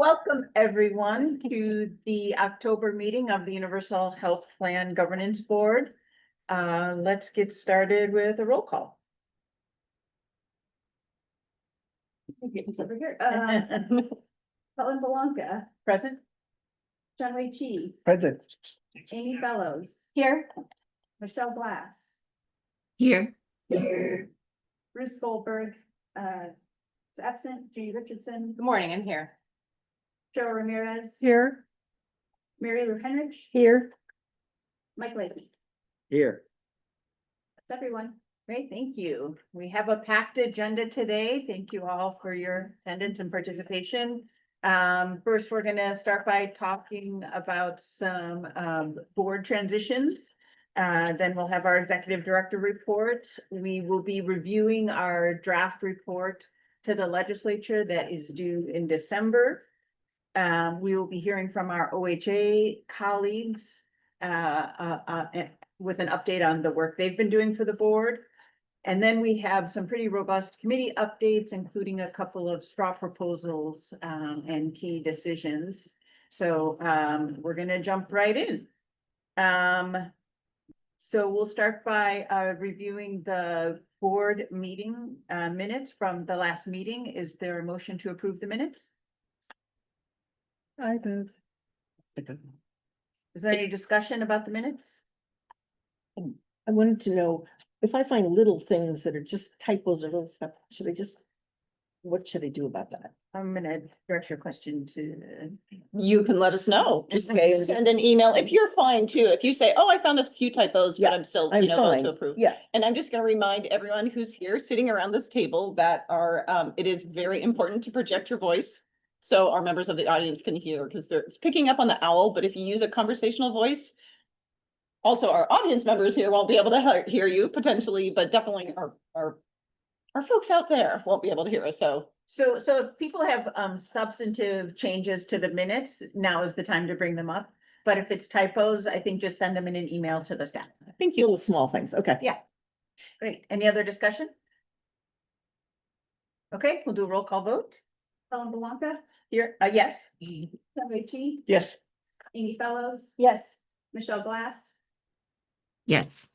Welcome, everyone, to the October meeting of the Universal Health Plan Governance Board. Let's get started with a roll call. It's over here. Helen Belanca, Present? John Wei Chi, Present. Amy Bellows, Here. Michelle Glass, Here. Bruce Goldberg, is absent, Judy Richardson, Good morning, I'm here. Joe Ramirez, Here. Mary Lou Henrich, Here. Mike Leahy. Here. That's everyone. Great, thank you. We have a packed agenda today. Thank you all for your attendance and participation. First, we're gonna start by talking about some board transitions. Then we'll have our executive director report. We will be reviewing our draft report to the legislature that is due in December. We will be hearing from our OHA colleagues with an update on the work they've been doing for the board. And then we have some pretty robust committee updates, including a couple of straw proposals and key decisions. So we're gonna jump right in. So we'll start by reviewing the board meeting minutes from the last meeting. Is there a motion to approve the minutes? I did. Is there any discussion about the minutes? I wanted to know if I find little things that are just typos or little stuff, what should I do about that? I'm gonna direct your question to. You can let us know. Just send an email if you're fine too. If you say, oh, I found a few typos, but Yeah, I'm still, I'm vote fine. to approve. Yeah, And I'm just gonna remind everyone who's here sitting around this table that it is very important to project your voice. So our members of the audience can hear, because it's picking up on the owl, but if you use a conversational voice. Also, our audience members here won't be able to hear you potentially, but definitely our folks out there won't be able to hear us, so. So if people have substantive changes to the minutes, now is the time to bring them up. But if it's typos, I think just send them in an email to the staff. Thank you. little small things, okay. Yeah. Great. Any other discussion? Okay, we'll do a roll call vote. Helen Belanca, Here, yes. John Wei Chi, Yes. Amy Bellows, Yes. Michelle Glass, Yes.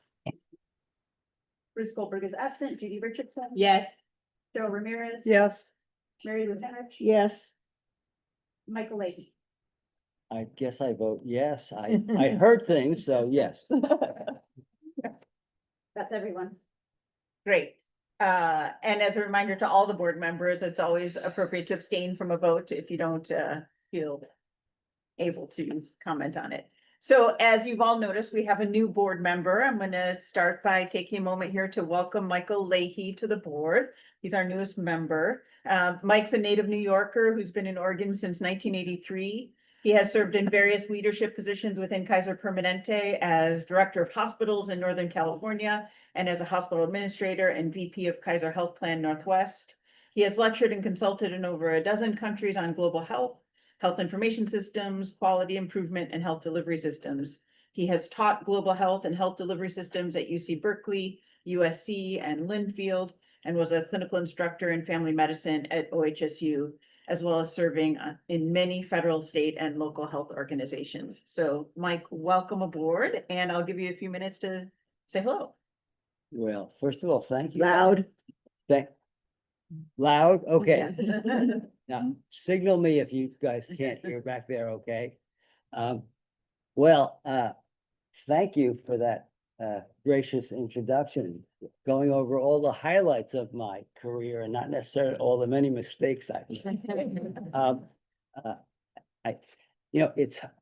Bruce Goldberg is absent, Judy Richardson. Yes. Joe Ramirez. Yes. Mary Lou Henrich. Yes, Michael Leahy. I guess I vote yes. I heard things, so yes. That's everyone. Great. And as a reminder to all the board members, it's always appropriate to abstain from a vote if you don't feel able to comment on it. So as you've all noticed, we have a new board member. I'm going to start by taking a moment here to welcome Michael Leahy to the board. He's our newest member. Mike's a native New Yorker who's been in Oregon since 1983. He has served in various leadership positions within Kaiser Permanente as Director of Hospitals in Northern California and as a hospital administrator and VP of Kaiser Health Plan Northwest. He has lectured and consulted in over a dozen countries on global health, health information systems, quality improvement, and health delivery systems. He has taught global health and health delivery systems at UC Berkeley, USC, and Linfield, and was a clinical instructor in family medicine at OHSU, as well as serving in many federal, state, and local health organizations. So Mike, welcome aboard, and I'll give you a few minutes to say hello. Well, first of all, thank you. loud. Loud, okay. Now, signal me if you guys can't hear back there, okay? Well, thank you for that gracious introduction, going over all the highlights of my career and not necessarily all the many mistakes I've made.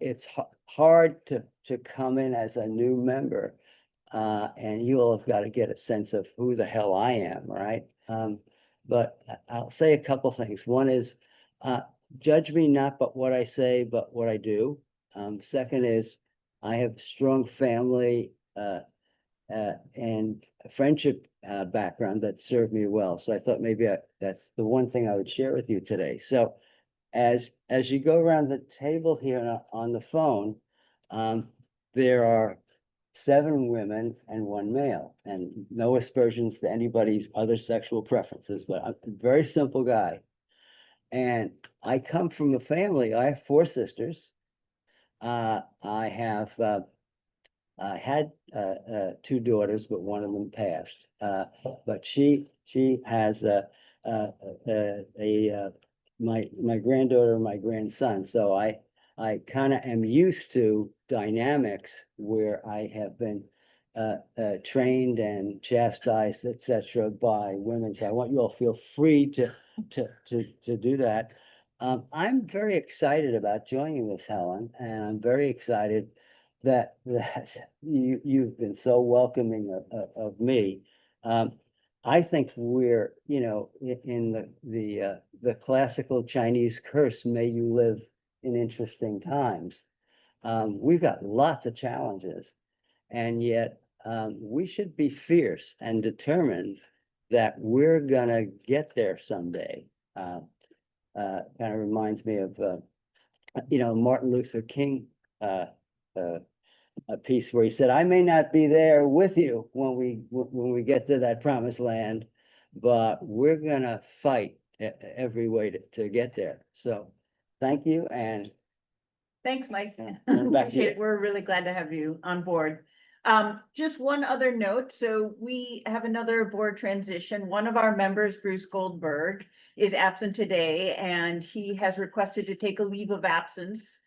It's hard to come in as a new member, and you all have got to get a sense of who the hell I am, right? But I'll say a couple things. One is, judge me not but what I say, but what I do. Second is, I have strong family and friendship background that served me well. So I thought maybe that's the one thing I would share with you today. So as you go around the table here on the phone, there are 7 women and 1 male, and no aspersions to anybody's other sexual preferences, but I'm a very simple guy. And I come from a family, I have 4 sisters. I have, I had 2 daughters, but one of them passed. But she has my granddaughter and my grandson. So I kind of am used to dynamics where I have been trained and chastised, etc., by women. So I want you all to feel free to do that. I'm very excited about joining this, Helen, and I'm very excited that you've been so welcoming of me. I think we're, in the classical Chinese curse, may you live in interesting times. We've got lots of challenges, and yet we should be fierce and determined that we're gonna get there someday. Kind of reminds me of Martin Luther King a piece where he said, I may not be there with you when we get to that promised land, but we're gonna fight every way to get there. So thank you, and Thanks, Mike. back to you. Appreciate it. We're really glad to have you on board. Just one other note. So we have another board transition. One of our members, Bruce Goldberg, is absent today, and he has requested to take a leave of absence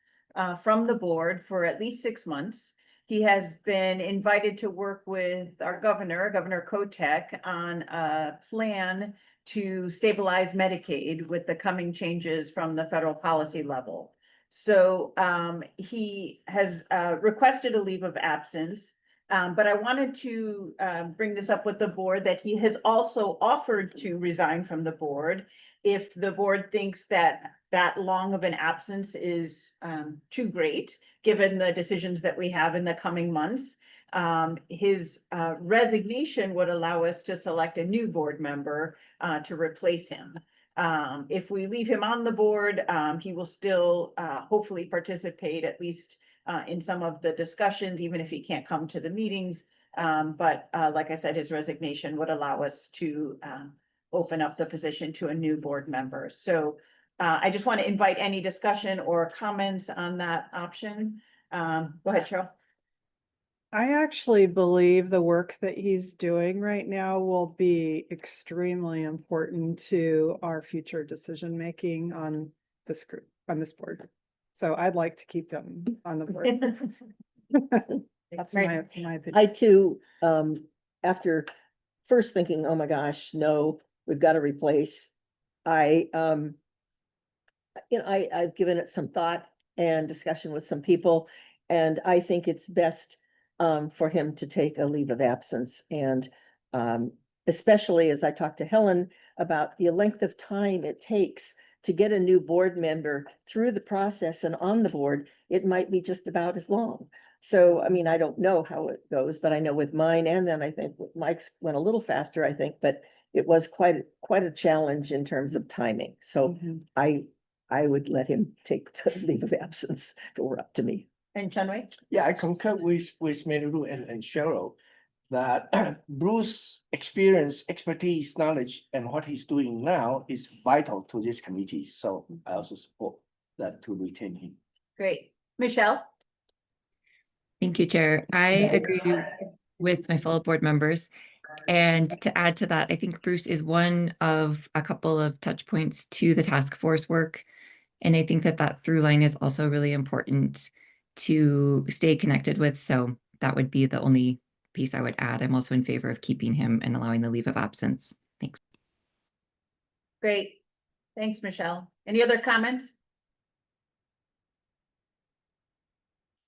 from the board for at least 6 months. He has been invited to work with our governor, Governor Kotek, on a plan to stabilize Medicaid with the coming changes from the federal policy level. So he has requested a leave of absence. But I wanted to bring this up with the board that he has also offered to resign from the board if the board thinks that that long of an absence is too great, given the decisions that we have in the coming months. His resignation would allow us to select a new board member to replace him. If we leave him on the board, he will still hopefully participate at least in some of the discussions, even if he can't come to the meetings. But like I said, his resignation would allow us to open up the position to a new board member. So I just want to invite any discussion or comments on that option. Go ahead, Cheryl. I actually believe the work that he's doing right now will be extremely important to our future decision-making on this group, on this board. So I'd like to keep him on the board. That's my opinion. I too, after first thinking, oh my gosh, no, we've got to replace. I've given it some thought and discussion with some people, and I think it's best for him to take a leave of absence. And especially as I talked to Helen about the length of time it takes to get a new board member through the process and on the board, it might be just about as long. So, I mean, I don't know how it goes, but I know with mine, and then I think with Mike's went a little faster, I think, but it was quite a challenge in terms of timing. So I would let him take the leave of absence if it were up to me. And Chenwei? Yeah, I concur with Mary Lou and Cheryl that Bruce's experience, expertise, knowledge, and what he's doing now is vital to this committee. So I also support that to retain him. Great. Michelle? Thank you, Chair. I agree with my fellow board members. And to add to that, I think Bruce is one of a couple of touch points to the task force work. And I think that that through line is also really important to stay connected with. So that would be the only piece I would add. I'm also in favor of keeping him and allowing the leave of absence. Thanks. Great. Thanks, Michelle. Any other comments?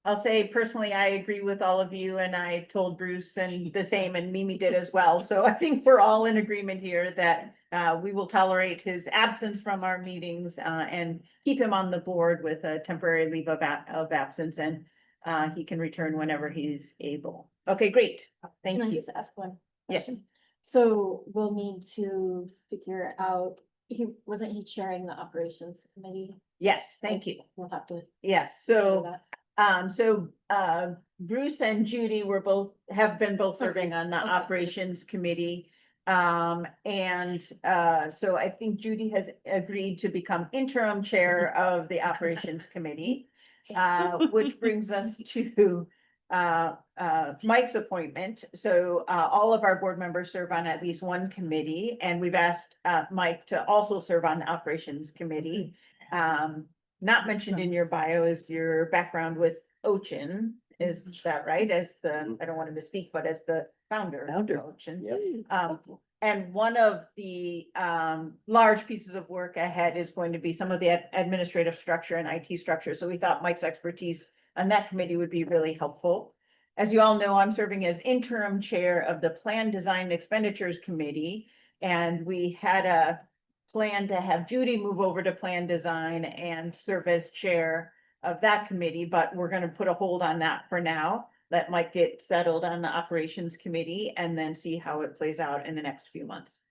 I'll say personally, I agree with all of you, and I told Bruce and the same, and Mimi did as well. So I think we're all in agreement here that we will tolerate his absence from our meetings and keep him on the board with a temporary leave of absence, and he can return whenever he's able. Okay, great. Thank Can I you. just ask one Yes. question? So we'll need to figure out, wasn't he chairing the operations committee? Yes, thank you. We'll have to. Yes, figure so that. Bruce and Judy have been both serving on the operations committee. So I think Judy has agreed to become interim chair of the operations committee. Which brings us to Mike's appointment. So all of our board members serve on at least one committee, and we've asked Mike to also serve on the operations committee. Not mentioned in your bio is your background with Ochin. Is that right? As the, I don't want to misspeak, but as the founder of Founder. Ochin. Yep. And one of the large pieces of work ahead is going to be some of the administrative structure and IT structure. So we thought Mike's expertise on that committee would be really helpful. As you all know, I'm serving as interim chair of the Plan Design and Expenditures Committee. And we had a plan to have Judy move over to Plan Design and serve as chair of that committee, but we're going to put a hold on that for now. Let Mike get settled on the operations committee and then see how it plays out in the next few months.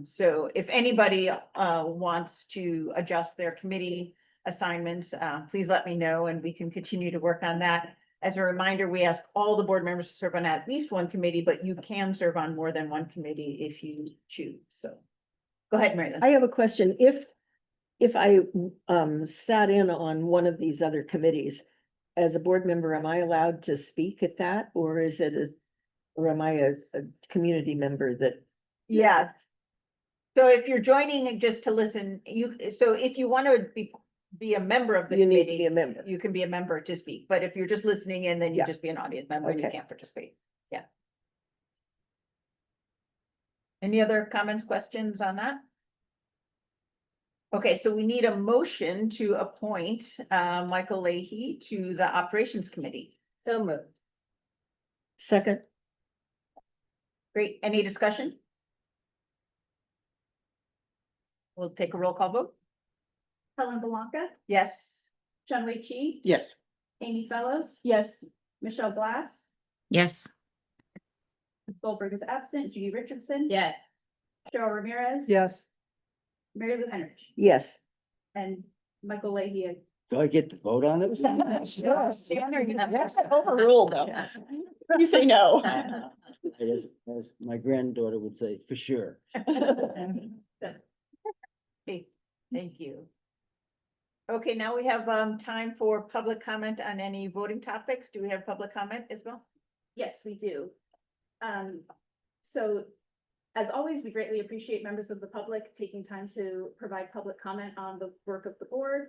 So if anybody wants to adjust their committee assignments, please let me know and we can continue to work on that. As a reminder, we ask all the board members to serve on at least one committee, but you can serve on more than one committee if you choose. So go ahead, Mary Lynn. I have a question. If I sat in on one of these other committees, as a board member, am I allowed to speak at that, or is it or am I a community member that? Yeah. So if you're joining just to listen, so if you want to be a member of the You need to be committee, a member. you can be a member to speak, but if you're just listening in, then you Yeah. just be an audience member and you Okay. can't participate. Yeah. Any other comments, questions on that? Okay, so we need a motion to appoint Michael Leahy to the operations committee. So moved. Second, Great. Any discussion? We'll take a roll call vote. Helen Belanca, Yes. John Wei Chi, Yes. Amy Fellows, yes, Michelle Glass, Yes. Goldberg is absent, Judy Richardson. Yes. Cheryl Ramirez. Yes, Mary Lou Henrich, yes. and Michael Leahy. Do I get to vote on this? Yes, overruled though. You say no. As my granddaughter would say, for sure. Okay, thank you. Okay, now we have time for public comment on any voting topics. Do we have public comment as well? Yes, we do. So as always, we greatly appreciate members of the public taking time to provide public comment on the work of the board.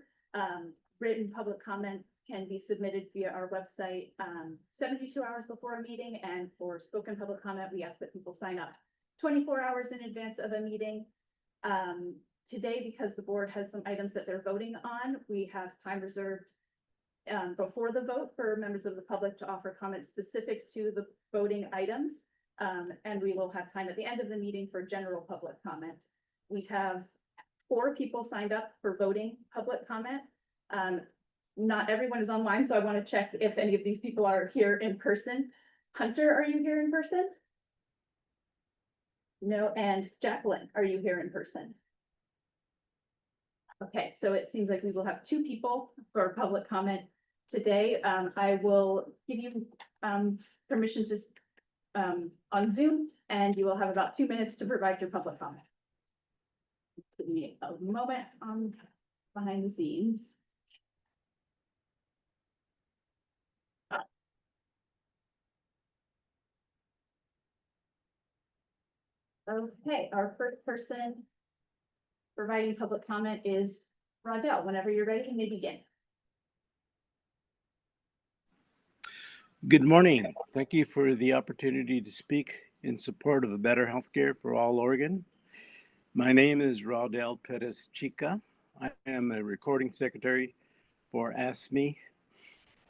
Written public comment can be submitted via our website 72 hours before a meeting, and for spoken public comment, we ask that people sign up 24 hours in advance of a meeting. Today, because the board has some items that they're voting on, we have time reserved before the vote for members of the public to offer comments specific to the voting items. And we will have time at the end of the meeting for general public comment. We have 4 people signed up for voting public comment. Not everyone is online, so I want to check if any of these people are here in person. Hunter, are you here in person? No, and Jacqueline, are you here in person? Okay, so it seems like we will have 2 people for public comment today. I will give you permission to on Zoom, and you will have about 2 minutes to provide your public comment. Give me a moment behind the scenes. Okay, our first person providing public comment is Rondell. Whenever you're ready, you may begin. Good morning. Thank you for the opportunity to speak in support of a better healthcare for all Oregon. My name is Raudel Perez Chica. I am a recording secretary for ASME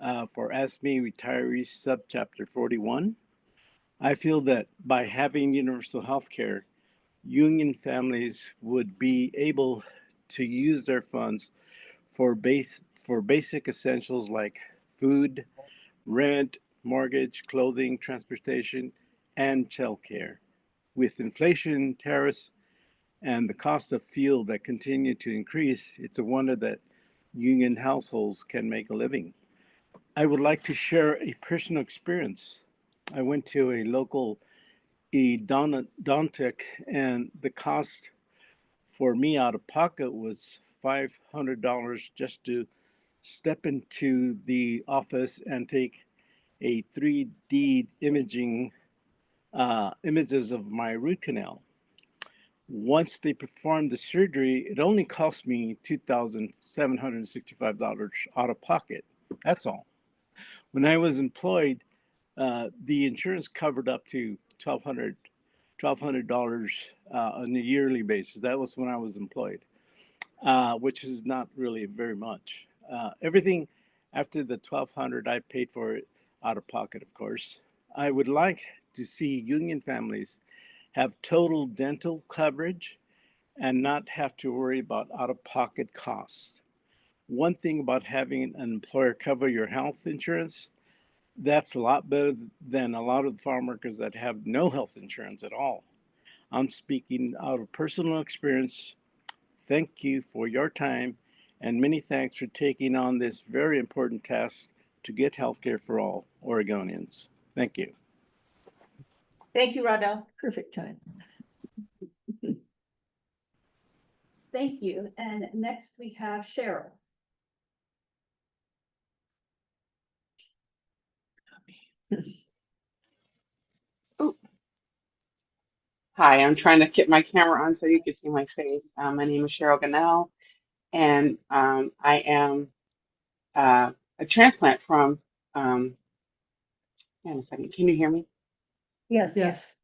Retirees Subchapter 41. I feel that by having universal healthcare, union families would be able to use their funds for basic essentials like food, rent, mortgage, clothing, transportation, and childcare. With inflation, tariffs, and the cost of fuel that continue to increase, it's a wonder that union households can make a living. I would like to share a personal experience. I went to a local Dontic, and the cost for me out of pocket was $500 just to step into the office and take a 3D imaging images of my root canal. Once they performed the surgery, it only cost me $2,765 out of pocket. That's all. When I was employed, the insurance covered up to $1,200 on a yearly basis. That was when I was employed, which is not really very much. Everything after the $1,200, I paid for it out of pocket, of course. I would like to see union families have total dental coverage and not have to worry about out-of-pocket costs. One thing about having an employer cover your health insurance, that's a lot better than a lot of the farm workers that have no health insurance at all. I'm speaking out of personal experience. Thank you for your time, and many thanks for taking on this very important task to get healthcare for all Oregonians. Thank you. Thank you, Rodell. Perfect time. Thank you. And next we have Cheryl. Hi, I'm trying to get my camera on so you can see my face. My name is Cheryl Gannell, and I am a transplant from, hang on a second, can you hear me? Yes. Yes.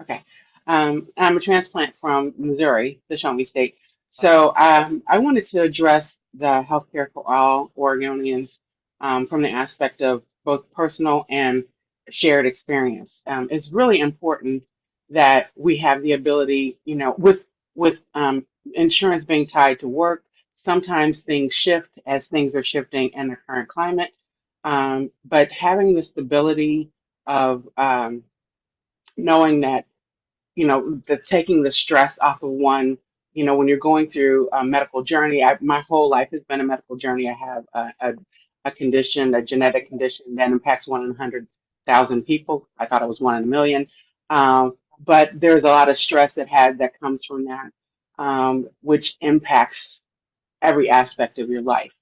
Okay. I'm a transplant from Missouri, the Show Me State. So I wanted to address the healthcare for all Oregonians from the aspect of both personal and shared experience. It's really important that we have the ability, you know, with insurance being tied to work, sometimes things shift as things are shifting in the current climate. But having the stability of knowing that, you know, the taking the stress off of one, you know, when you're going through a medical journey. My whole life has been a medical journey. I have a condition, a genetic condition that impacts 1 in 100,000 people. I thought it was 1 in a million. But there's a lot of stress that comes from that, which impacts every aspect of your life.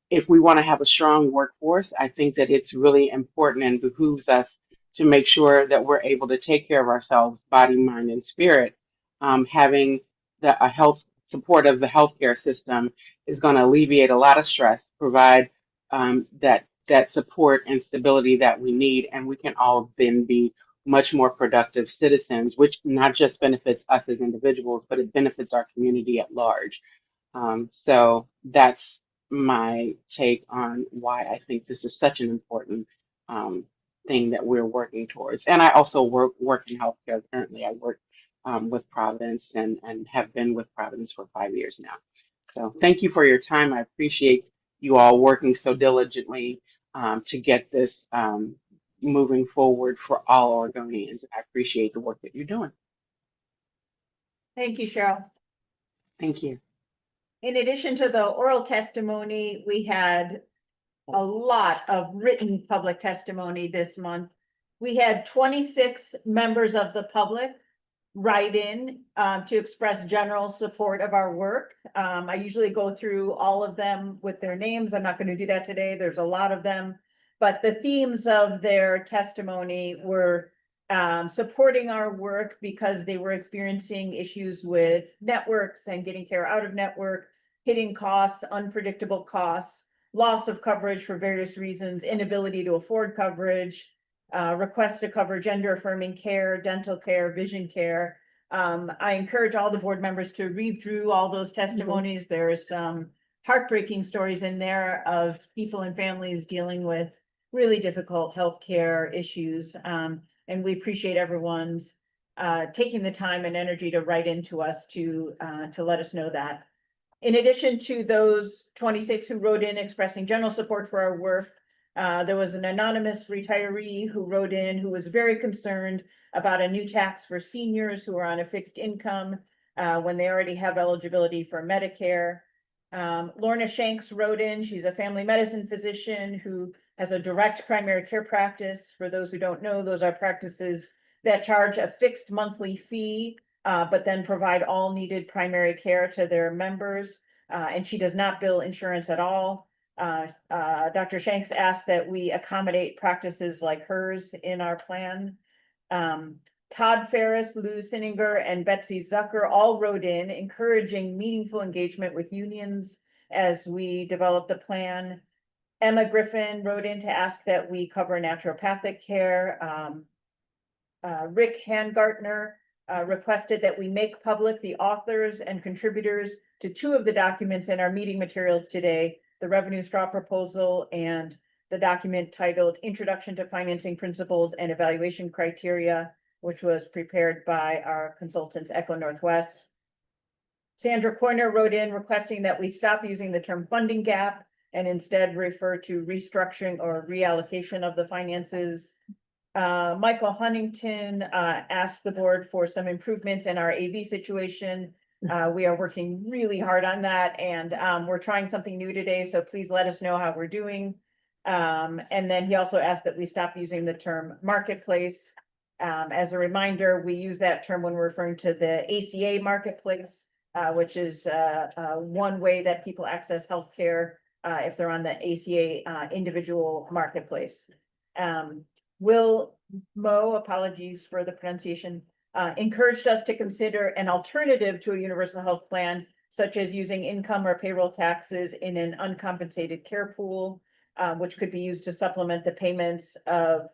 If we want to have a strong workforce, I think that it's really important and behooves us to make sure that we're able to take care of ourselves, body, mind, and spirit. Having a health support of the healthcare system is going to alleviate a lot of stress, provide that support and stability that we need, and we can all then be much more productive citizens, which not just benefits us as individuals, but it benefits our community at large. So that's my take on why I think this is such an important thing that we're working towards. And I also work in healthcare currently. I work with Providence and have been with Providence for 5 years now. So thank you for your time. I appreciate you all working so diligently to get this moving forward for all Oregonians. I appreciate the work that you're doing. Thank you, Cheryl. Thank you. In addition to the oral testimony, we had a lot of written public testimony this month. We had 26 members of the public write in to express general support of our work. I usually go through all of them with their names. I'm not going to do that today. There's a lot of them, but the themes of their testimony were supporting our work because they were experiencing issues with networks and getting care out of network, hitting costs, unpredictable costs, loss of coverage for various reasons, inability to afford coverage, request to cover gender affirming care, dental care, vision care. I encourage all the board members to read through all those testimonies. There's some heartbreaking stories in there of people and families dealing with really difficult healthcare issues. And we appreciate everyone's taking the time and energy to write into us to let us know that. In addition to those 26 who wrote in expressing general support for our work, there was an anonymous retiree who wrote in who was very concerned about a new tax for seniors who are on a fixed income when they already have eligibility for Medicare. Lorna Shanks wrote in. She's a family medicine physician who has a direct primary care practice. For those who don't know, those are practices that charge a fixed monthly fee, but then provide all needed primary care to their members. And she does not bill insurance at all. Dr. Shanks asked that we accommodate practices like hers in our plan. Todd Ferris, Lou Sinninger, and Betsy Zucker all wrote in encouraging meaningful engagement with unions as we develop the plan. Emma Griffin wrote in to ask that we cover naturopathic care. Rick Hangartner requested that we make public the authors and contributors to 2 of the documents in our meeting materials today, the revenue straw proposal and the document titled Introduction to Financing Principles and Evaluation Criteria, which was prepared by our consultants Echo Northwest. Sandra Coyner wrote in requesting that we stop using the term funding gap and instead refer to restructuring or reallocation of the finances. Michael Huntington asked the board for some improvements in our AV situation. We are working really hard on that, and we're trying something new today, so please let us know how we're doing. And then he also asked that we stop using the term marketplace. As a reminder, we use that term when we're referring to the ACA marketplace, which is one way that people access healthcare if they're on the ACA individual marketplace. Will Mo, apologies for the pronunciation, encouraged us to consider an alternative to a universal health plan, such as using income or payroll taxes in an uncompensated care pool, which could be used to supplement the payments of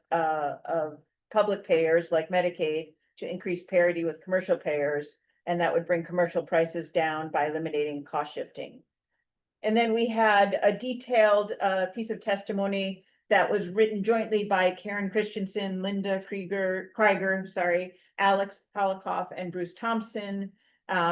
public payers like Medicaid to increase parity with commercial payers, and that would bring commercial prices down by eliminating cost shifting. And then we had a detailed piece of testimony that was written jointly by Karen Christensen, Linda Krieger, Alex Polikoff, and Bruce Thompson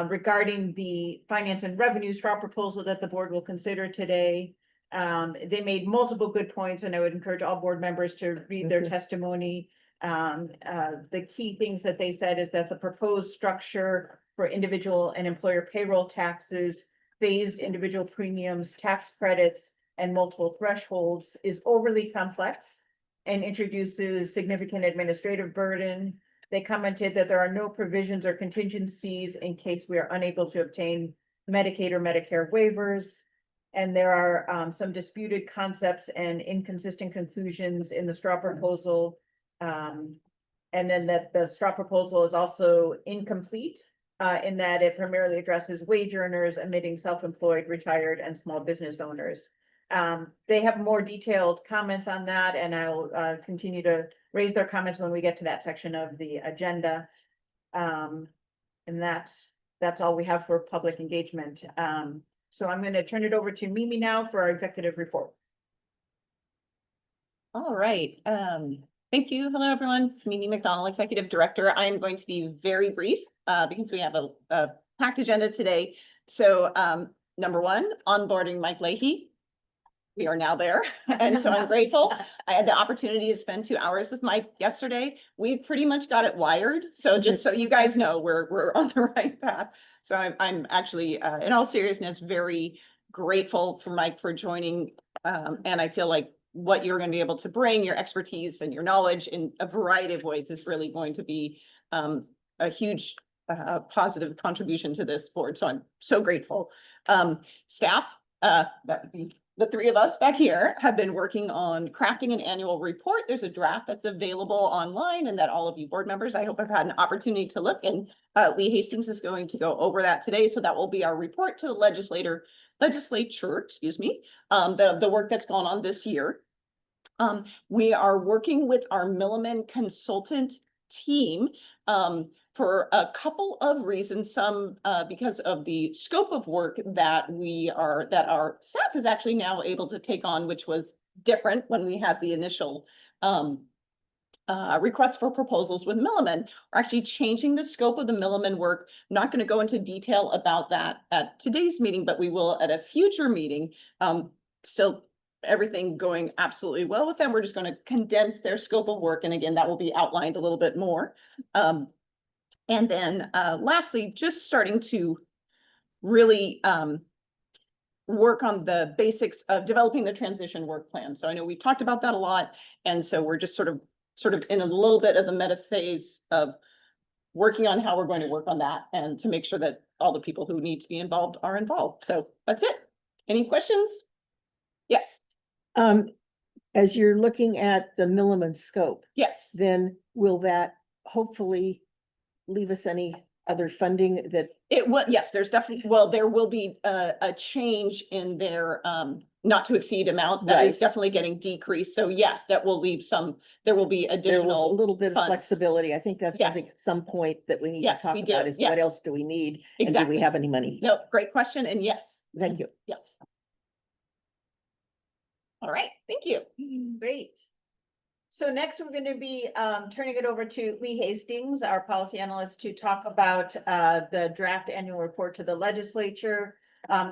regarding the finance and revenue straw proposal that the board will consider today. They made multiple good points, and I would encourage all board members to read their testimony. The key things that they said is that the proposed structure for individual and employer payroll taxes, phased individual premiums, tax credits, and multiple thresholds is overly complex and introduces significant administrative burden. They commented that there are no provisions or contingencies in case we are unable to obtain Medicaid or Medicare waivers. And there are some disputed concepts and inconsistent conclusions in the straw proposal. And then that the straw proposal is also incomplete in that it primarily addresses wage earners, omitting self-employed, retired, and small business owners. They have more detailed comments on that, and I'll continue to raise their comments when we get to that section of the agenda. And that's all we have for public engagement. So I'm going to turn it over to Mimi now for our executive report. All right. Thank you. Hello, everyone. It's Mimi McDonald, Executive Director. I am going to be very brief because we have a packed agenda today. So number 1, onboarding Mike Leahy. We are now there, and so I'm grateful. I had the opportunity to spend 2 hours with Mike yesterday. We've pretty much got it wired. So just so you guys know, we're on the right path. So I'm actually, in all seriousness, very grateful for Mike for joining. And I feel like what you're going to be able to bring, your expertise and your knowledge in a variety of ways is really going to be a huge positive contribution to this board. So I'm so grateful. Staff, that would be the 3 of us back here, have been working on crafting an annual report. There's a draft that's available online and that all of you board members, I hope, have had an opportunity to look, and Lee Hastings is going to go over that today. So that will be our report to the legislature, excuse me, the work that's gone on this year. We are working with our Milliman consultant team for a couple of reasons. Some because of the scope of work that our staff is actually now able to take on, which was different when we had the initial request for proposals with Milliman. We're actually changing the scope of the Milliman work. I'm not going to go into detail about that at today's meeting, but we will at a future meeting. Still everything going absolutely well with them. We're just going to condense their scope of work. And again, that will be outlined a little bit more. And then lastly, just starting to really work on the basics of developing the transition work plan. So I know we've talked about that a lot. And so we're just sort of sort of in a little bit of the meta phase of working on how we're going to work on that and to make sure that all the people who need to be involved are involved. So that's it. Any questions? Yes, As you're looking at the Milliman scope, yes. then will that hopefully leave us any other funding that, Yes, there's definitely, well, there will be a change in their not to exceed amount. That is Right. definitely getting decreased. So yes, that will leave there will be there was a additional. little bit of funds. flexibility? I think that's something Yes. at some point that we need to Yes, talk we do. about is Yes. what else do we need? And do Exactly. we have any money? No, great question. And yes, Thank you. yes. All right, thank you. Great. So next, we're going to be turning it over to Lee Hastings, our policy analyst, to talk about the draft annual report to the legislature.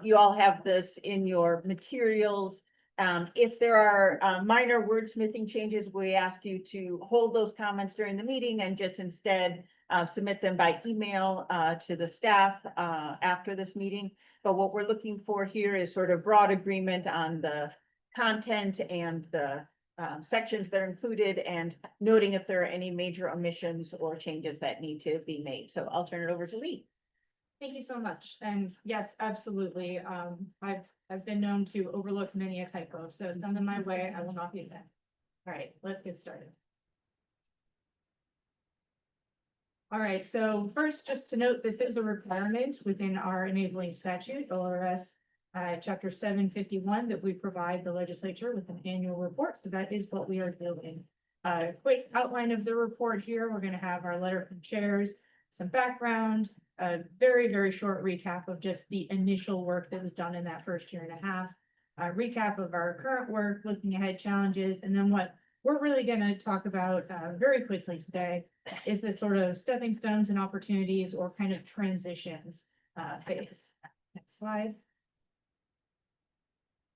You all have this in your materials. If there are minor wordsmithing changes, we ask you to hold those comments during the meeting and just instead submit them by email to the staff after this meeting. But what we're looking for here is sort of broad agreement on the content and the sections that are included and noting if there are any major omissions or changes that need to be made. So I'll turn it over to Lee. Thank you so much. And yes, absolutely. I've been known to overlook many a typo, so send them my way. I will not be that. All right, let's get started. All right, so first, just to note, this is a requirement within our enabling statute, ORS Chapter 751, that we provide the legislature with an annual report. So that is what we are doing. Quick outline of the report here. We're going to have our letter from chairs, some background, a very, very short recap of just the initial work that was done in that first year and a half, a recap of our current work, looking ahead challenges, and then what we're really going to talk about very quickly today is this sort of stepping stones and opportunities or kind of transitions phase. Next slide.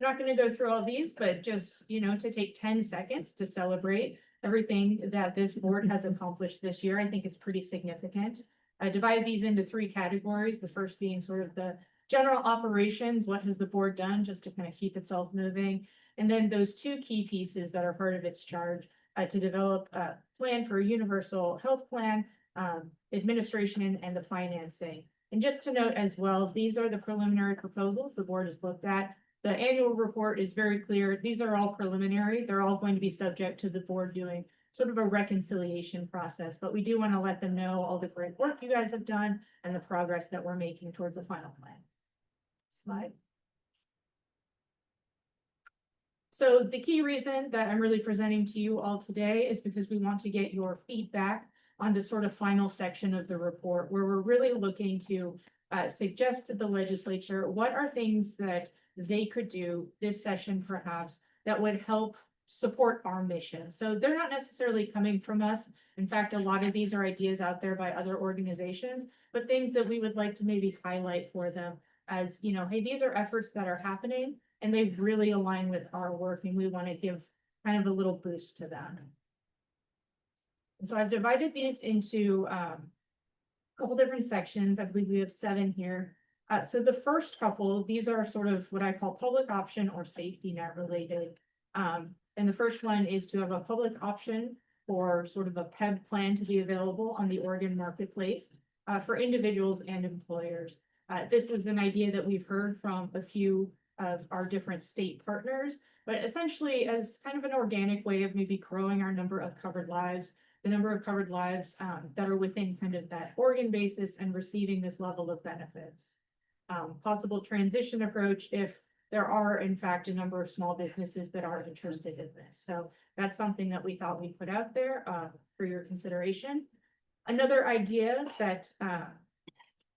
Not going to go through all these, but just, to take 10 seconds to celebrate everything that this board has accomplished this year. I think it's pretty significant. I divide these into 3 categories. The first being sort of the general operations. What has the board done just to kind of keep itself moving? And then those 2 key pieces that are part of its charge to develop a plan for a universal health plan, administration, and the financing. And just to note as well, these are the preliminary proposals the board has looked at. The annual report is very clear. These are all preliminary. They're all going to be subject to the board doing sort of a reconciliation process, but we do want to let them know all the great work you guys have done and the progress that we're making towards a final plan. Slide. So the key reason that I'm really presenting to you all today is because we want to get your feedback on this sort of final section of the report, where we're really looking to suggest to the legislature what are things that they could do this session perhaps that would help support our mission. So they're not necessarily coming from us. In fact, a lot of these are ideas out there by other organizations, but things that we would like to maybe highlight for them as, hey, these are efforts that are happening and they really align with our work and we want to give kind of a little boost to them. And so I've divided these into a couple different sections. I believe we have 7 here. So the first couple, these are sort of what I call public option or safety net related. And the first one is to have a public option for sort of a PEB plan to be available on the Oregon marketplace for individuals and employers. This is an idea that we've heard from a few of our different state partners, but essentially as kind of an organic way of maybe growing our number of covered lives, the number of covered lives that are within kind of that Oregon basis and receiving this level of benefits. Possible transition approach if there are in fact a number of small businesses that are interested in this. So that's something that we thought we'd put out there for your consideration. Another idea that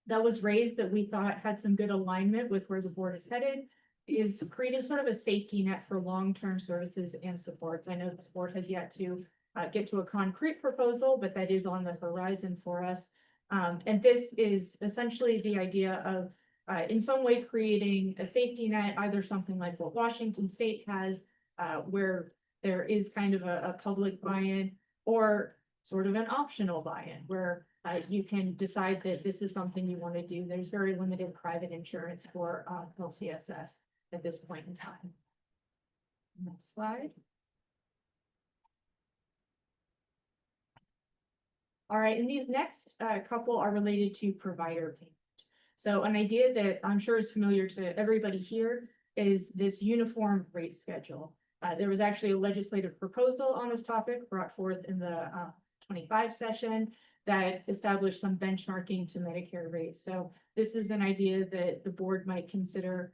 that was raised that we thought had some good alignment with where the board is headed is creating sort of a safety net for long-term services and supports. I know this board has yet to get to a concrete proposal, but that is on the horizon for us. And this is essentially the idea of in some way creating a safety net, either something like what Washington State has, where there is kind of a public buy-in, or sort of an optional buy-in, where you can decide that this is something you want to do. There's very limited private insurance for LCSS at this point in time. Next slide. All right, and these next couple are related to provider payment. So an idea that I'm sure is familiar to everybody here is this uniform rate schedule. There was actually a legislative proposal on this topic brought forth in the 25 session that established some benchmarking to Medicare rates. So this is an idea that the board might consider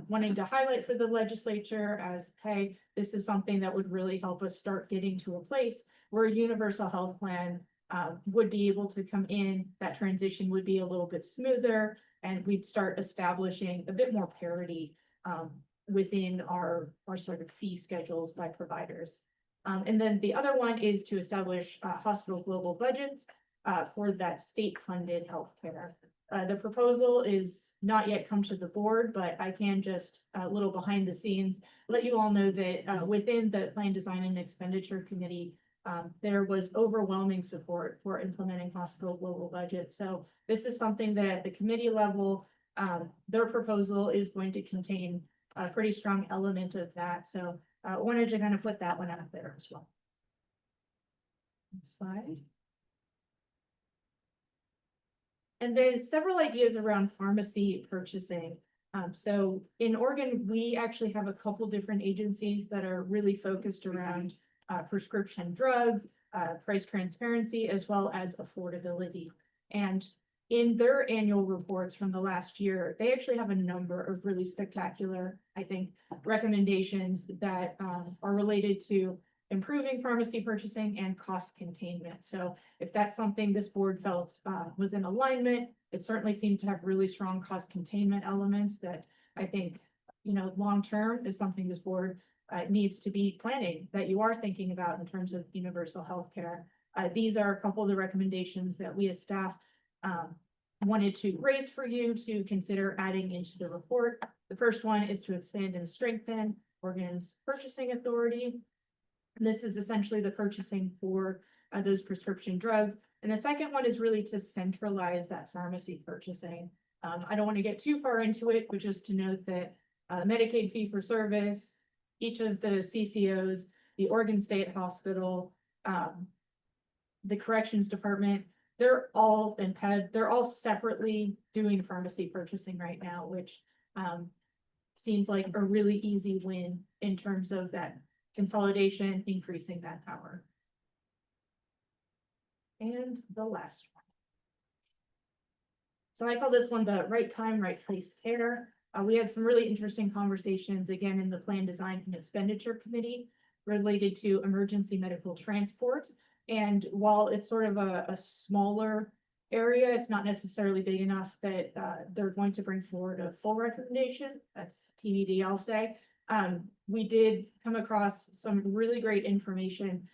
wanting to highlight for the legislature as, hey, this is something that would really help us start getting to a place where a universal health plan would be able to come in, that transition would be a little bit smoother, and we'd start establishing a bit more parity within our sort of fee schedules by providers. And then the other one is to establish hospital global budgets for that state-funded healthcare. The proposal is not yet come to the board, but I can just a little behind the scenes let you all know that within the Plan Design and Expenditure Committee, there was overwhelming support for implementing hospital global budgets. So this is something that at the committee level, their proposal is going to contain a pretty strong element of that. So I wanted to kind of put that one out there as well. Next slide. And then several ideas around pharmacy purchasing. So in Oregon, we actually have a couple different agencies that are really focused around prescription drugs, price transparency, as well as affordability. And in their annual reports from the last year, they actually have a number of really spectacular, I think, recommendations that are related to improving pharmacy purchasing and cost containment. So if that's something this board felt was in alignment, it certainly seemed to have really strong cost containment elements that I think, you know, long-term is something this board needs to be planning, that you are thinking about in terms of universal healthcare. These are a couple of the recommendations that we as staff wanted to raise for you to consider adding into the report. The first one is to expand and strengthen Oregon's purchasing authority. This is essentially the purchasing for those prescription drugs. And the second one is really to centralize that pharmacy purchasing. I don't want to get too far into it, but just to note that Medicaid fee for service, each of the CCOs, the Oregon State Hospital, the Corrections Department, they're all in PED, they're all separately doing pharmacy purchasing right now, which seems like a really easy win in terms of that consolidation, increasing that power. And the last one. So I call this one the right time, right place care. We had some really interesting conversations again in the Plan Design and Expenditure Committee related to emergency medical transport. And while it's sort of a smaller area, it's not necessarily big enough that they're going to bring forward a full recommendation. That's TBD, I'll say. We did come across some really great information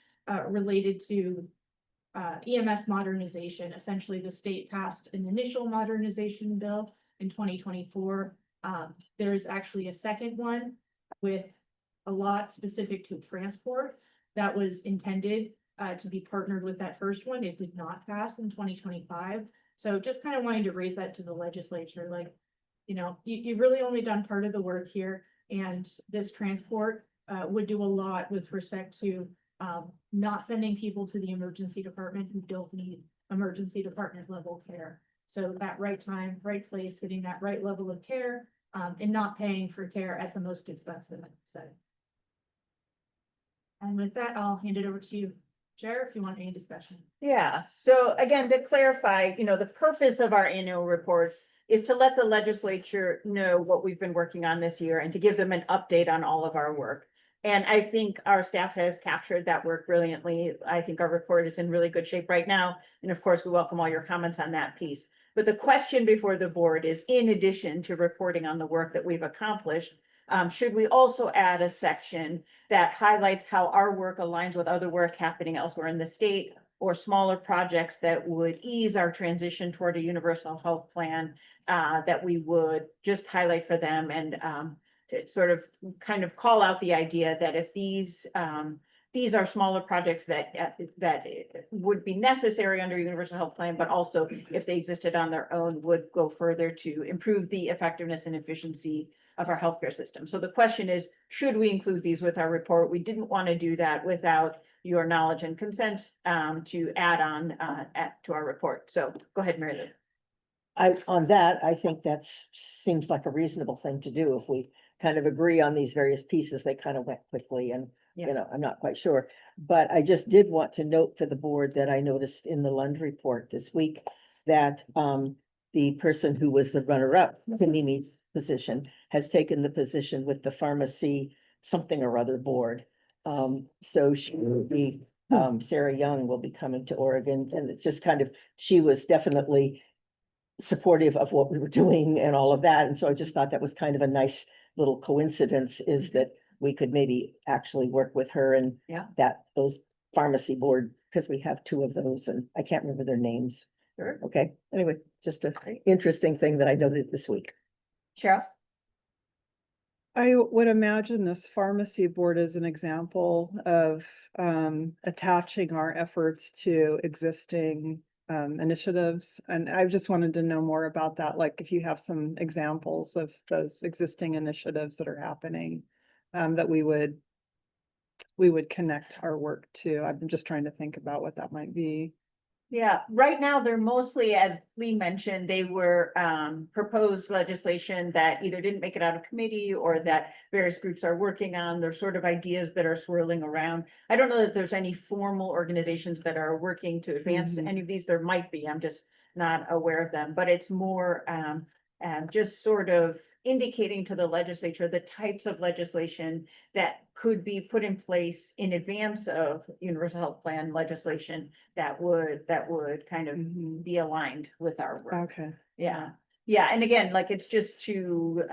related to EMS modernization. Essentially, the state passed an initial modernization bill in 2024. There's actually a second one with a lot specific to transport that was intended to be partnered with that first one. It did not pass in 2025. So just kind of wanting to raise that to the legislature, like, you know, you've really only done part of the work here, and this transport would do a lot with respect to not sending people to the emergency department who don't need emergency department level care. So that right time, right place, getting that right level of care, and not paying for care at the most expensive setting. And with that, I'll hand it over to you, Chair, if you want any discussion. Yeah, so again, to clarify, you know, the purpose of our annual report is to let the legislature know what we've been working on this year and to give them an update on all of our work. And I think our staff has captured that work brilliantly. I think our report is in really good shape right now. And of course, we welcome all your comments on that piece. But the question before the board is, in addition to reporting on the work that we've accomplished, should we also add a section that highlights how our work aligns with other work happening elsewhere in the state, or smaller projects that would ease our transition toward a universal health plan, that we would just highlight for them and sort of kind of call out the idea that if these are smaller projects that would be necessary under universal health plan, but also if they existed on their own would go further to improve the effectiveness and efficiency of our healthcare system. So the question is, should we include these with our report? We didn't want to do that without your knowledge and consent, to add on, to our report. So go ahead, Mary Lou. On that, I think seems like a reasonable thing to do. If we kind of agree on these various pieces, they kind of went quickly and, Yeah. you know, I'm not quite sure. But I just did want to note for the board that I noticed in the Lund report this week that, the person who was the runner-up to Mimi's position has taken the position with the pharmacy something or other board. So she will be, Sarah Young will be coming to Oregon, and it's just kind of, she was definitely supportive of what we were doing and all of that. And so I just thought that was kind of a nice little coincidence, is that we could maybe actually work with her and Yeah. that those pharmacy board, because we have two of those and I can't remember their names. Sure. Okay, anyway, just a interesting thing that I noted this week. Cheryl? I would imagine this pharmacy board is an example of attaching our efforts to existing initiatives. And I just wanted to know more about that, like if you have some examples of those existing initiatives that are happening, that we would connect our work to. I'm just trying to think about what that might be. Yeah, right now they're mostly, as Lee mentioned, they were proposed legislation that either didn't make it out of committee or that various groups are working on. They're sort of ideas that are swirling around. I don't know that there's any formal organizations that are working to advance Mhm. any of these. There might be, I'm just not aware of them, but it's more just sort of indicating to the legislature the types of legislation that could be put in place in advance of universal health plan legislation that would kind of Mhm. be aligned with our work. Okay. Yeah, yeah, and again, like, it's just to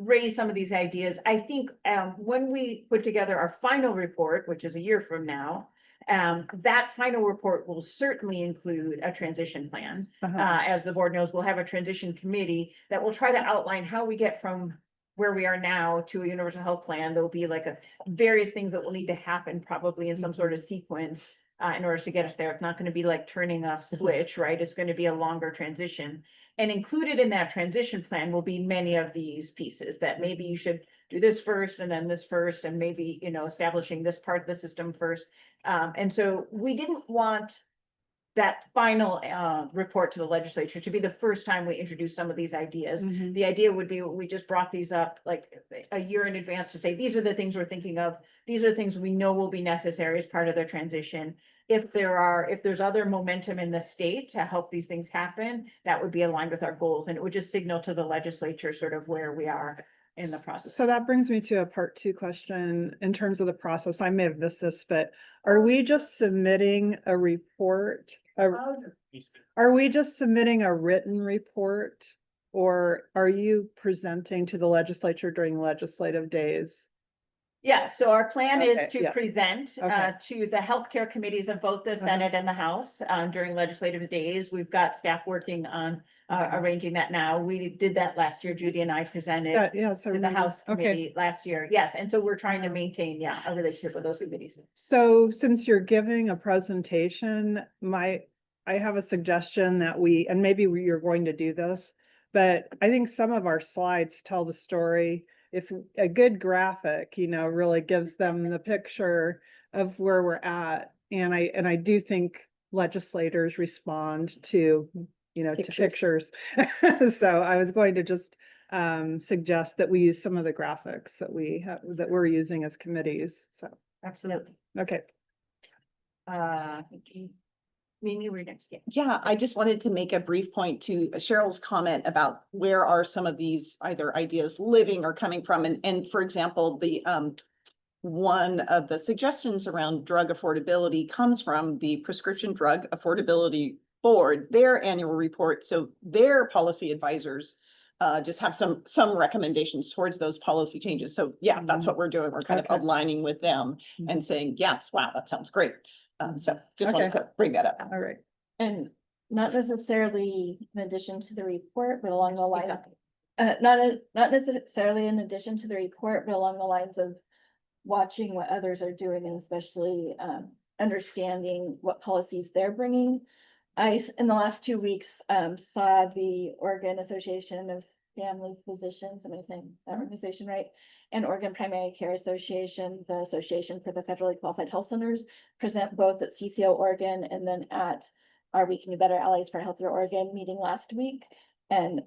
raise some of these ideas. I think when we put together our final report, which is a year from now, that final report will certainly include a transition plan. Uh-huh. As the board knows, we'll have a transition committee that will try to outline how we get from where we are now to a universal health plan. There'll be like various things that will need to happen probably in some sort of sequence in order to get us there. It's not going to be like turning a switch, right? It's going to be a longer transition. And included in that transition plan will be many of these pieces that maybe you should do this first and then this first, and maybe, you know, establishing this part of the system first. And so we didn't want that final report to the legislature to be the first time we introduce some of these ideas. Mhm. The idea would be, we just brought these up like a year in advance to say, these are the things we're thinking of. These are the things we know will be necessary as part of their transition. If there's other momentum in the state to help these things happen, that would be aligned with our goals, and it would just signal to the legislature sort of where we are in the process. So that brings me to a part 2 question in terms of the process. I may have missed this, but are we just submitting a report? Are we just submitting a written report, or are you presenting to the legislature during legislative days? Yeah, so our plan is Okay, to yeah. present Okay. to the healthcare committees of both the Uh-huh. Senate and the House during legislative days. We've got staff working on Okay. arranging that now. We did that last year. Judy and I presented Yes, I to the remember. House Okay. committee last year. Yes, and so we're trying to Uh-huh. maintain, a relationship with those committees. So since you're giving a presentation, I have a suggestion that and maybe you're going to do this, but I think some of our slides tell the story. If a good graphic, really gives them the picture of where we're at. And I do think legislators respond to, to pictures. So I was going to just suggest that we use some of the graphics that that we're using as committees. So. Absolutely. Okay. Mimi, we're next. Yeah. Yeah, I just wanted to make a brief point to Cheryl's comment about where are some of these either ideas living or coming from. And for example, the one of the suggestions around drug affordability comes from the Prescription Drug Affordability Board, their annual report. So their policy advisors just have some recommendations towards those policy changes. So yeah, that's what we're doing. We're kind Okay. of aligning with them and saying, yes, wow, that sounds great. So just wanted Okay. to bring that up. All right. And not necessarily in addition to the report, but along the Speak line, up. not necessarily in addition to the report, but along the lines of watching what others are doing, and especially understanding what policies they're bringing. In the last 2 weeks, saw the Oregon Association of Family Physicians, am I saying that organization right? and Oregon Primary Care Association, the Association for the Federally Qualified Health Centers, present both at CCO Oregon and then at our We Can Be Better Allies for Healthier Oregon meeting last week. And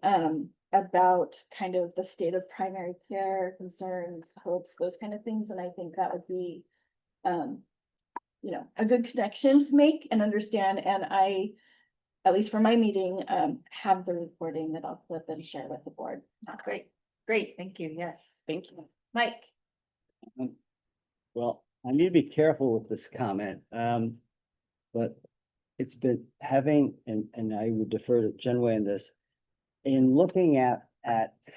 about kind of the state of primary care concerns, hopes, those kind of things. And I think that would be, you know, a good connection to make and understand. And I, at least for my meeting, have the recording that I'll clip and share with the board. Great, great, thank you, yes. Thank you. Mike? Well, I need to be careful with this comment, but it's been having, and I would defer to Jenway in this, in looking at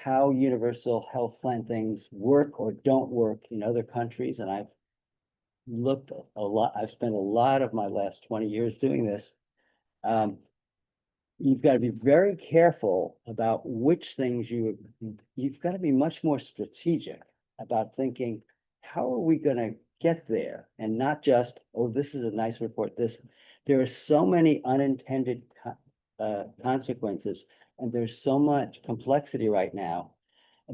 how universal health plan things work or don't work in other countries, and I've looked a lot, I've spent a lot of my last 20 years doing this. You've got to be very careful about which things you've got to be much more strategic about thinking, how are we going to get there? And not just, oh, this is a nice report. There are so many unintended consequences, and there's so much complexity right now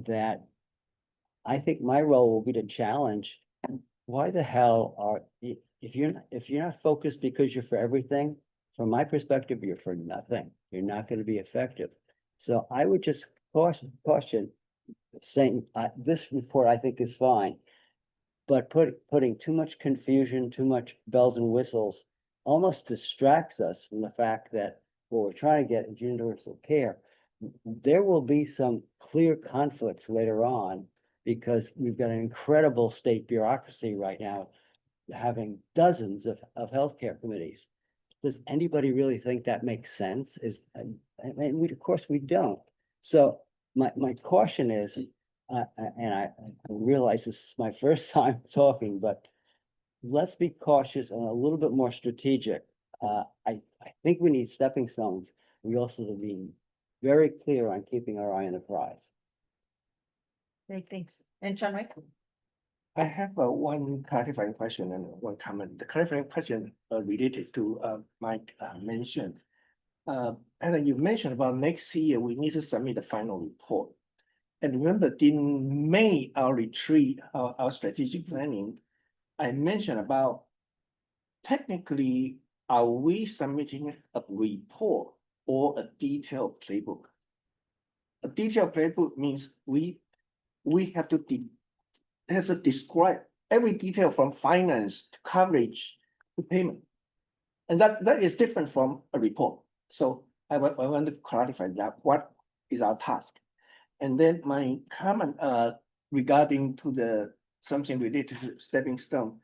that I think my role will be to challenge, why the hell if you're not focused because you're for everything, from my perspective, you're for nothing. You're not going to be effective. So I would just caution saying this report I think is fine, but putting too much confusion, too much bells and whistles almost distracts us from the fact that what we're trying to get is universal care. There will be some clear conflicts later on because we've got an incredible state bureaucracy right now, having dozens of healthcare committees. Does anybody really think that makes sense? Of course we don't. So my caution is, and I realize this is my first time talking, but let's be cautious and a little bit more strategic. I think we need stepping stones. We also need to be very clear on keeping our eye on the prize. Great, thanks. And John Wick? I have one clarifying question and one comment. The clarifying question related to Mike mentioned. And then you mentioned about next year, we need to submit the final report. And remember, in May, our retreat, our strategic planning, I mentioned about technically, are we submitting a report or a detailed playbook? A detailed playbook means we have to describe every detail from finance to coverage to payment. And that is different from a report. So I want to clarify that, what is our task? And then my comment regarding to something related to stepping stone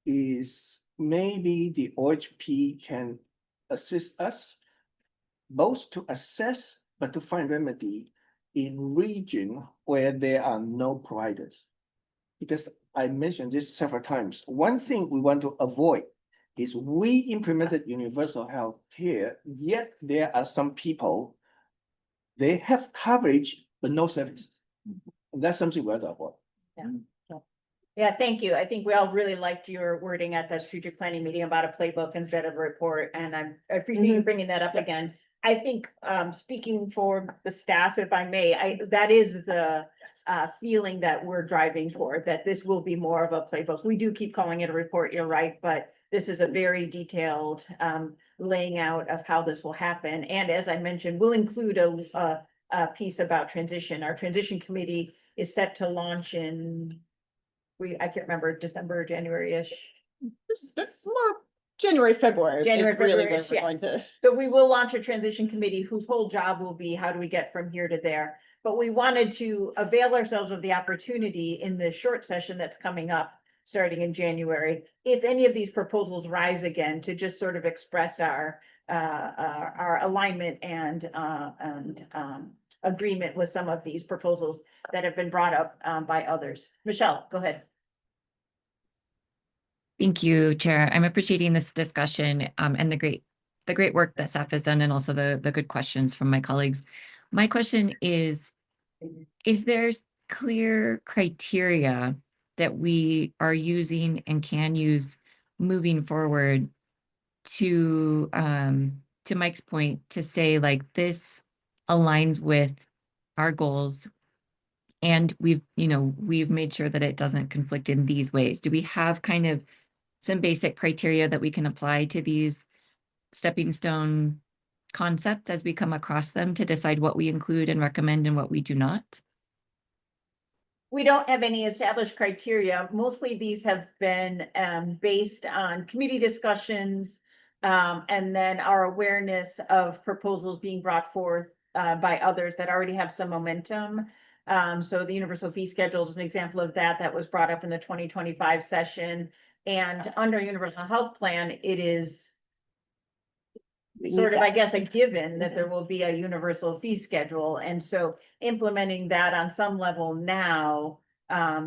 is maybe the OHP can assist us both to assess but to find remedy in region where there are no providers. Because I mentioned this several times. One thing we want to avoid is we implemented universal health care, yet there are some people, they have coverage but no services. And that's something we have to avoid. Yeah, thank you. I think we all really liked your wording at the strategic planning meeting about a playbook instead of a report, and I appreciate you bringing that up again. I think, speaking for the staff, if I may, that is the feeling that we're driving for, that this will be more of a playbook. We do keep calling it a report, you're right, but this is a very detailed laying out of how this will happen. And as I mentioned, we'll include a piece about transition. Our transition committee is set to launch in, I can't remember, December, January-ish. That's more January, February. January, is really where February-ish, we're going yes. to. So we will launch a transition committee whose whole job will be, how do we get from here to there? But we wanted to avail ourselves of the opportunity in the short session that's coming up, starting in January, if any of these proposals rise again, to just sort of express our alignment and agreement with some of these proposals that have been brought up by others. Michelle, go ahead. Thank you, Chair. I'm appreciating this discussion and the great work that staff has done, and also the good questions from my colleagues. My question is there clear criteria that we are using and can use moving forward to Mike's point, to say like this aligns with our goals And we've made sure that it doesn't conflict in these ways. Do we have kind of some basic criteria that we can apply to these stepping stone concepts as we come across them to decide what we include and recommend and what we do not? We don't have any established criteria. Mostly these have been based on committee discussions. And then our awareness of proposals being brought forth by others that already have some momentum. So the universal fee schedule is an example of that. That was brought up in the 2025 session. And under universal health plan, it is sort of, I guess, a given that there will be a universal fee schedule. And so implementing that on some level now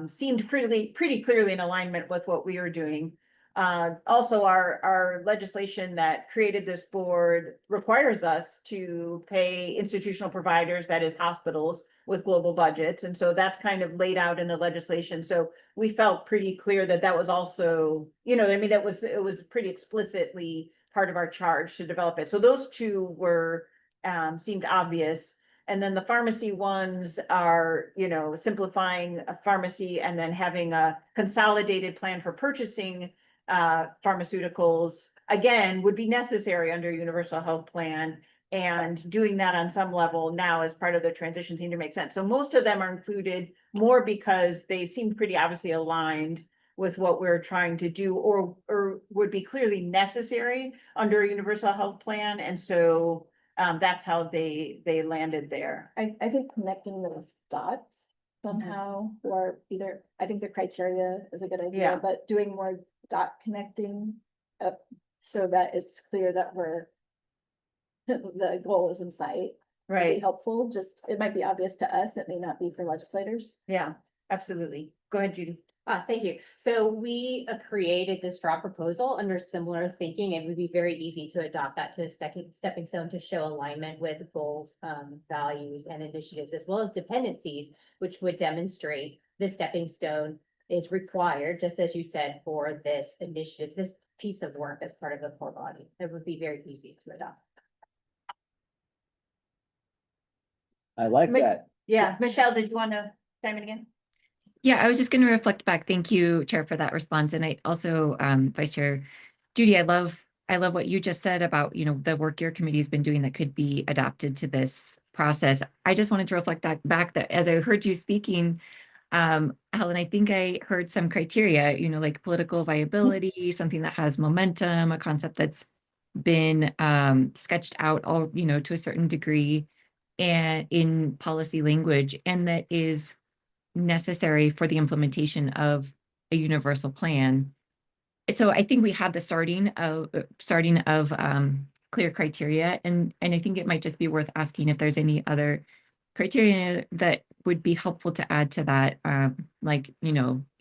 seemed pretty clearly in alignment with what we were doing. Also, our legislation that created this board requires us to pay institutional providers, that is hospitals, with global budgets. And so that's kind of laid out in the legislation. So we felt pretty clear that that was also, I mean, it was pretty explicitly part of our charge to develop it. So those two were, seemed obvious. And then the pharmacy ones are, simplifying a pharmacy and then having a consolidated plan for purchasing pharmaceuticals, again, would be necessary under universal health plan. And doing that on some level now as part of the transition seemed to make sense. So most of them are included more because they seem pretty obviously aligned with what we're trying to do, or would be clearly necessary under a universal health plan. And so that's how they landed there. I think connecting those dots somehow, or either, I think the criteria is a good idea, Yeah. but doing more dot connecting up so that it's clear that the goal is in sight. Would be Right. helpful. Just, it might be obvious to us. It may not be for legislators. Yeah, absolutely. Go ahead, Judy. Thank you. So we created this draft proposal under similar thinking. It would be very easy to adopt that to stepping stone to show alignment with goals, values and initiatives, as well as dependencies, which would demonstrate the stepping stone is required, just as you said, for this initiative, this piece of work as part of the core body. It would be very easy to adopt. I like that. Yeah, Michelle, did you want to chime in again? Yeah, I was just going to reflect back. Thank you, Chair, for that response. And I also, Vice Chair Judy, I love what you just said about, the work your committee has been doing that could be adapted to this process. I just wanted to reflect back that as I heard you speaking, Helen, I think I heard some criteria, like political viability, something that has momentum, a concept that's been sketched out all, to a certain degree and in policy language, and that is necessary for the implementation of a universal plan. So I think we have the starting of clear criteria, and I think it might just be worth asking if there's any other criteria that would be helpful to add to that. Like,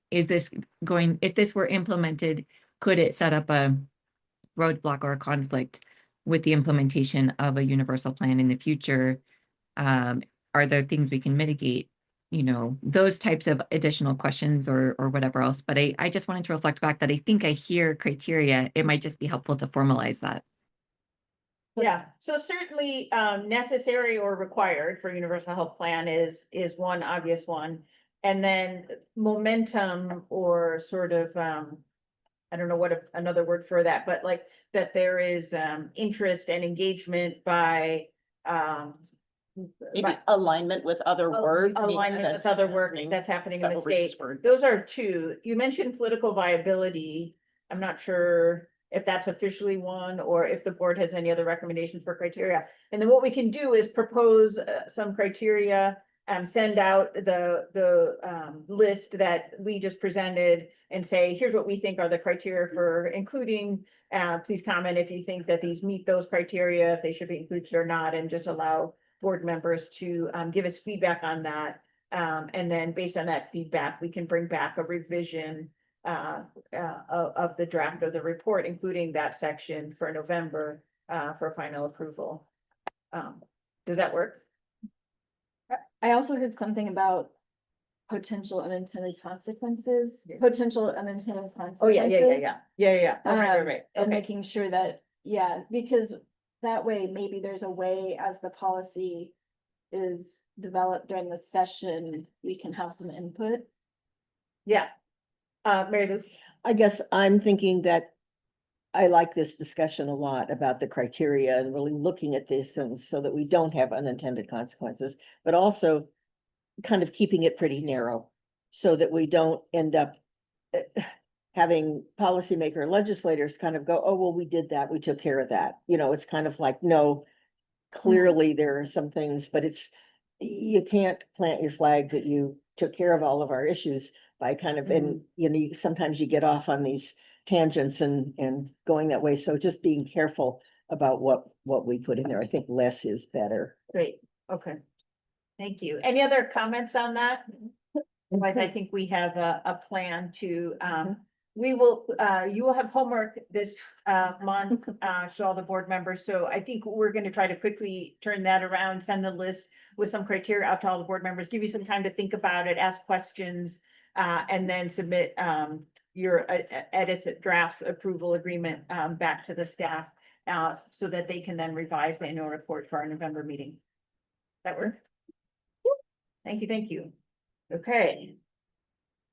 is this if this were implemented, could it set up a roadblock or a conflict with the implementation of a universal plan in the future? Are there things we can mitigate? Those types of additional questions or whatever else. But I just wanted to reflect back that I think I hear criteria. It might just be helpful to formalize that. Yeah, so certainly necessary or required for universal health plan is one obvious one. And then momentum, or sort of, I don't know what another word for that, but like that there is interest and engagement by Maybe alignment with other work. alignment with other work that's happening in the state. Those are two. You mentioned political viability. I'm not sure if that's officially one, or if the board has any other recommendations for criteria. And then what we can do is propose some criteria, send out the list that we just presented and say, here's what we think are the criteria for including. Please comment if you think that these meet those criteria, if they should be included or not, and just allow board members to give us feedback on that. And then based on that feedback, we can bring back a revision of the draft of the report, including that section for November for final approval. Does that work? I also heard something about potential unintended consequences, potential unintended consequences. Oh, yeah. Oh, right. And Okay. making sure that, because that way maybe there's a way as the policy is developed during the session, we can have some input. Yeah. Mary Lou? I guess I'm thinking that I like this discussion a lot about the criteria and really looking at this and so that we don't have unintended consequences, but also kind of keeping it pretty narrow so that we don't end up having policymaker legislators kind of go, oh, well, we did that, we took care of that. You know, it's kind of like, no, clearly there are some things, but you can't plant your flag that you took care of all of our issues by kind of, and you know, sometimes you get off on these tangents and going that way. So just being careful about what we put in there. I think less is better. Great, okay. Thank you. Any other comments on that? Otherwise, I think we have a plan to, we will, you will have homework this month, to all the board members. So I think we're gonna try to quickly turn that around, send the list with some criteria out to all the board members, give you some time to think about it, ask questions, and then submit your edits, drafts, approval agreement back to the staff, so that they can then revise the annual report for our November meeting. That work? Thank you, thank you. Okay.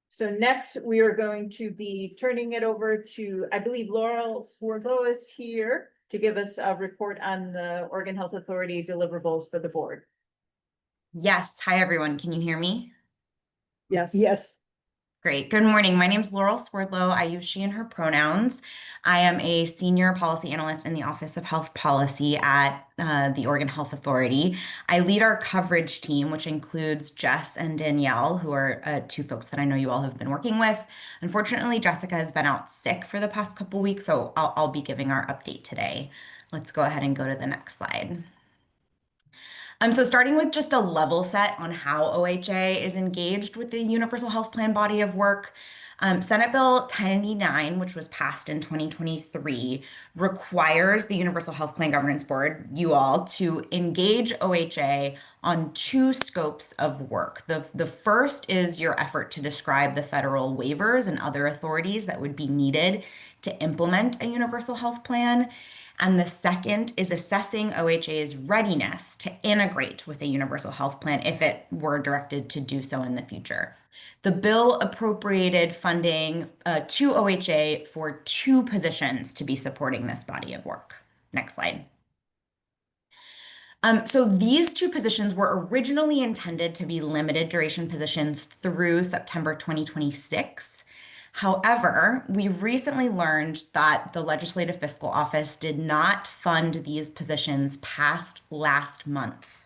So next, we are going to be turning it over to, I believe Laurel Swartlow is here to give us a report on the Oregon Health Authority deliverables for the board. Yes. Hi, everyone. Can you hear me? Yes. Yes. Great. Good morning. My name is Laurel Swordlow. I use she and her pronouns. I am a senior policy analyst in the Office of Health Policy at the Oregon Health Authority. I lead our coverage team, which includes Jess and Danielle, who are two folks that I know you all have been working with. Unfortunately, Jessica has been out sick for the past couple weeks, so I'll be giving our update today. Let's go ahead and go to the next slide. So starting with just a level set on how OHA is engaged with the Universal Health Plan body of work, Senate Bill 1089, which was passed in 2023, requires the Universal Health Plan Governance Board, you all, to engage OHA on two scopes of work. The first is your effort to describe the federal waivers and other authorities that would be needed to implement a universal health plan. And the second is assessing OHA's readiness to integrate with a universal health plan if it were directed to do so in the future. The bill appropriated funding to OHA for two positions to be supporting this body of work. Next slide. So these two positions were originally intended to be limited duration positions through September 2026. However, we recently learned that the Legislative Fiscal Office did not fund these positions past last month.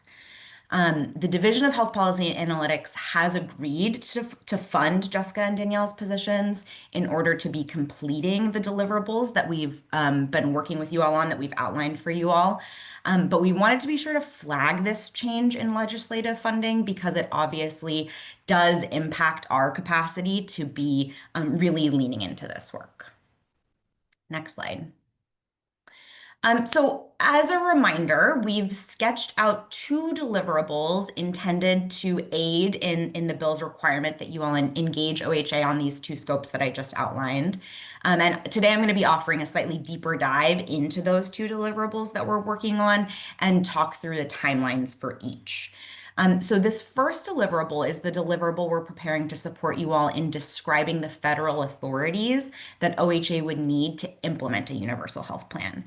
The Division of Health Policy and Analytics has agreed to fund Jessica and Danielle's positions in order to be completing the deliverables that we've been working with you all on, that we've outlined for you all. But we wanted to be sure to flag this change in legislative funding because it obviously does impact our capacity to be really leaning into this work. Next slide. So as a reminder, we've sketched out two deliverables intended to aid in the bill's requirement that you all engage OHA on these two scopes that I just outlined. And today I'm going to be offering a slightly deeper dive into those two deliverables that we're working on and talk through the timelines for each. So this first deliverable is the deliverable we're preparing to support you all in describing the federal authorities that OHA would need to implement a universal health plan.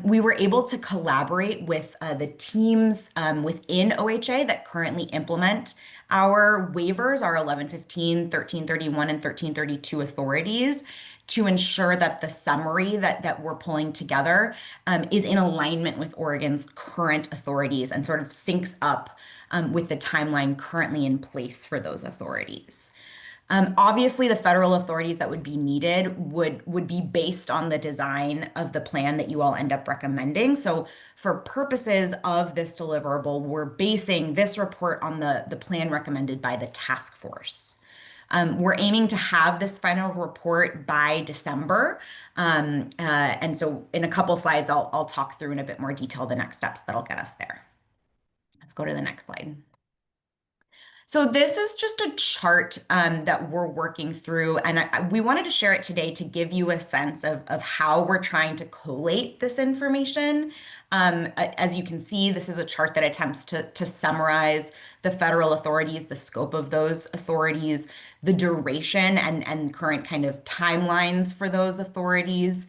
We were able to collaborate with the teams within OHA that currently implement our waivers, our 1115, 1331, and 1332 authorities, to ensure that the summary that we're pulling together is in alignment with Oregon's current authorities and sort of syncs up with the timeline currently in place for those authorities. Obviously, the federal authorities that would be needed would be based on the design of the plan that you all end up recommending. So for purposes of this deliverable, we're basing this report on the plan recommended by the task force. We're aiming to have this final report by December. And so in a couple slides, I'll talk through in a bit more detail the next steps that'll get us there. Let's go to the next slide. So this is just a chart that we're working through, and we wanted to share it today to give you a sense of how we're trying to collate this information As you can see, this is a chart that attempts to summarize the federal authorities, the scope of those authorities, the duration and current kind of timelines for those authorities,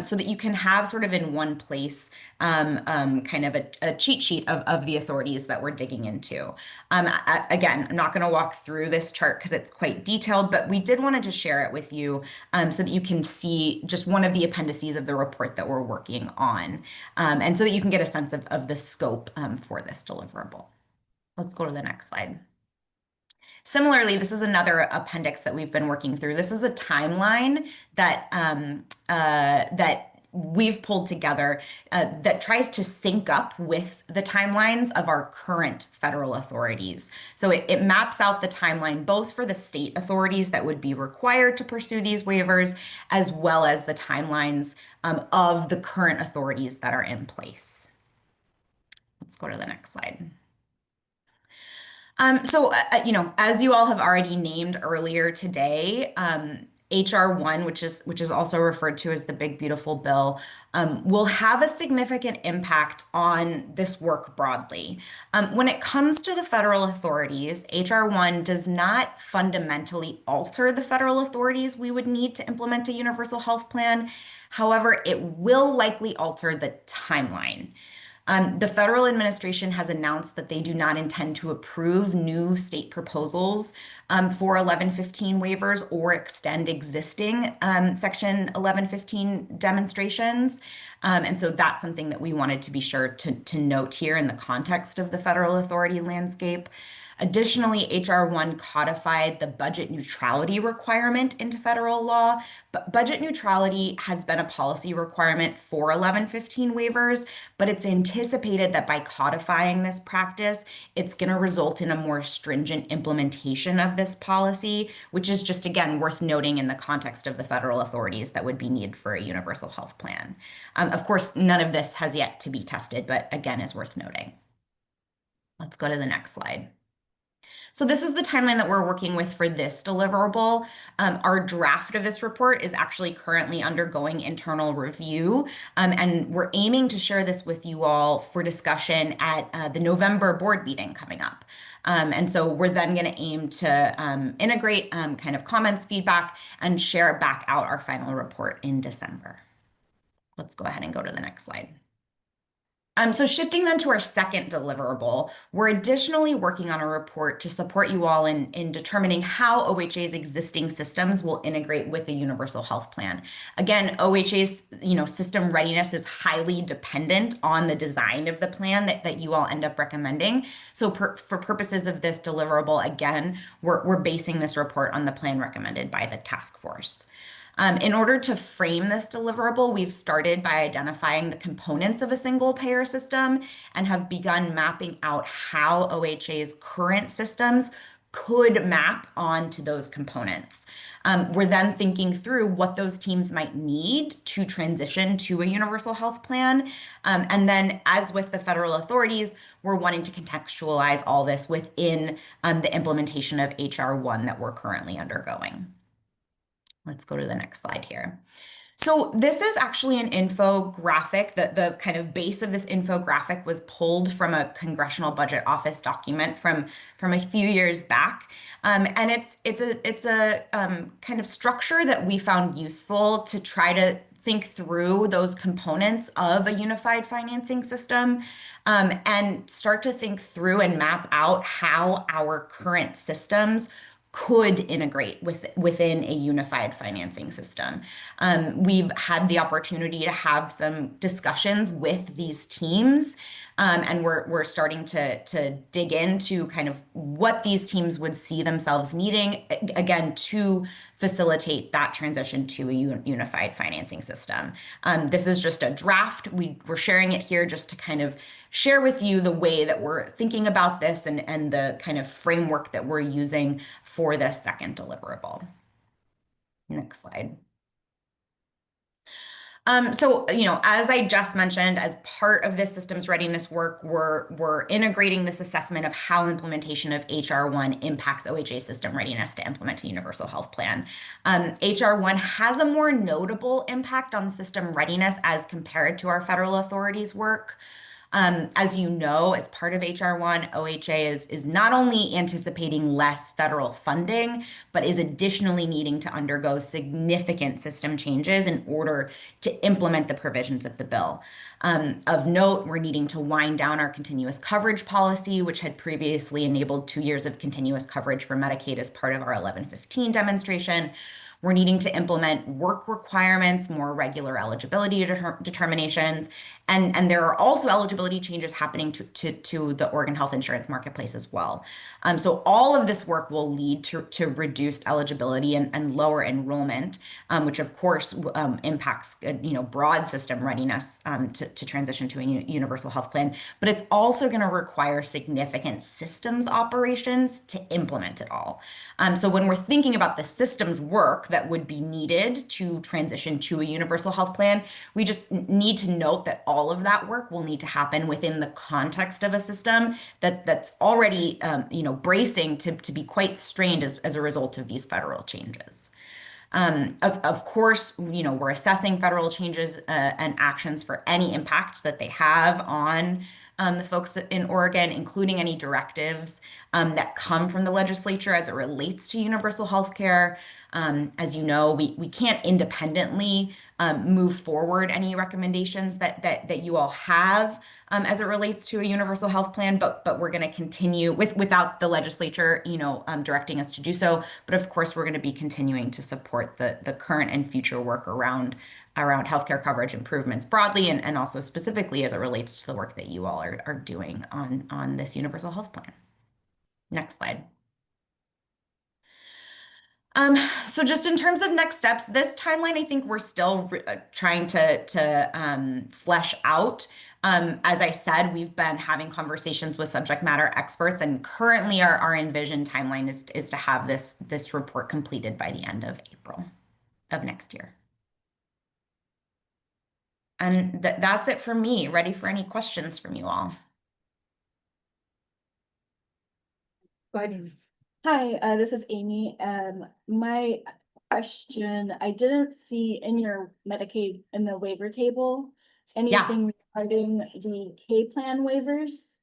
so that you can have sort of in one place kind of a cheat sheet of the authorities that we're digging into. Again, I'm not going to walk through this chart because it's quite detailed, but we did want to just share it with you so that you can see just one of the appendices of the report that we're working on, and so that you can get a sense of the scope for this deliverable. Let's go to the next slide. Similarly, this is another appendix that we've been working through. This is a timeline that that we've pulled together that tries to sync up with the timelines of our current federal authorities. So it maps out the timeline both for the state authorities that would be required to pursue these waivers, as well as the timelines of the current authorities that are in place. Let's go to the next slide. You know, as you all have already named earlier today, HR 1, which is also referred to as the Big Beautiful Bill, will have a significant impact on this work broadly. When it comes to the federal authorities, HR 1 does not fundamentally alter the federal authorities we would need to implement a universal health plan. However, it will likely alter the timeline. The federal administration has announced that they do not intend to approve new state proposals for 1115 waivers or extend existing Section 1115 demonstrations. And so that's something that we wanted to be sure to note here in the context of the federal authority landscape. Additionally, HR 1 codified the budget neutrality requirement into federal law, but budget neutrality has been a policy requirement for 1115 waivers, but it's anticipated that by codifying this practice, it's going to result in a more stringent implementation of this policy, which is just, again, worth noting in the context of the federal authorities that would be needed for a universal health plan. Of course, none of this has yet to be tested, but again, is worth noting. Let's go to the next slide. So this is the timeline that we're working with for this deliverable. Our draft of this report is actually currently undergoing internal review, and we're aiming to share this with you all for discussion at the November board meeting coming up. And so we're then going to aim to integrate kind of comments, feedback, and share back out our final report in December. Let's go ahead and go to the next slide. So shifting then to our second deliverable, we're additionally working on a report to support you all in determining how OHA's existing systems will integrate with the universal health plan. Again, OHA's system readiness is highly dependent on the design of the plan that you all end up recommending. So for purposes of this deliverable, again, we're basing this report on the plan recommended by the task force. In order to frame this deliverable, we've started by identifying the components of a single payer system and have begun mapping out how OHA's current systems could map onto those components. We're then thinking through what those teams might need to transition to a universal health plan. And then, as with the federal authorities, we're wanting to contextualize all this within the implementation of HR 1 that we're currently undergoing. Let's go to the next slide here. So this is actually an infographic. The kind of base of this infographic was pulled from a Congressional Budget Office document from a few years back. And it's a kind of structure that we found useful to try to think through those components of a unified financing system, and start to think through and map out how our current systems could integrate within a unified financing system. We've had the opportunity to have some discussions with these teams, and we're starting to dig into kind of what these teams would see themselves needing, again, to facilitate that transition to a unified financing system. This is just a draft. We're sharing it here just to kind of share with you the way that we're thinking about this and the kind of framework that we're using for this second deliverable. Next slide. So, as I just mentioned, as part of this systems readiness work, we're integrating this assessment of how implementation of HR1 impacts OHA system readiness to implement a universal health plan. HR1 has a more notable impact on system readiness as compared to our federal authorities work. As you know, as part of HR1, OHA is not only anticipating less federal funding, but is additionally needing to undergo significant system changes in order to implement the provisions of the bill. Of note, we're needing to wind down our continuous coverage policy, which had previously enabled 2 years of continuous coverage for Medicaid as part of our 1115 demonstration. We're needing to implement work requirements, more regular eligibility determinations, and there are also eligibility changes happening to the Oregon Health Insurance Marketplace as well. So all of this work will lead to reduced eligibility and lower enrollment, which of course impacts broad system readiness to transition to a universal health plan. But it's also going to require significant systems operations to implement it all. So when we're thinking about the systems work that would be needed to transition to a universal health plan, we just need to note that all of that work will need to happen within the context of a system that's already bracing to be quite strained as a result of these federal changes. Of course, we're assessing federal changes and actions for any impact that they have on the folks in Oregon, including any directives that come from the legislature as it relates to universal health care. As you know, we can't independently move forward any recommendations that you all have as it relates to a universal health plan, but we're going to continue without the legislature, directing us to do so. But of course, we're going to be continuing to support the current and future work around healthcare coverage improvements broadly, and also specifically as it relates to the work that you all are doing on this universal health plan. Next slide. So just in terms of next steps, this timeline, I think we're still trying to flesh out. As I said, we've been having conversations with subject matter experts, and currently our envisioned timeline is to have this report completed by the end of April of next year. And that's it for me. Ready for any questions from you all. Go ahead, Amy. Hi, this is Amy. My question, I didn't see in your Medicaid in the waiver table anything regarding the K plan waivers.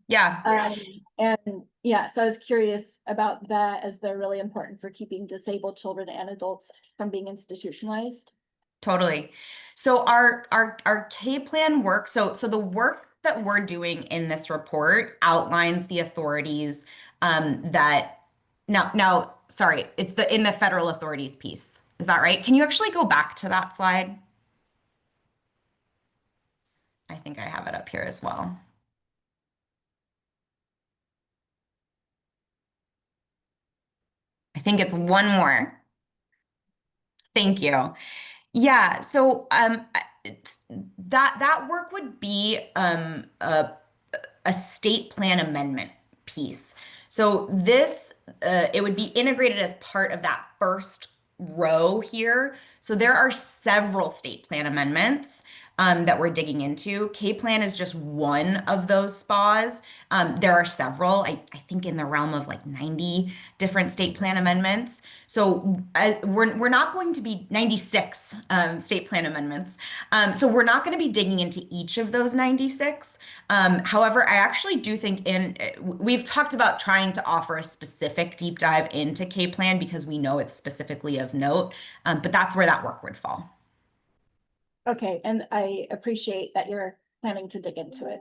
Yeah. And yeah, so I was curious about that, as they're really important for keeping disabled children and adults from being institutionalized. Totally. So our K plan work, so the work that we're doing in this report outlines the authorities that sorry, it's in the federal authorities piece. Is that right? Can you actually go back to that slide? I think I have it up here as well. I think it's one more. Thank you. Yeah, so that work would be a state plan amendment piece. So this it would be integrated as part of that first row here. So there are several state plan amendments that we're digging into. K plan is just one of those SPAs. There are several, I think in the realm of like 90 different state plan amendments. So we're not going to be 96 state plan amendments. So we're not going to be digging into each of those 96. However, I actually do think we've talked about trying to offer a specific deep dive into K plan because we know it's specifically of note, but that's where that work would fall. Okay, and I appreciate that you're planning to dig into it.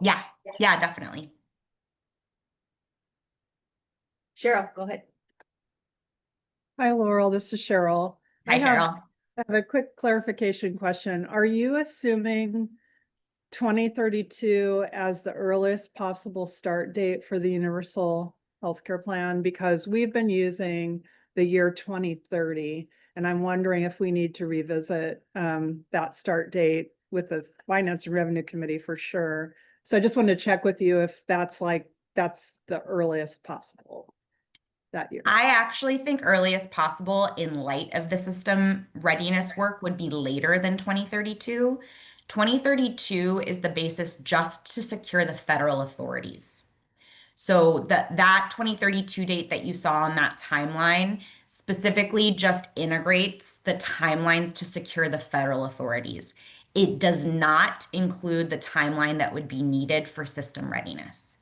Yeah, definitely. Cheryl, go ahead. Hi, Laurel, this is Cheryl. Hi, Cheryl. I have a quick clarification question. Are you assuming 2032 as the earliest possible start date for the universal healthcare plan? Because we've been using the year 2030, and I'm wondering if we need to revisit that start date with the Finance and Revenue Committee for sure. So I just wanted to check with you if that's the earliest possible. that year? I actually think earliest possible in light of the system readiness work would be later than 2032. 2032 is the basis just to secure the federal authorities. So that 2032 date that you saw on that timeline specifically just integrates the timelines to secure the federal authorities. It does not include the timeline that would be needed for system readiness.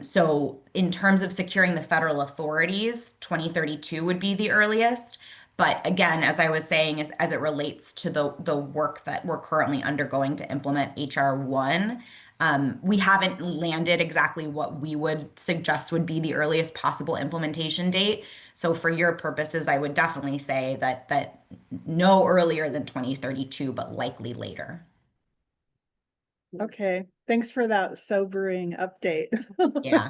So in terms of securing the federal authorities, 2032 would be the earliest. But again, as I was saying, as it relates to the work that we're currently undergoing to implement HR 1, we haven't landed exactly what we would suggest would be the earliest possible implementation date. So for your purposes, I would definitely say that no earlier than 2032, but likely later. Okay, thanks for that sobering update. Yeah.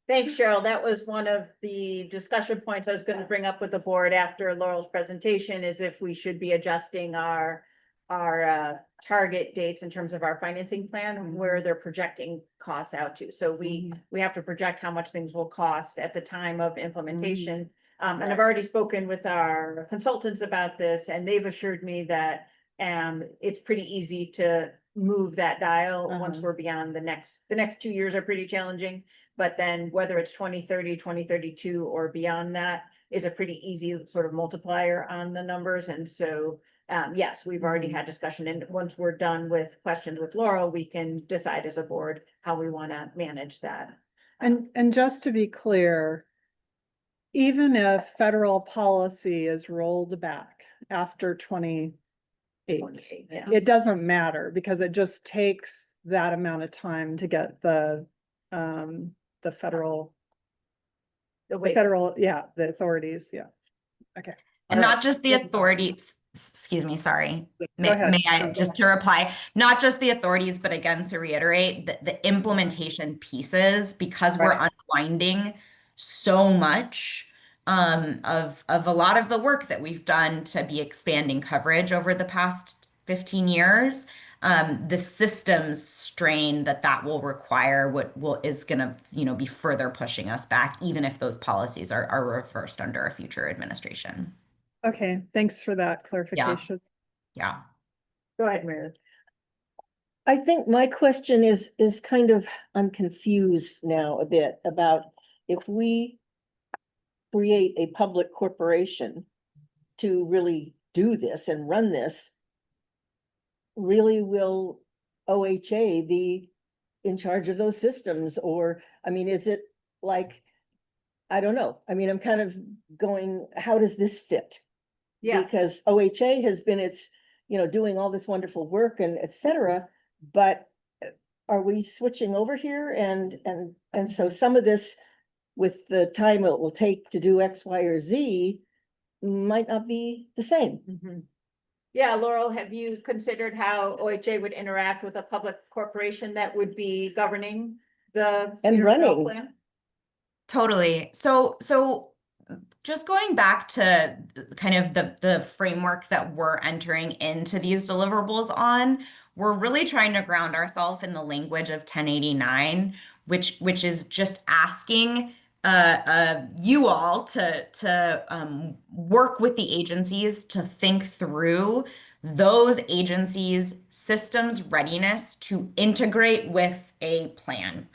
Thanks, Cheryl. That was one of the discussion points I was going to bring up with the board after Laurel's presentation, is if we should be adjusting our target dates in terms of our financing plan, where they're projecting costs out to. So we have to project how much things will cost at the time of implementation. And I've already spoken with our consultants about this, and they've assured me that it's pretty easy to move that dial once we're beyond the next 2 years are pretty challenging. But then whether it's 2030, 2032 or beyond that is a pretty easy sort of multiplier on the numbers. And so, yes, we've already had discussion, and once we're done with questions with Laurel, we can decide as a board how we want to manage that. And just to be clear, even if federal policy is rolled back after 28, yeah. it doesn't matter, because it just takes that amount of time to get the federal, The way the authorities, okay. And All not right. just the authorities, excuse me, sorry. Go ahead. May I just to reply, not just the authorities, but again, to reiterate the implementation pieces, because we're unwinding so much of a lot of the work that we've done to be expanding coverage over the past 15 years. The systems strain that will require is going to be further pushing us back, even if those policies are reversed under a future administration. Okay, thanks for that clarification. Yeah. Go ahead, Meredith. I think my question is kind of, I'm confused now a bit about if we create a public corporation to really do this and run this, really will OHA be in charge of those systems? Or, I mean, is it like, I don't know. I mean, I'm kind of going, how does this fit? Yeah. Because OHA has been doing all this wonderful work and et cetera, but are we switching over here? And so some of this, with the time it will take to do X, Y, or Z, might not be the same. Yeah, Laurel, have you considered how OHA would interact with a public corporation that would be governing the And universal health running. plan? Totally. So just going back to kind of the framework that we're entering into these deliverables on, we're really trying to ground ourselves in the language of 1089, which is just asking you all to work with the agencies to think through those agencies' systems readiness to integrate with a plan.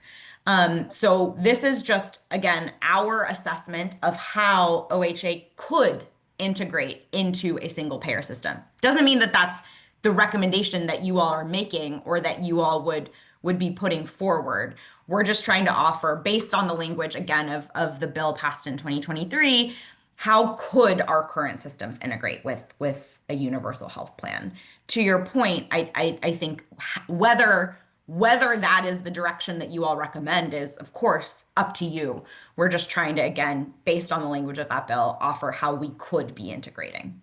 So this is just, again, our assessment of how OHA could integrate into a single payer system. Doesn't mean that that's the recommendation that you all are making or that you all would be putting forward. We're just trying to offer, based on the language, again, of the bill passed in 2023, how could our current systems integrate with a universal health plan? To your point, I think whether that is the direction that you all recommend is, of course, up to you. We're just trying to, again, based on the language of that bill, offer how we could be integrating.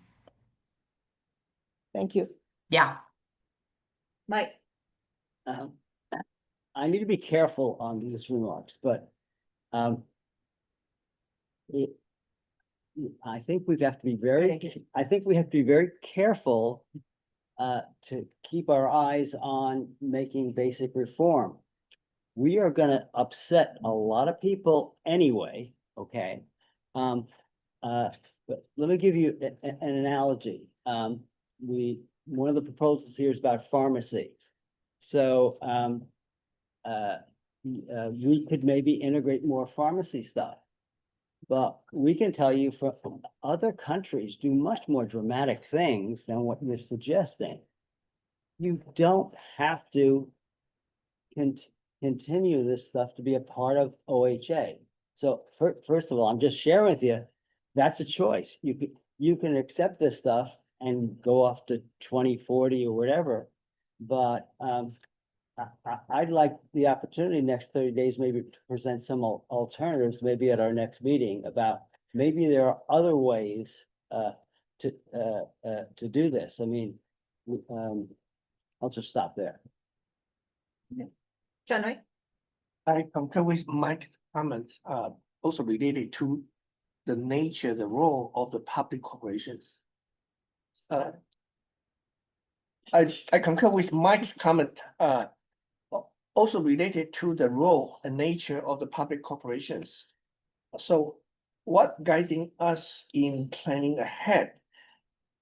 Thank you. Yeah. Mike. I need to be careful on these remarks, but I think we have to be very careful to keep our eyes on making basic reform. We are going to upset a lot of people anyway okay? Um, but let me give you an analogy. One of the proposals here is about pharmacy. So, we could maybe integrate more pharmacy stuff. But we can tell you from other countries do much more dramatic things than what you're suggesting. You don't have to continue this stuff to be a part of OHA. So first of all, I'm just sharing with you, that's a choice. You can accept this stuff and go off to 2040 or whatever. But I'd like the opportunity next 30 days, maybe to present some alternatives, maybe at our next meeting about maybe there are other ways to do this. I mean, I'll just stop there. John White? I concur with Mike's comments, also related to the nature, the role of the public corporations. I concur with Mike's comment, also related to the role and nature of the public corporations. So what guiding us in planning ahead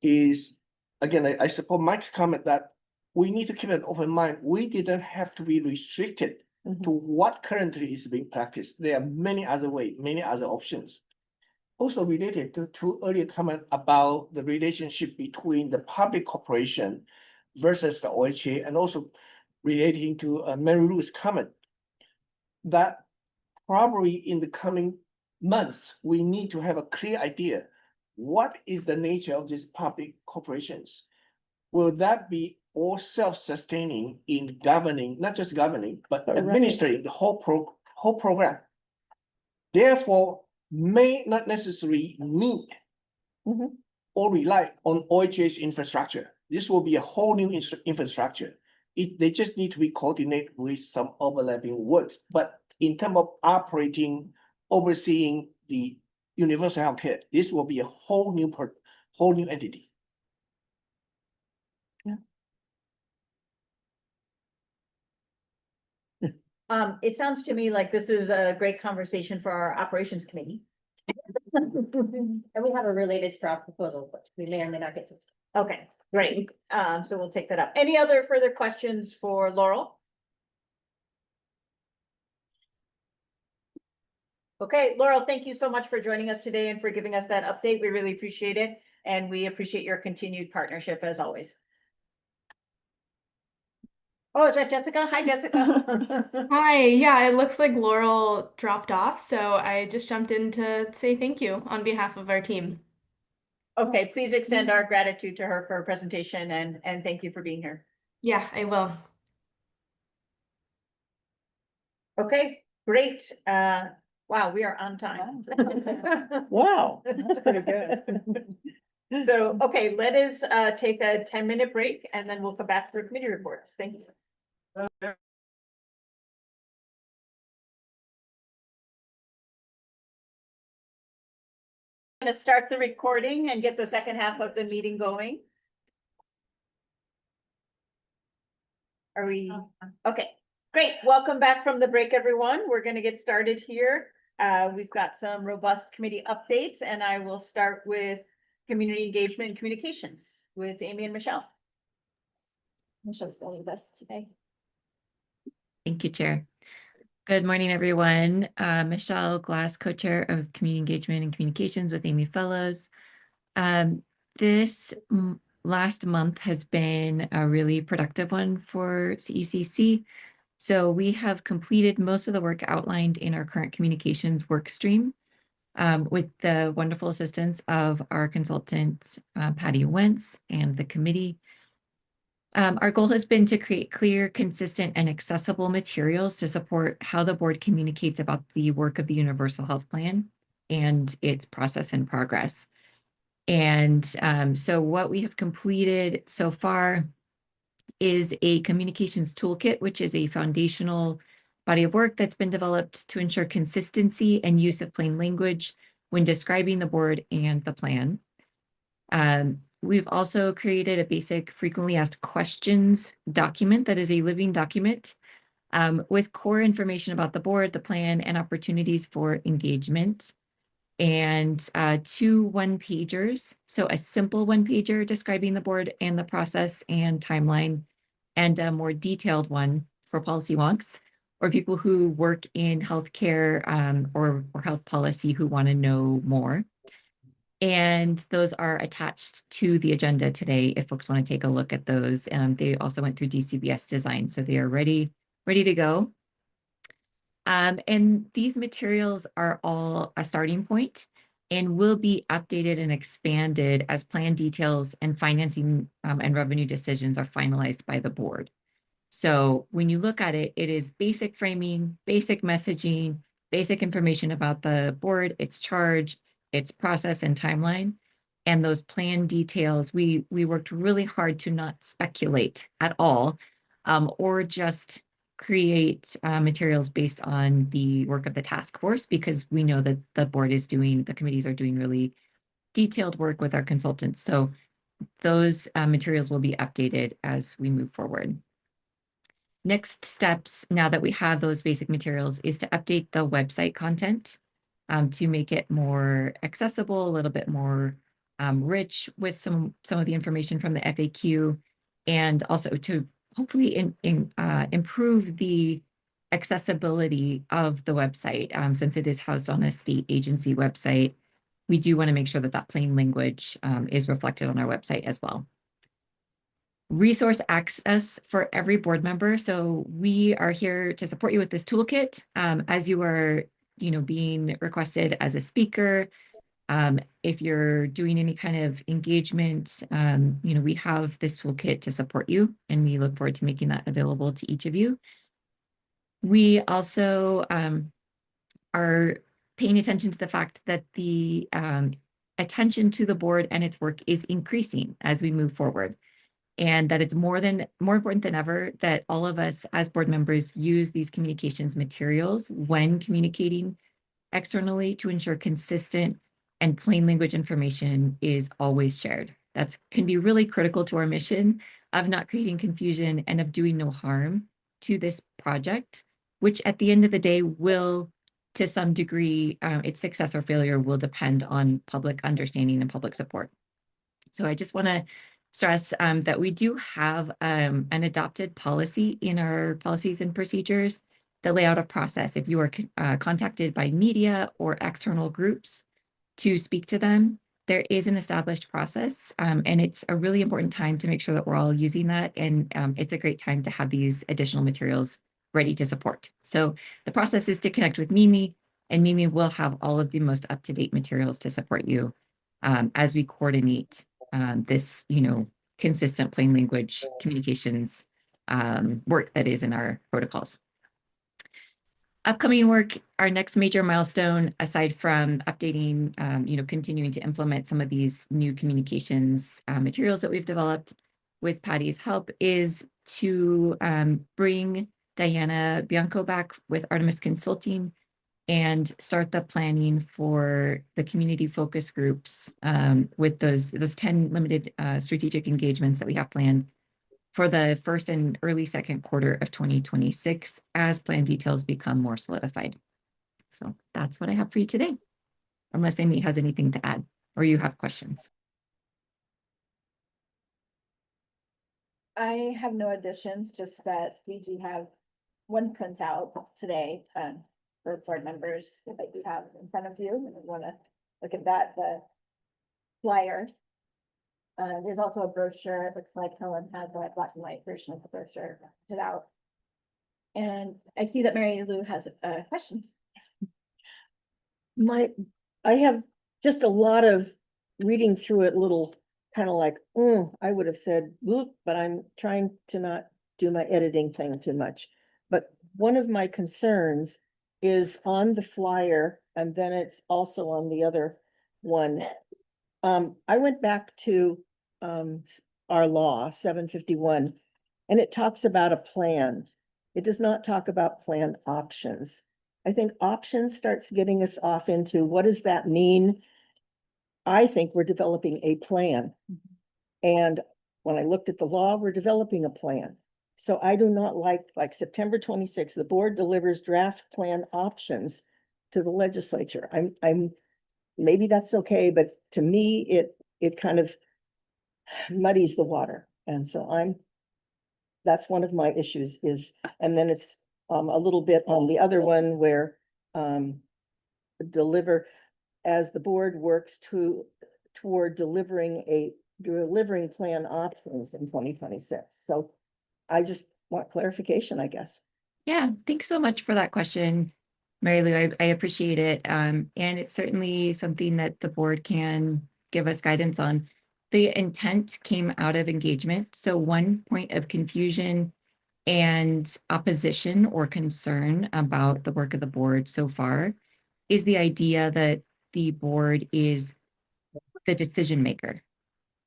is, again, I support Mike's comment that we need to keep an open mind. We didn't have to be restricted to what currently is being practiced. There are many other ways, many other options. Also related to earlier comment about the relationship between the public corporation versus the OHA, and also relating to Mary Lou's comment that probably in the coming months, we need to have a clear idea. What is the nature of these public corporations? Will that be all self-sustaining in governing, not just governing, but administering the whole program? Therefore, may not necessarily need or rely on OHA's infrastructure. This will be a whole new infrastructure. They just need to be coordinated with some overlapping works. But in terms of operating, overseeing the universal healthcare, this will be a whole new entity. It sounds to me like this is a great conversation for our operations committee. And we have a related draft proposal, which we may or may not get to. Okay, great. So we'll take that up. Any other further questions for Laurel? Okay, Laurel, thank you so much for joining us today and for giving us that update. We really appreciate it. And we appreciate your continued partnership as always. Oh, is that Jessica? Hi, Jessica. Hi, yeah, it looks like Laurel dropped off, so I just jumped in to say thank you on behalf of our team. Okay, please extend our gratitude to her for her presentation and thank you for being here. Yeah, I will. Okay, great. Wow, we are on time. Wow, that's pretty good. So, okay, let us take a 10-minute break and then we'll come back for committee reports. Thank you. Going to start the recording and get the second half of the meeting going. Are we? Okay, great. Welcome back from the break, everyone. We're going to get started here. We've got some robust committee updates and I will start with community engagement and communications with Amy and Michelle. Michelle's going with us today. Thank you, Chair. Good morning, everyone. Michelle Glass, co-chair of Community Engagement and Communications with Amy Fellows. This last month has been a really productive one for CECC. So we have completed most of the work outlined in our current communications work stream with the wonderful assistance of our consultant, Patty Wentz, and the committee. Our goal has been to create clear, consistent, and accessible materials to support how the board communicates about the work of the Universal Health Plan and its process and progress. And so what we have completed so far is a communications toolkit, which is a foundational body of work that's been developed to ensure consistency and use of plain language when describing the board and the plan. We've also created a basic frequently asked questions document that is a living document with core information about the board, the plan, and opportunities for engagement. And 2 one-pagers. So a simple one-pager describing the board and the process and timeline, and a more detailed one for policy wonks or people who work in healthcare or health policy who want to know more. And those are attached to the agenda today if folks want to take a look at those. They also went through DCBS design, so they are ready to go. And these materials are all a starting point and will be updated and expanded as plan details and financing and revenue decisions are finalized by the board. So when you look at it, it is basic framing, basic messaging, basic information about the board, its charge, its process and timeline. And those plan details, we worked really hard to not speculate at all, or just create materials based on the work of the task force, because we know that the committees are doing really detailed work with our consultants. So those materials will be updated as we move forward. Next steps, now that we have those basic materials, is to update the website content to make it more accessible, a little bit more rich with some of the information from the FAQ, and also to hopefully improve the accessibility of the website. Since it is housed on a state agency website, we do want to make sure that that plain language is reflected on our website as well. Resource access for every board member. So we are here to support you with this toolkit as you are, being requested as a speaker. If you're doing any kind of engagement, we have this toolkit to support you, and we look forward to making that available to each of you. We also are paying attention to the fact that the attention to the board and its work is increasing as we move forward. And that it's more important than ever that all of us as board members use these communications materials when communicating externally to ensure consistent and plain language information is always shared. That can be really critical to our mission of not creating confusion and of doing no harm to this project, which at the end of the day will, to some degree, its success or failure will depend on public understanding and public support. So I just want to stress that we do have an adopted policy in our policies and procedures that lay out a process. If you are contacted by media or external groups to speak to them, there is an established process, and it's a really important time to make sure that we're all using that. And it's a great time to have these additional materials ready to support. So the process is to connect with Mimi, and Mimi will have all of the most up-to-date materials to support you as we coordinate this, consistent plain language communications work that is in our protocols. Upcoming work, our next major milestone, aside from updating, continuing to implement some of these new communications materials that we've developed with Patty's help, is to bring Diana Bianco back with Artemis Consulting and start the planning for the community focus groups with those 10 limited strategic engagements that we have planned for the first and early second quarter of 2026 as plan details become more solidified. So that's what I have for you today, unless Amy has anything to add or you have questions. I have no additions, just that we do have one printout today for board members that you have in front of you. And you want to look at that, the flyer. There's also a brochure. It looks like Helen has a black and white version of the brochure put out. And I see that Mary Lou has questions. I have just a lot of reading through it, little kind of like, I would have said, "Oop," but I'm trying to not do my editing thing too much. But one of my concerns is on the flyer, and then it's also on the other one. I went back to our law 751, and it talks about a plan. It does not talk about plan options. I think options starts getting us off into what does that mean? I think we're developing a plan. And when I looked at the law, we're developing a plan. So I do not like September 26th, the board delivers draft plan options to the legislature. Maybe that's okay, but to me, it kind of muddies the water. And so that's one of my issues is, and then it's a little bit on the other one where deliver as the board works toward delivering plan options in 2026. So I just want clarification, I guess. Yeah, thanks so much for that question, Mary Lou. I appreciate it. And it's certainly something that the board can give us guidance on. The intent came out of engagement. So one point of confusion and opposition or concern about the work of the board so far is the idea that the board is the decision maker,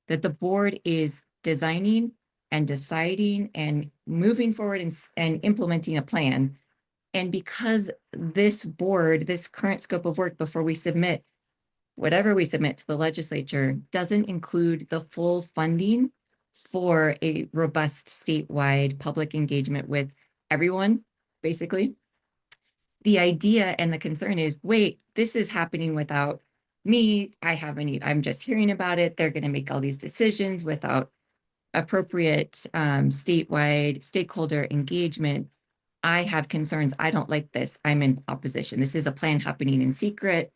that the board is designing and deciding and moving forward and implementing a plan. And because this board, this current scope of work before we submit whatever we submit to the legislature doesn't include the full funding for a robust statewide public engagement with everyone, basically. The idea and the concern is, wait, this is happening without me. I'm just hearing about it. They're going to make all these decisions without appropriate statewide stakeholder engagement. I have concerns. I don't like this. I'm in opposition. This is a plan happening in secret,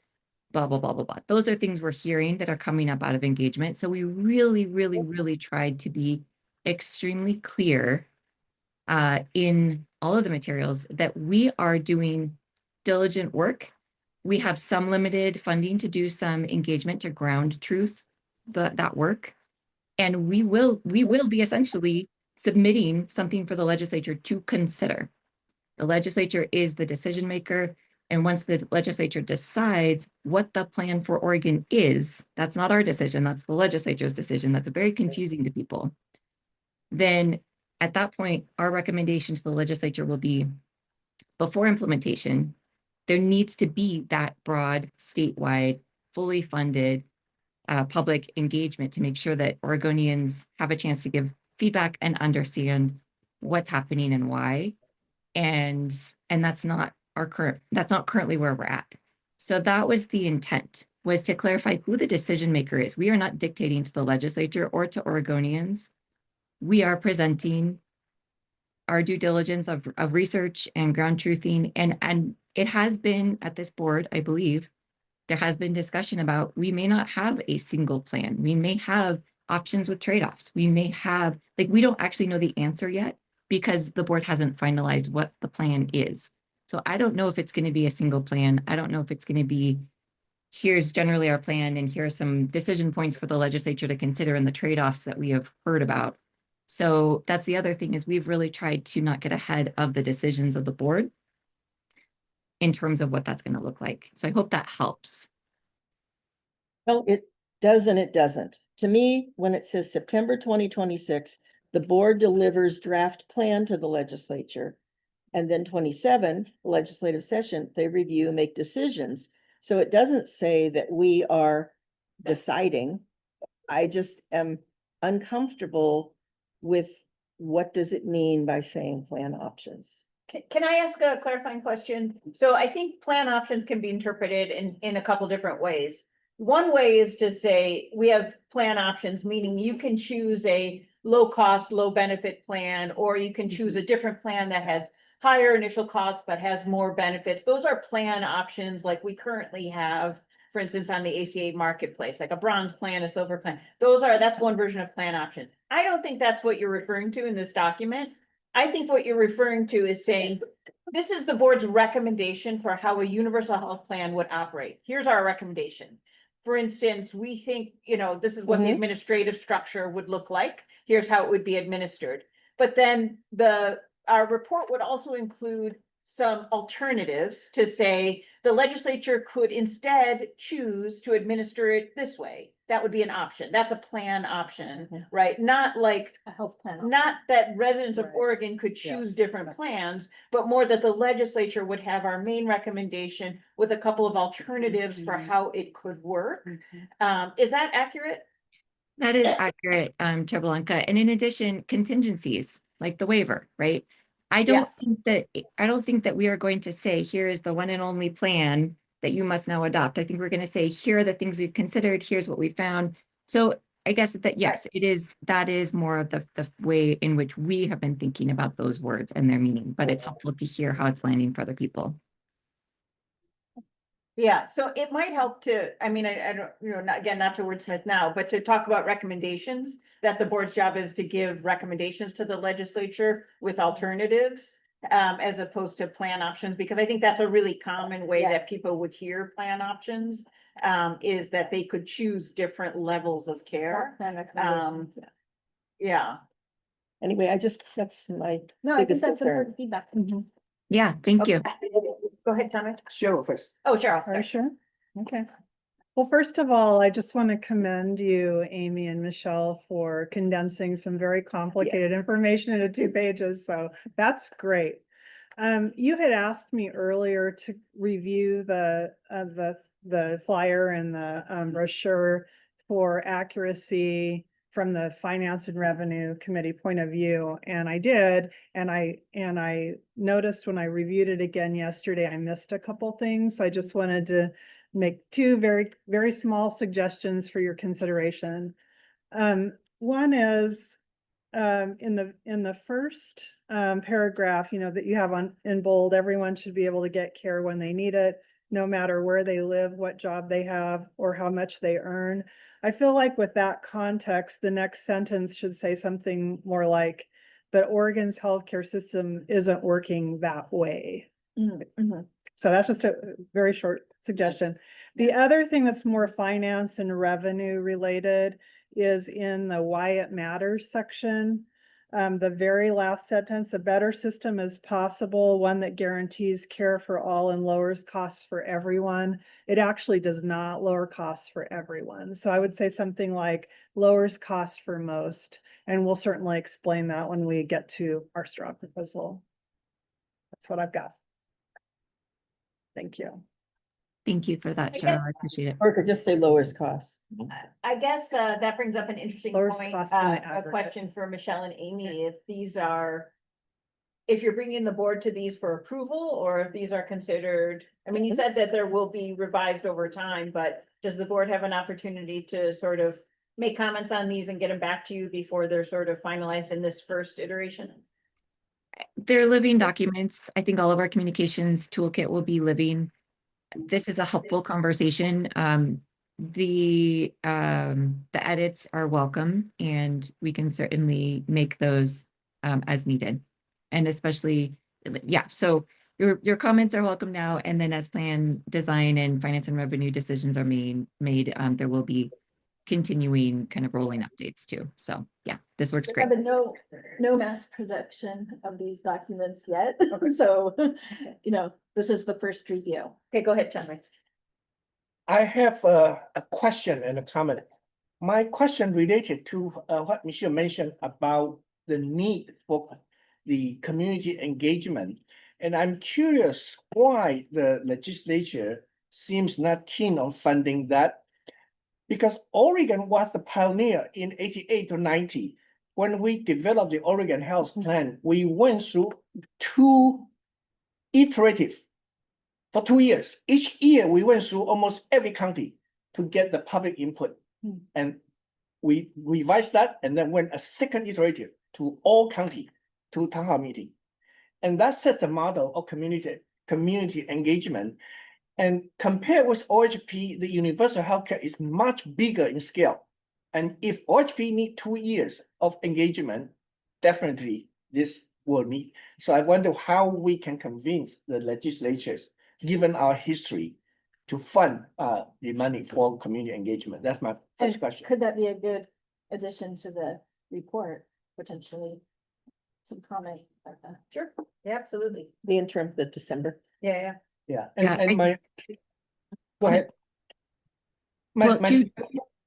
blah, blah, blah, blah, blah. Those are things we're hearing that are coming up out of engagement. So we really, really, really tried to be extremely clear in all of the materials that we are doing diligent work. We have some limited funding to do some engagement to ground truth that work. And we will be essentially submitting something for the legislature to consider. The legislature is the decision maker. And once the legislature decides what the plan for Oregon is, that's not our decision, that's the legislature's decision. That's very confusing to people. Then at that point, our recommendation to the legislature will be, before implementation, there needs to be that broad, statewide, fully funded public engagement to make sure that Oregonians have a chance to give feedback and understand what's happening and why. And that's not currently where we're at. So that was the intent, was to clarify who the decision maker is. We are not dictating to the legislature or to Oregonians. We are presenting our due diligence of research and ground truthing. And it has been at this board, I believe, there has been discussion about, we may not have a single plan. We may have options with trade-offs. We may have, we don't actually know the answer yet because the board hasn't finalized what the plan is. So I don't know if it's going to be a single plan. I don't know if it's going to be, here's generally our plan and here are some decision points for the legislature to consider and the trade-offs that we have heard about. So that's the other thing, is we've really tried to not get ahead of the decisions of the board in terms of what that's going to look like. So I hope that helps. Well, it does and it doesn't. To me, when it says September 2026, the board delivers draft plan to the legislature. And then 27, legislative session, they review and make decisions. So it doesn't say that we are deciding. I just am uncomfortable with what does it mean by saying plan options? Can I ask a clarifying question? So I think plan options can be interpreted in a couple different ways. One way is to say we have plan options, meaning you can choose a low cost, low benefit plan, or you can choose a different plan that has higher initial costs but has more benefits. Those are plan options like we currently have, for instance, on the ACA marketplace, like a bronze plan, a silver plan. That's one version of plan options. I don't think that's what you're referring to in this document. I think what you're referring to is saying, this is the board's recommendation for how a universal health plan would operate. Here's our recommendation. For instance, we think, this is what the administrative structure would look like. Here's how it would be administered. But then our report would also include some alternatives to say the legislature could instead choose to administer it this way. That would be an option. That's a plan option, right? Not like A health plan. not that residents of Right. Oregon could choose Yes, different that's it. plans, but more that the legislature would have our main recommendation with a couple of alternatives for how it could work. Is that accurate? That is accurate, Chair Blanca. And in addition, contingencies. like the waiver, right? I don't Yes. think that we are going to say, here is the one and only plan that you must now adopt. I think we're going to say, here are the things we've considered, here's what we found. So I guess that, yes, that is more of the way in which we have been thinking about those words and their meaning, but it's helpful to hear how it's landing for other people. Yeah, so it might help to, I mean, I don't, not, again, not to wordsmith now, but to talk about recommendations, that the board's job is to give recommendations to the legislature with alternatives, as opposed to plan options, because I think that's a really common way that people would hear plan options, is that they could choose different levels of care. Yeah. Anyway, that's my No, I think biggest that's concern. important feedback. Yeah, thank you. Go ahead, Thomas. Cheryl first. Oh, Cheryl, Are sorry. you sure? Okay. Well, first of all, I just want to commend you, Amy and Michelle, for condensing some very complicated information into 2 pages. So that's great. You had asked me earlier to review the flyer and the brochure for accuracy from the Finance and Revenue Committee point of view, and I did. And I noticed when I reviewed it again yesterday, I missed a couple things. So I just wanted to make 2 very, very small suggestions for your consideration. One is in the first paragraph, that you have in bold, everyone should be able to get care when they need it, no matter where they live, what job they have, or how much they earn. I feel like with that context, the next sentence should say something more like, but Oregon's healthcare system isn't working that way. So that's just a very short suggestion. The other thing that's more finance and revenue related is in the why it matters section. The very last sentence, a better system is possible, one that guarantees care for all and lowers costs for everyone. It actually does not lower costs for everyone. So I would say something like lowers cost for most, and we'll certainly explain that when we get to our straw proposal. That's what I've got. Thank you. Thank you for that, Cheryl. I appreciate it. Or could just say lowers costs. I guess that brings up an interesting Lowers point, cost in the a aggregate. question for Michelle and Amy, if you're bringing the board to these for approval, or if these are considered, I mean, you said that there will be revised over time, but does the board have an opportunity to sort of make comments on these and get them back to you before they're sort of finalized in this first iteration? They're living documents. I think all of our communications toolkit will be living. This is a helpful conversation. The edits are welcome, and we can certainly make those as needed. And especially, yeah, so your comments are welcome now. And then as plan design and finance and revenue decisions are made, there will be continuing kind of rolling updates too. So yeah, this works There great. have been no mass production of these documents yet. So, this is the first review. Okay, go ahead, John. I have a question and a comment. My question related to what Michelle mentioned about the need for the community engagement. And I'm curious why the legislature seems not keen on funding that. Because Oregon was the pioneer in 88 to 90. When we developed the Oregon Health Plan, we went through 2 iterative for 2 years. Each year, we went through almost every county to get the public input. And we revised that and then went a second iterative to all county, to town hall meeting. And that set the model of community engagement. And compared with OHP, the universal healthcare is much bigger in scale. And if OHP need 2 years of engagement, definitely this will need. So I wonder how we can convince the legislatures, given our history, to fund the money for community engagement. That's my first question. Could that be a good addition to the report, potentially? Some comment like that. Sure, yeah, absolutely. The interim, the December. Yeah. Yeah, Yeah, and my, go ahead. Well,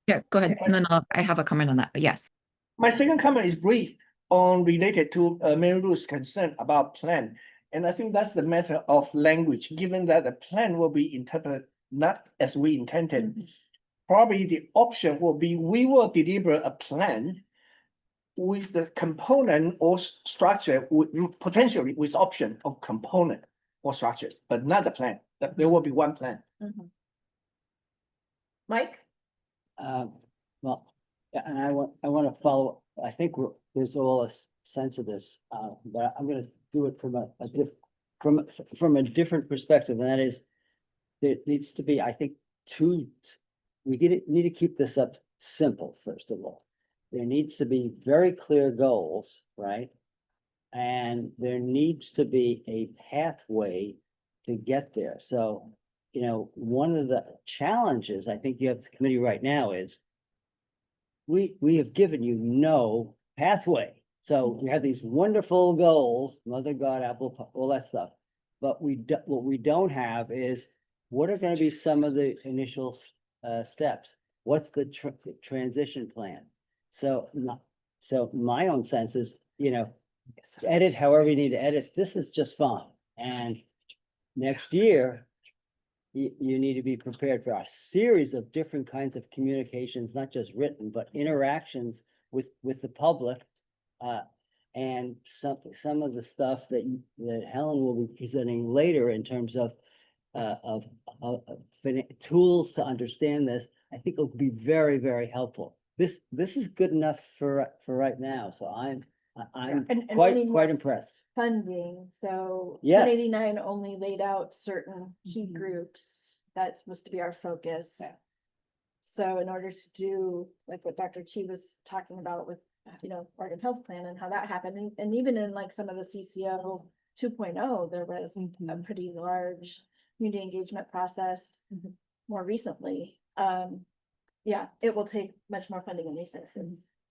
yeah, go ahead. And then I have a comment on that, but yes. My second comment is brief on related to Mary Ruth's concern about plan. And I think that's the matter of language, given that the plan will be interpreted not as we intended. Probably the option will be, we will deliver a plan with the component or structure, potentially with option of component or structures, but not the plan. There will be one plan. Mike? Well, yeah, and I want to follow, I think there's all a sense of this, but I'm gonna do it from from a different perspective, and that is, there needs to be, I think, we need to keep this up simple, first of all. There needs to be very clear goals, right? And there needs to be a pathway to get there. So, you know, one of the challenges I think you have the committee right now is we have given you no pathway. So we have these wonderful goals, Mother God, apple, all that stuff. But what we don't have is, what are gonna be some of the initial steps? What's the transition plan? So my own sense is, you know, edit however you need to edit. This is just fine. And next year, you need to be prepared for a series of different kinds of communications, not just written, but interactions with the public. And some of the stuff that Helen will be presenting later in terms of tools to understand this, I think will be very, very helpful. This is good enough for right now. So I'm And we quite need more impressed. funding, so Yes. 1089 only laid out certain key groups. That's supposed to be our focus. Yeah. So in order to do, like what Dr. Chi was talking about with, you know, Oregon Health Plan and how that happened, and even in like some of the CCO 2.0, there was a pretty large community engagement process more recently. Yeah, it will take much more funding and resources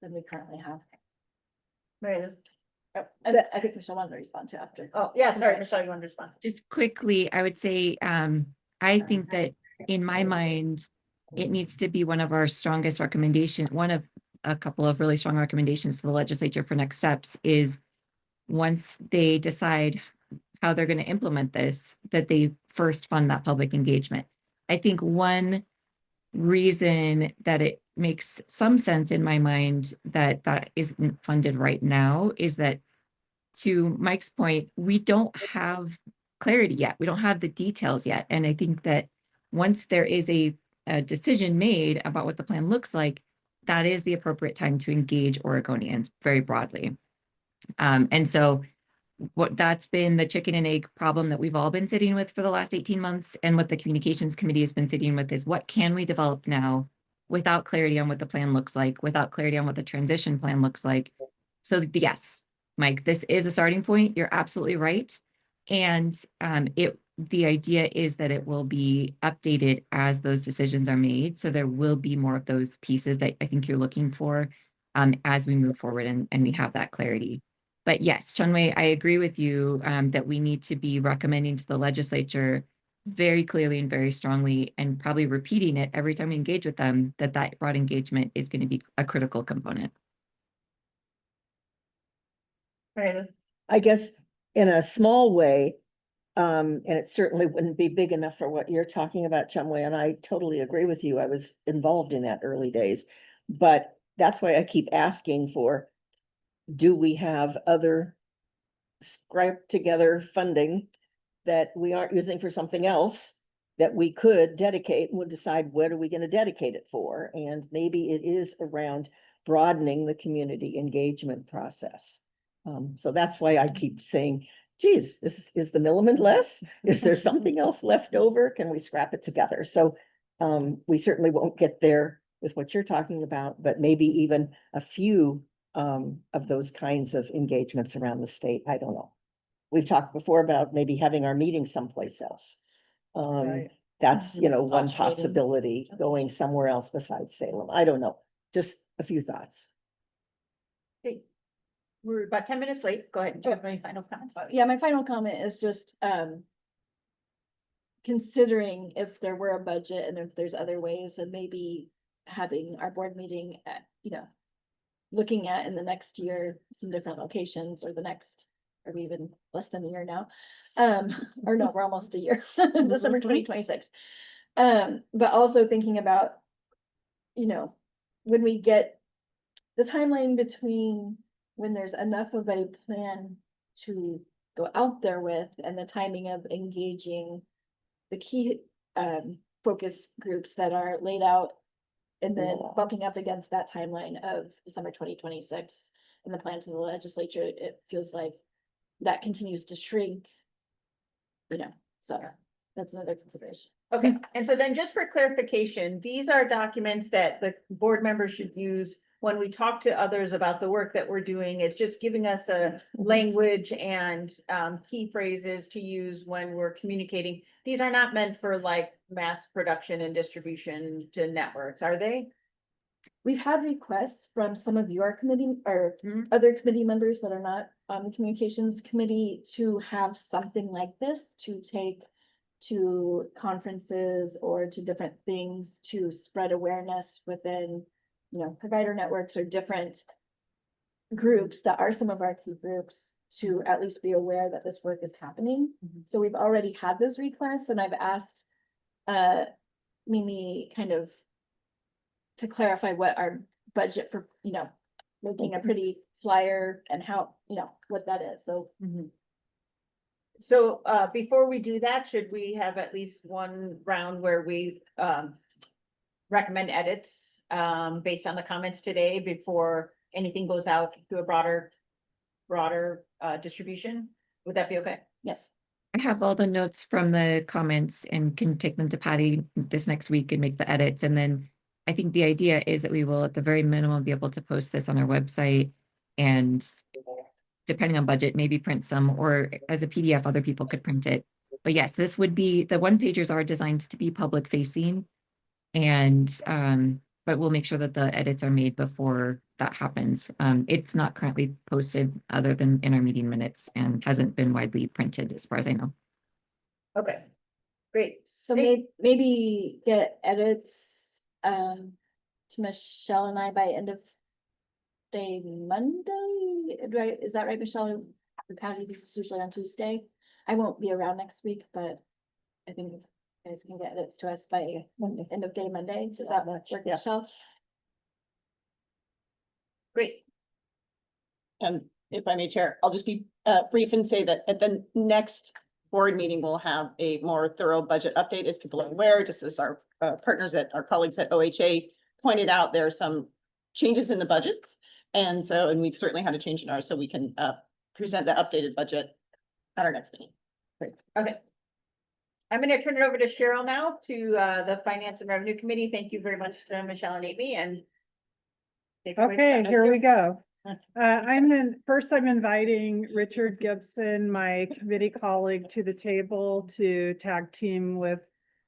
than we currently have. Mary Lou? And I think Michelle wanted to respond to after. Oh, yeah, sorry, Michelle, you want to respond? Just quickly, I would say, I think that in my mind, it needs to be one of our strongest one of a couple of really strong recommendations to the legislature for next steps is, once they decide how they're going to implement this, that they first fund that public engagement. I think one reason that it makes some sense in my mind that that isn't funded right now is that, to Mike's point, we don't have clarity yet. We don't have the details yet. And I think that once there is a decision made about what the plan looks like, that is the appropriate time to engage Oregonians very broadly. And so that's been the chicken and egg problem that we've all been sitting with for the last 18 months. And what the communications committee has been sitting with is, what can we develop now without clarity on what the plan looks like, without clarity on what the transition plan looks like. So yes, Mike, this is a starting point. You're absolutely right. And the idea is that it will be updated as those decisions are made. So there will be more of those pieces that I think you're looking for as we move forward and we have that clarity. But yes, Chunwei, I agree with you that we need to be recommending to the legislature very clearly and very strongly, and probably repeating it every time we engage with them, that broad engagement is going to be a critical component. I guess in a small way, and it certainly wouldn't be big enough for what you're talking about, Chumway, and I totally agree with you. I was involved in that early days. But that's why I keep asking for, do we have other scraped together funding that we aren't using for something else that we could dedicate, and we'll decide what are we going to dedicate it for? And maybe it is around broadening the community engagement process. So that's why I keep saying, geez, is the Milliman less? Is there something else left over? Can we scrap it together? So we certainly won't get there with what you're talking about, but maybe even a few of those kinds of engagements around the state. I don't know. We've talked before about maybe having our meetings someplace else. That's, you know, one possibility, going somewhere else besides Salem. I don't know. Just a few thoughts. Okay. We're about 10 minutes late. Go ahead. Do you have any final comments? Yeah, my final comment is just, considering if there were a budget and if there's other ways, and maybe having our board meeting at, you know, looking at in the next year, some different locations, or the next, or even less than a year now. Or no, we're almost a year, December 2026. But also thinking about, you know, when we get the timeline between when there's enough of a plan to go out there with and the timing of engaging the key focus groups that are laid out and then bumping up against that timeline of December 2026 and the plans of the legislature, it feels like that continues to shrink. You know, so that's another consideration. Okay, and so then just for clarification, these are documents that the board members should use when we talk to others about the work that we're doing. It's just giving us a language and key phrases to use when we're communicating. These are not meant for like mass production and distribution to networks, are they? We've had requests from some of your committee or other committee members that are not on the communications committee to have something like this to take to conferences or to different things to spread awareness within, you know, provider networks or different groups that are some of our key groups to at least be aware that this work is happening. So we've already had those requests and I've asked Mimi kind of to clarify what our budget for, you know, making a pretty flyer and how, you know, what that is. So So before we do that, should we have at least one round where we recommend edits based on the comments today before anything goes out to a broader distribution? Would that be okay? yes. I have all the notes from the comments and can take them to Patty this next week and make the edits. And then I think the idea is that we will at the very minimum be able to post this on our website and depending on budget, maybe print some or as a PDF, other people could print it. But yes, this would be, the one pagers are designed to be public facing. And, but we'll make sure that the edits are made before that happens. It's not currently posted other than in our meeting minutes and hasn't been widely printed as far as I know. Okay, great. So maybe get edits to Michelle and I by end of day Monday, right? Is that right, Michelle? The Patty is usually on Tuesday. I won't be around next week, but I think you guys can get edits to us by end of day Monday. Does that work, Michelle? Great. And if I may, Chair, I'll just be brief and say that at the next board meeting, we'll have a more thorough budget update. As people are aware, just as our partners our colleagues at OHA pointed out, there are some changes in the budgets. And we've certainly had a change in ours, so we can present the updated budget at our next meeting. Great. Okay. I'm going to turn it over to Cheryl now to the Finance and Revenue Committee. Thank you very much to Michelle and Amy and. Okay, here we go. I'm inviting Richard Gibson, my committee colleague, to the table to tag team with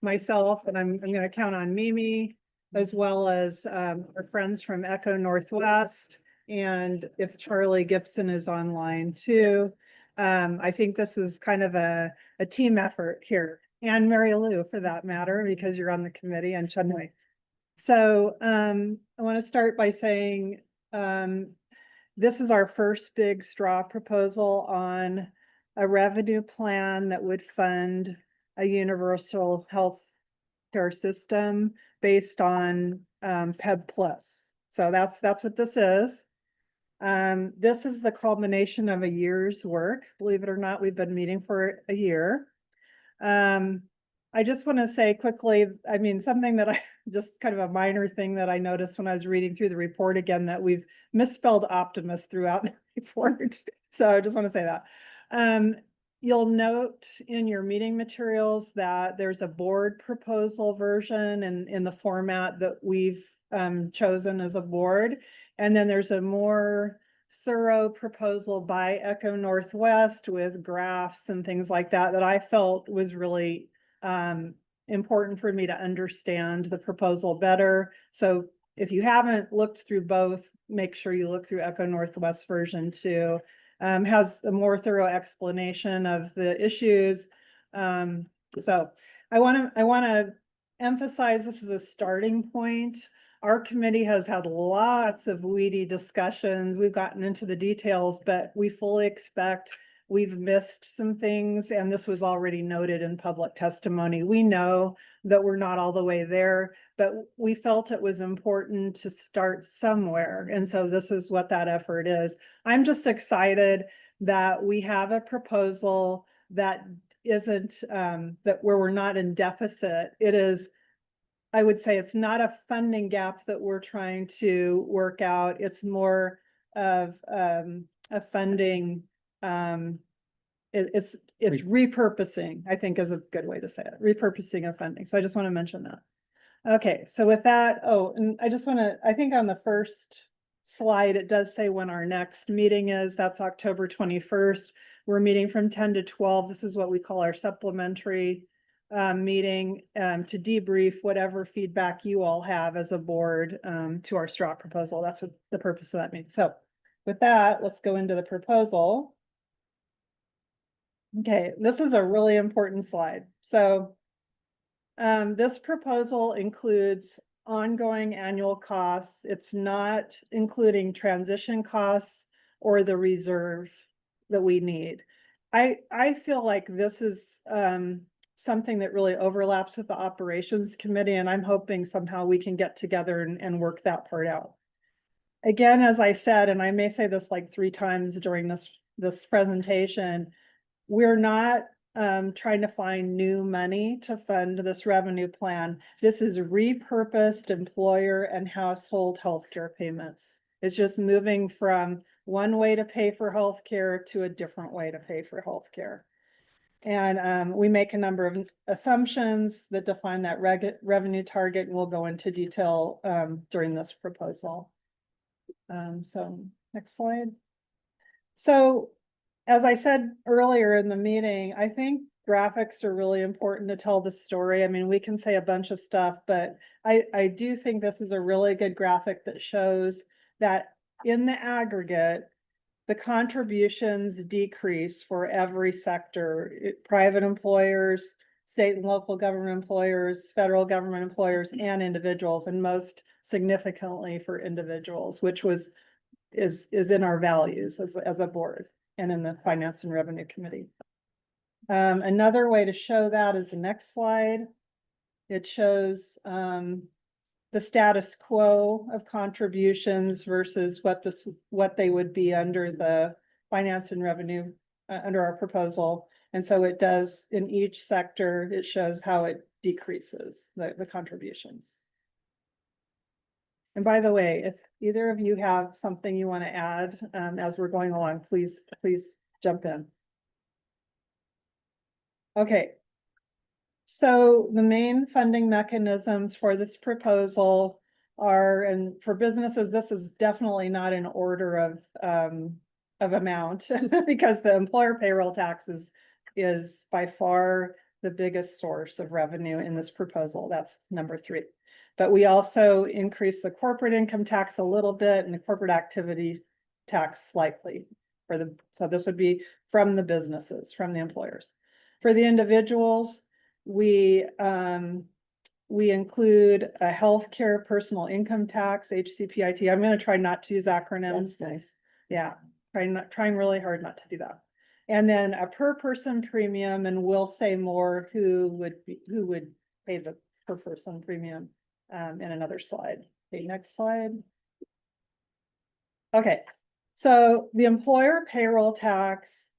myself, and I'm going to count on Mimi as well as our friends from Echo Northwest. And if Charlie Gibson is online too, I think this is kind of a team effort here, and Mary Lou for that matter, because you're on the committee, and Chunwei. So I want to start by saying this is our first big straw proposal on a revenue plan that would fund a universal health care system based on PEB plus. So that's what this is. This is the culmination of a year's work. Believe it or not, we've been meeting for a year. I just want to say quickly, I mean, something that I just kind of a minor thing that I noticed when I was reading through the report again, that we've misspelled optimist throughout the report. So I just want to say that. You'll note in your meeting materials that there's a board proposal version and in the format that we've chosen as a board. And then there's a more thorough proposal by Echo Northwest with graphs and things like that, that I felt was really important for me to understand the proposal better. So if you haven't looked through both, make sure you look through Echo Northwest version too. Has a more thorough explanation of the issues. So I want to emphasize this is a starting point. Our committee has had lots of weedy discussions. We've gotten into the details, but we fully expect we've missed some things, and this was already noted in public testimony. We know that we're not all the way there, but we felt it was important to start somewhere. And so this is what that effort is. I'm just excited that we have a proposal that isn't, that where we're not in deficit. It is, I would say it's not a funding gap that we're trying to work out. It's more of a funding, it's repurposing, I think is a good way to say it, repurposing of funding. So I just want to mention that. Okay, so with that, oh, and I just want to, I think on the first slide, it does say when our next meeting is. That's October 21st. We're meeting from 10 to 12. This is what we call our supplementary meeting to debrief whatever feedback you all have as a board to our straw proposal. That's what the purpose of that meeting. So with that, let's go into the proposal. Okay, this is a really important slide. So this proposal includes ongoing annual costs. It's not including transition costs or the reserve that we need. I feel like this is something that really overlaps with the operations committee, and I'm hoping somehow we can get together and work that part out. Again, as I said, and I may say this like 3 times during this presentation, we're not trying to find new money to fund this revenue plan. This is repurposed employer and household healthcare payments. It's just moving from one way to pay for healthcare to a different way to pay for healthcare. And we make a number of assumptions that define that revenue target, and we'll go into detail during this proposal. So next slide. So as I said earlier in the meeting, I think graphics are really important to tell the story. I mean, we can say a bunch of stuff, but I do think this is a really good graphic that shows that in the aggregate, the contributions decrease for every sector, private employers, state and local government employers, federal government employers, and individuals, and most significantly for individuals, which is in our values as a board and in the Finance and Revenue Committee. Another way to show that is the next slide. It shows the status quo of contributions versus what they would be under the Finance and Revenue under our proposal. And so it does in each sector, it shows how it decreases the contributions. And by the way, if either of you have something you want to add as we're going along, please jump in. Okay. So the main funding mechanisms for this proposal are, and for businesses, this is definitely not in order of amount because the employer payroll tax is by far the biggest source of revenue in this proposal. That's number 3. But we also increase the corporate income tax a little bit and the corporate activity tax slightly so this would be from the businesses, from the employers. For the individuals, we include a healthcare personal income tax, HCPIT. I'm going to try not to use acronyms. That's nice. Yeah, trying really hard not to do that. And then a per person premium, and we'll say more who would pay the per person premium in another slide. Okay, next slide. Okay, so the employer payroll tax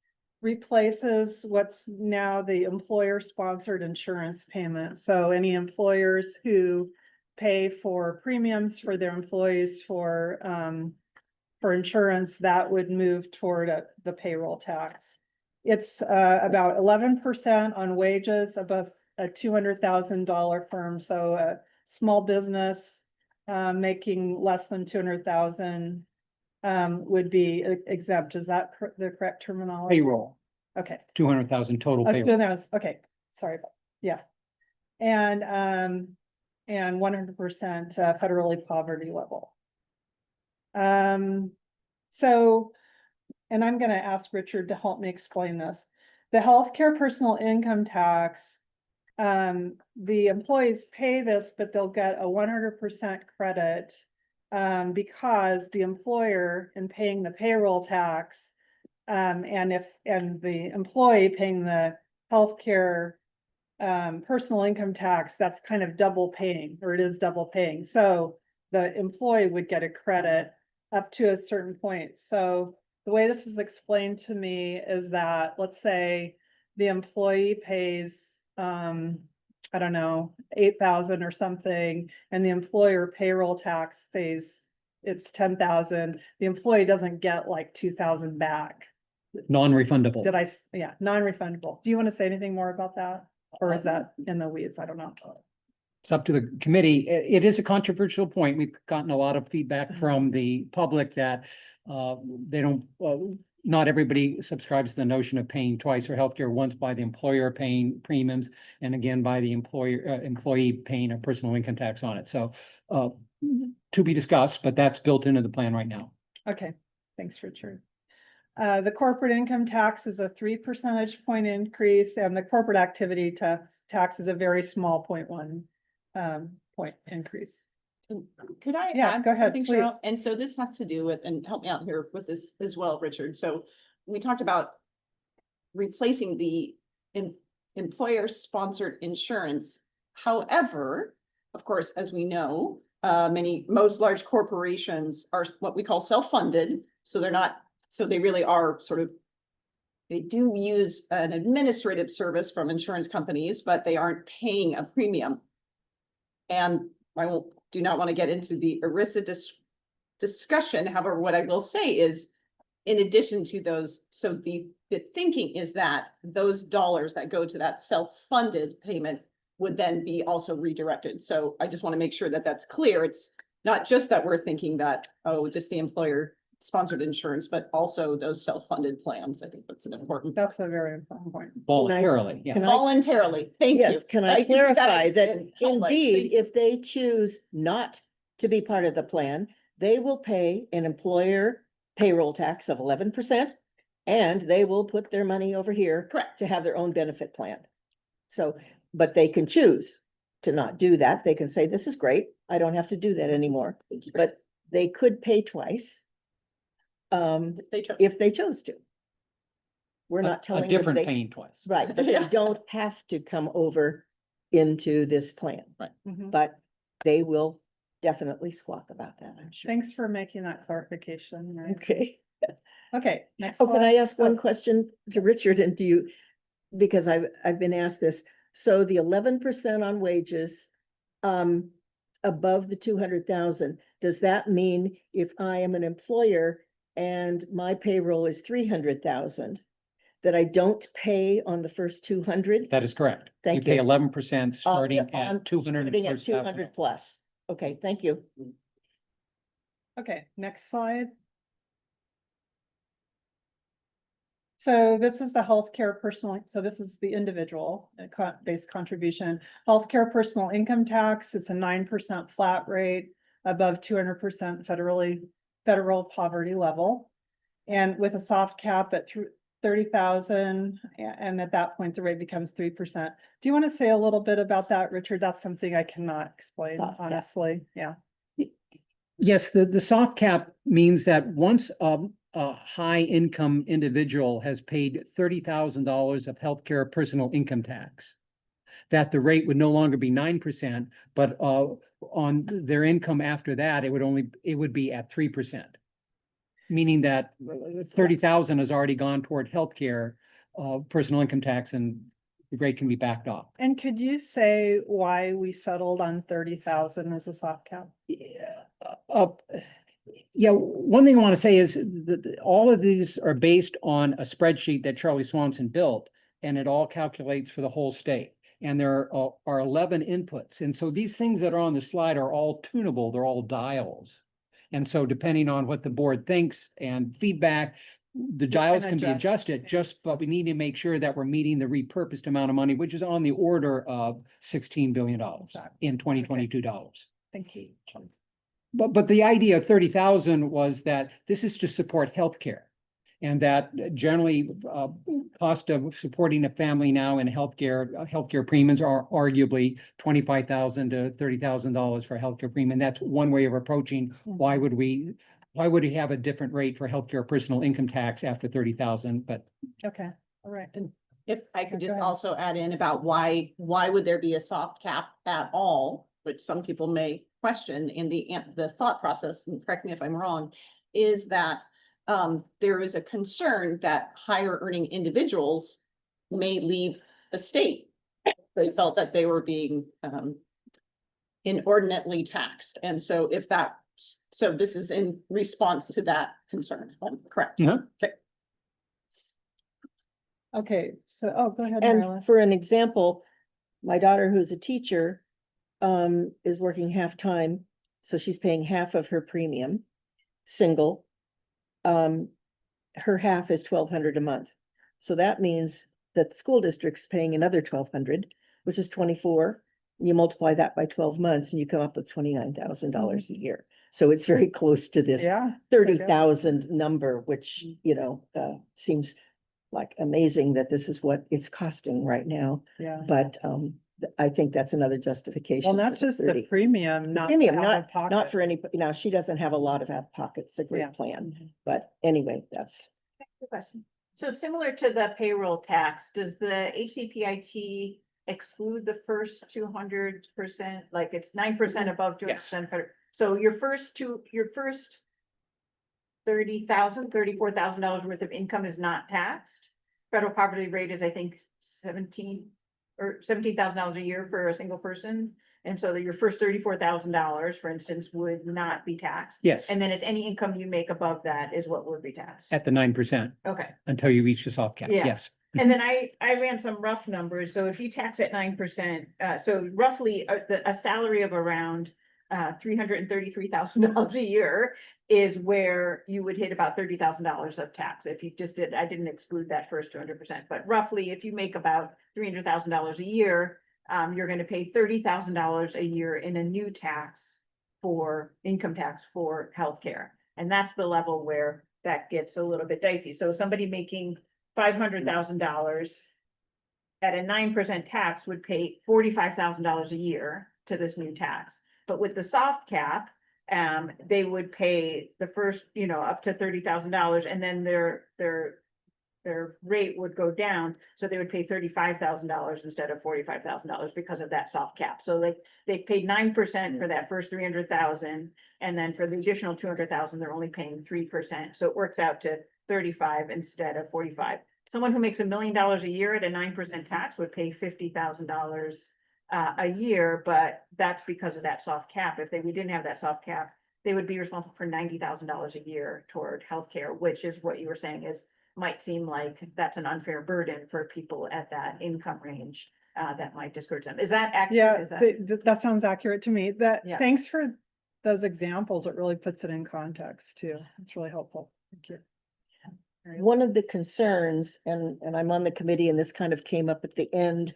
replaces what's now the employer sponsored insurance payment. So any employers who pay for premiums for their employees for insurance, that would move toward the payroll tax. It's about 11% on wages above a $200,000 firm. So a small business making less than 200,000 would be exempt. Is that the correct terminology? Payroll, Okay. 200,000 total payroll. Okay, sorry. Yeah. And 100% federally poverty level. So, and I'm going to ask Richard to help me explain this. The healthcare personal income tax, the employees pay this, but they'll get a 100% credit because the employer, in paying the payroll tax, and the employee paying the healthcare personal income tax, that's kind of double paying, or it is double paying. So the employee would get a credit up to a certain point. So the way this was explained to me is that, let's say the employee pays, I don't know, 8,000 or something, and the employer payroll tax pays, it's 10,000. The employee doesn't get like 2,000 back. Non-refundable. Did I, yeah, non-refundable. Do you want to say anything more about that? Or is that in the weeds? I don't know. It's up to the committee. It is a controversial point. We've gotten a lot of feedback from the public that they don't, not everybody subscribes to the notion of paying twice for healthcare, once by the employer paying premiums, and again by the employee paying a personal income tax on it. So to be discussed, but that's built into the plan right now. Okay, thanks, Richard. The corporate income tax is a 3 percentage point increase, and the corporate activity tax is a very small 0.1 point increase. Could I Yeah, add go ahead, something, please. Cheryl? And so this has to do with, and help me out here with this as well, Richard. So we talked about replacing the employer-sponsored insurance. However, of course, as we know, most large corporations are what we call self-funded. So they're not, so they really are sort of, they do use an administrative service from insurance companies, but they aren't paying a premium. And I do not want to get into the ERISA discussion. However, what I will say is, in addition to those, so the thinking is that those dollars that go to that self-funded payment would then be also redirected. So I just want to make sure that that's clear. It's not just that we're thinking that, oh, just the employer sponsored insurance, but also those self-funded plans. I think that's an important. That's a very important point. Voluntarily, yeah. Voluntarily, thank you. Yes, can I think that clarify that highlights indeed, the- if they choose not to be part of the plan, they will pay an employer payroll tax of 11%, and they will put their money over here. Correct. To have their own benefit plan. So, but they can choose to not do that. They can say, this is great, I don't have to do that anymore. But they could pay twice if they chose to. We're not telling A them different they- paying twice. Right, but they don't have to come over into this plan. Right. Mhm. But they will definitely squawk about that, I'm sure. Thanks for making that clarification. Mary. Okay. Okay, next. Oh, can I slide. ask one Oh, question to Richard and do you, because I've been asked this. So the 11% on wages, above the 200,000, does that mean if I am an employer and my payroll is 300,000, that I don't pay on the first 200? That is correct. Thank You pay you. 11% starting On- at 200. starting at 200 plus. Okay, thank you. Okay, next slide. So this is the healthcare personal, so this is the individual based contribution. Healthcare personal income tax, it's a 9% flat rate above 200% federal poverty level. And with a soft cap at 30,000, and at that point, the rate becomes 3%. Do you want to say a little bit about that, Richard? That's something I cannot explain, Soft cap. honestly. Yeah. Yes, the soft cap means that once a high income individual has paid $30,000 of healthcare personal income tax, that the rate would no longer be 9%, but on their income after that, it would be at 3%. Meaning that 30,000 has already gone toward healthcare, personal income tax, and the rate can be backed off. And could you say why we settled on 30,000 as a soft cap? Yeah, one thing I want to say is that all of these are based on a spreadsheet that Charlie Swanson built, and it all calculates for the whole state. And there are 11 inputs. And so these things that are on the slide are all tunable, they're all dials. And so depending on what the board thinks and feedback, the dials can be adjusted, but we need to make sure that we're meeting the repurposed amount of money, which is on the order of $16 billion in 2022 dollars. Thank you. But the idea of 30,000 was that this is to support healthcare. And that generally cost of supporting a family now in healthcare premiums are arguably $25,000 to $30,000 for a healthcare premium. And that's one way of approaching why would we why would he have a different rate for healthcare personal income tax after 30,000? But Okay, all right. And if I could Yeah, just go ahead. also add in about why would there be a soft cap at all, which some people may question in the thought process, and correct me if I'm wrong, is that there is a concern that higher earning individuals may leave the state. They felt that they were being inordinately taxed. And so if that, so this is in response to that concern, if I'm correct? Uh-huh. Okay. Okay, so, oh, go ahead, And Marla. for an example, my daughter, who's a teacher, is working half-time, so she's paying half of her premium, single. Her half is 1,200 a month. So that means that the school district's paying another 1,200, which is 24. You multiply that by 12 months and you come up with $29,000 a year. So it's very close to this Yeah. 30,000 number, which, you know, seems like amazing that this is what it's costing right now. Yeah. But I think that's another justification. Well, that's for just the 30. premium, not the Premium, out not, of pocket. not for any, now, she doesn't have a lot of out of pocket. It's a Yeah. great plan. But anyway, that's. Good question. So similar to the payroll tax, does the HCPIT exclude the first 200%? Like it's 9% above 200%. So your first $34,000 worth of income is not taxed. Federal poverty rate is, I think, $17,000 a year for a single person. And so that your first $34,000, for instance, would not be taxed. yes, And then it's any income you make above that is what would be taxed. at the 9% Okay. until you reach the soft cap. Yeah. Yes. And then I ran some rough numbers. So if you tax at 9%, so roughly a salary of around $333,000 a year is where you would hit about $30,000 of tax. If you just did, I didn't exclude that first 200%, but roughly if you make about $300,000 a year, you're going to pay $30,000 a year in a new tax for income tax for healthcare. And that's the level where that gets a little bit dicey. So somebody making $500,000 at a 9% tax would pay $45,000 a year to this new tax. But with the soft cap, they would pay the first, up to $30,000, and then their rate would go down. So they would pay $35,000 instead of $45,000 because of that soft cap. So they paid 9% for that first 300,000. And then for the additional 200,000, they're only paying 3%. So it works out to 35 instead of 45. Someone who makes $1 million a year at a 9% tax would pay $50,000 a year, but that's because of that soft cap. If we didn't have that soft cap, they would be responsible for $90,000 a year toward healthcare, which is what you were saying might seem like that's an unfair burden for people at that income range. That might discourage them. Is that accurate? Yeah, that sounds accurate to me. Yeah. Thanks for those examples. It really puts it in context too. It's really helpful. Thank you. One of the concerns, and I'm on the committee, and this kind of came up at the end,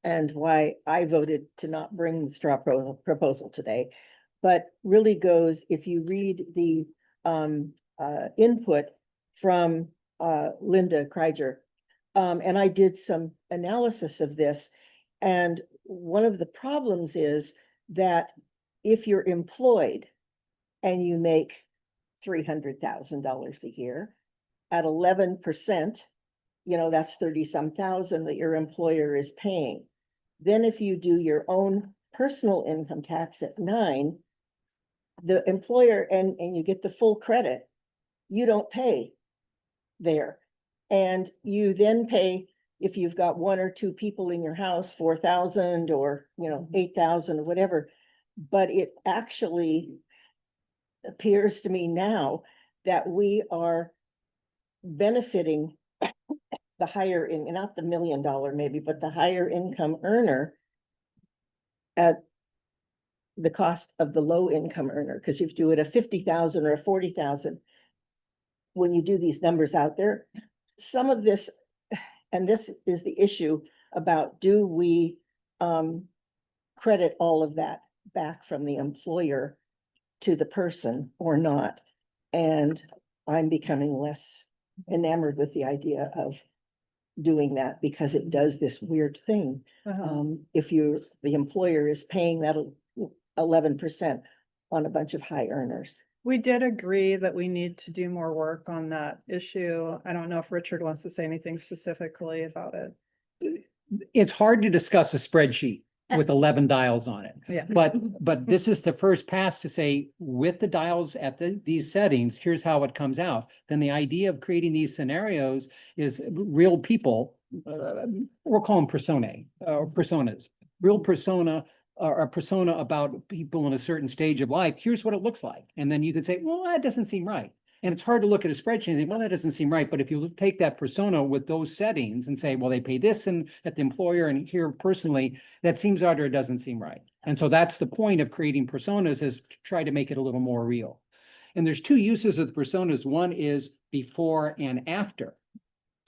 and why I voted to not bring the straw proposal today, but really goes, if you read the input from Linda Kreiger, and I did some analysis of this, and one of the problems is that if you're employed and you make $300,000 a year, at 11%, that's 30-some thousand that your employer is paying. Then if you do your own personal income tax at 9%, the employer, and you get the full credit, you don't pay there. And you then pay, if you've got 1 or 2 people in your house, 4,000 or, 8,000 or whatever. But it actually appears to me now that we are benefiting the higher not the $1 million maybe, but the higher income earner at the cost of the low income earner. Because if you do it at 50,000 or 40,000, when you do these numbers out there, some of this, and this is the issue about, do we credit all of that back from the employer to the person or not? And I'm becoming less enamored with the idea of doing that, because it does this weird thing. If the employer is paying that 11% on a bunch of high earners. We did agree that we need to do more work on that issue. I don't know if Richard wants to say anything specifically about it. It's hard to discuss a spreadsheet with 11 dials on it. Yeah. But this is the first pass to say, with the dials at these settings, here's how it comes out. Then the idea of creating these scenarios is real people, we'll call them personae, or personas, real persona, or a persona about people in a certain stage of life. Here's what it looks like. And then you could say, well, that doesn't seem right. And it's hard to look at a spreadsheet and say, well, that doesn't seem right. But if you take that persona with those settings and say, well, they pay this and at the employer and here personally, that seems odd or it doesn't seem right. And so that's the point of creating personas, is to try to make it a little more real. And there's two uses of the personas. One is before and after.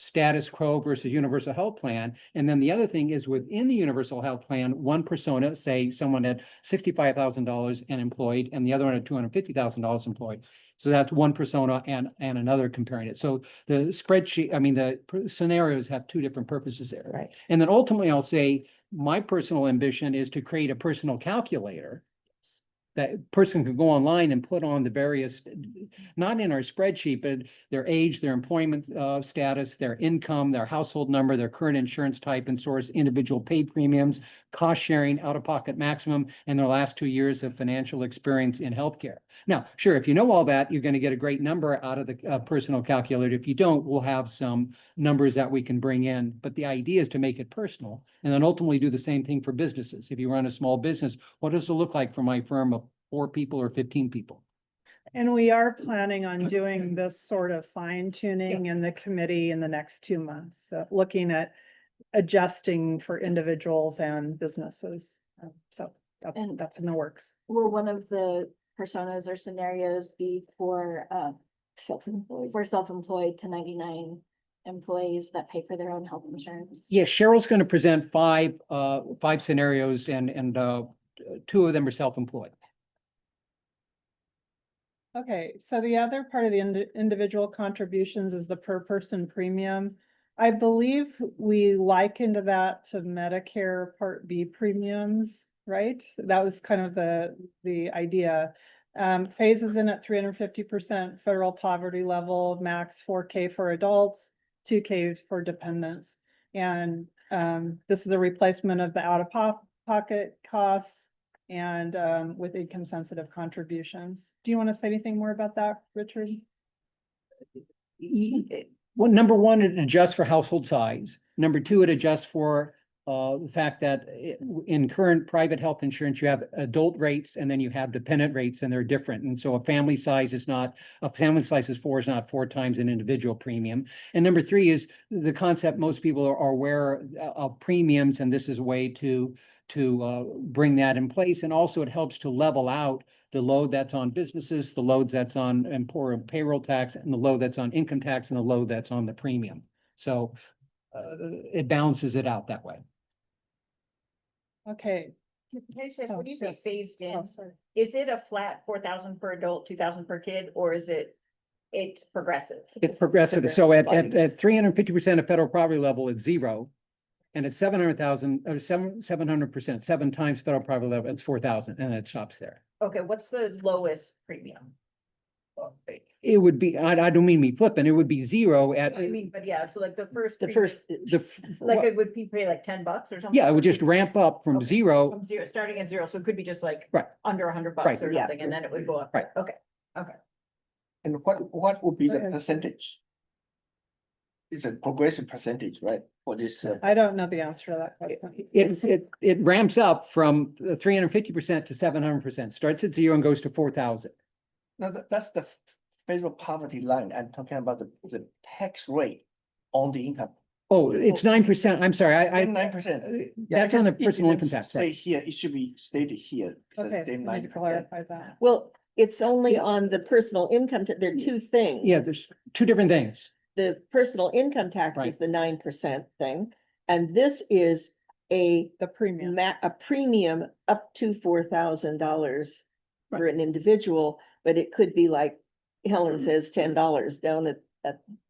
Status quo versus universal health plan. And then the other thing is within the universal health plan, one persona, say someone at $65,000 and employed, and the other one at $250,000 employed. So that's one persona and another comparing it. So the spreadsheet, I mean, the scenarios have two different purposes there. Right. And then ultimately I'll say, my personal ambition is to create a personal calculator that person could go online and put on the various, not in our spreadsheet, but their age, their employment status, their income, their household number, their current insurance type and source, individual paid premiums, cost sharing, out-of-pocket maximum, and their last 2 years of financial experience in healthcare. Now, sure, if you know all that, you're going to get a great number out of the personal calculator. If you don't, we'll have some numbers that we can bring in. But the idea is to make it personal and then ultimately do the same thing for businesses. If you run a small business, what does it look like for my firm of 4 people or 15 people? And we are planning on doing this sort of fine tuning in the committee in the next 2 months, looking at adjusting for individuals and businesses. So And- that's in the works. Will one of the personas or scenarios be for self-employed to 99 employees that pay for their own health insurance? Yeah, Cheryl's going to present five scenarios and 2 of them are self-employed. Okay, so the other part of the individual contributions is the per person premium. I believe we likened that to Medicare Part B premiums, right? That was kind of the idea. Phases in at 350% federal poverty level, max 4K for adults, 2K for dependents. And this is a replacement of the out-of-pocket costs and with income sensitive contributions. Do you want to say anything more about that, Richard? Well, number one, it adjusts for household size. Number two, it adjusts for the fact that in current private health insurance, you have adult rates and then you have dependent rates and they're different. And so a family size is 4 is not 4 times an individual premium. And number three is the concept most people are aware of premiums, and this is a way to bring that in place. And also it helps to level out the load that's on businesses, the loads that's on payroll tax, and the load that's on income tax, and the load that's on the premium. So it balances it out that way. Okay. Can I just ask, when you say Yes. phased in, Oh, sorry. is it a flat 4,000 per adult, 2,000 per kid, or is it's progressive? It's progressive. So at 350% of federal poverty level, it's 0. And at 700,000 or 700%, 7 times federal poverty level, it's 4,000, and it stops there. Okay, what's the lowest premium? It would be, I don't mean me flipping, it would be 0 at, I mean, but yeah, so like the first. The premium- first, Like it would be pay like $10 or something? yeah, it would just ramp up from Okay. 0. From 0, starting at 0, so it could be just like. Right. Under $100 Right. or Yeah. something, and then it would go up. Right. Okay. And what would be the Okay. percentage? It's a progressive percentage, right? For this, I don't know the answer to that question. It ramps up from 350% to 700%, starts at 0 and goes to 4,000. no, that's the federal poverty line. I'm talking about the tax rate on the income. Oh, it's 9%. I'm sorry, I 9%. that's on the personal income tax. Say here, it should be stated here. because Okay, they we need to 9%. clarify that. well, it's only on the personal income, there are 2 things. Yeah, there's 2 different things. The personal income tax Right. is the 9% thing, and this is a The premium. a premium up to $4,000 for an individual, but it could be like Helen says, $10 down at,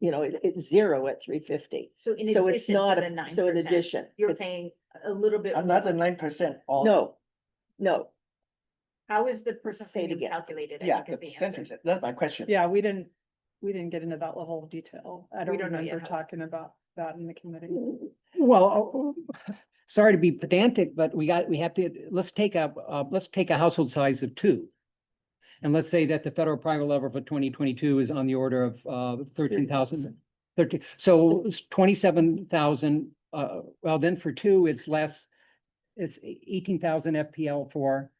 it's 0 at 350. So in So it's addition not, to the 9%. so in addition. You're it's- paying a little bit. Another 9% on. No, How is the percent Say it premium again. calculated? I Yeah, think the is the answer. percentage, that's my question. Yeah, we didn't get into that level of detail. I don't don't know yet remember how- talking about that in the committee. Well, sorry to be pedantic, but we have to, let's take a household size of 2. And let's say that the federal private level for 2022 is on the order of 13,000. 13, so it's 27,000, well, then for 2, it's less, it's 18,000 FPL for,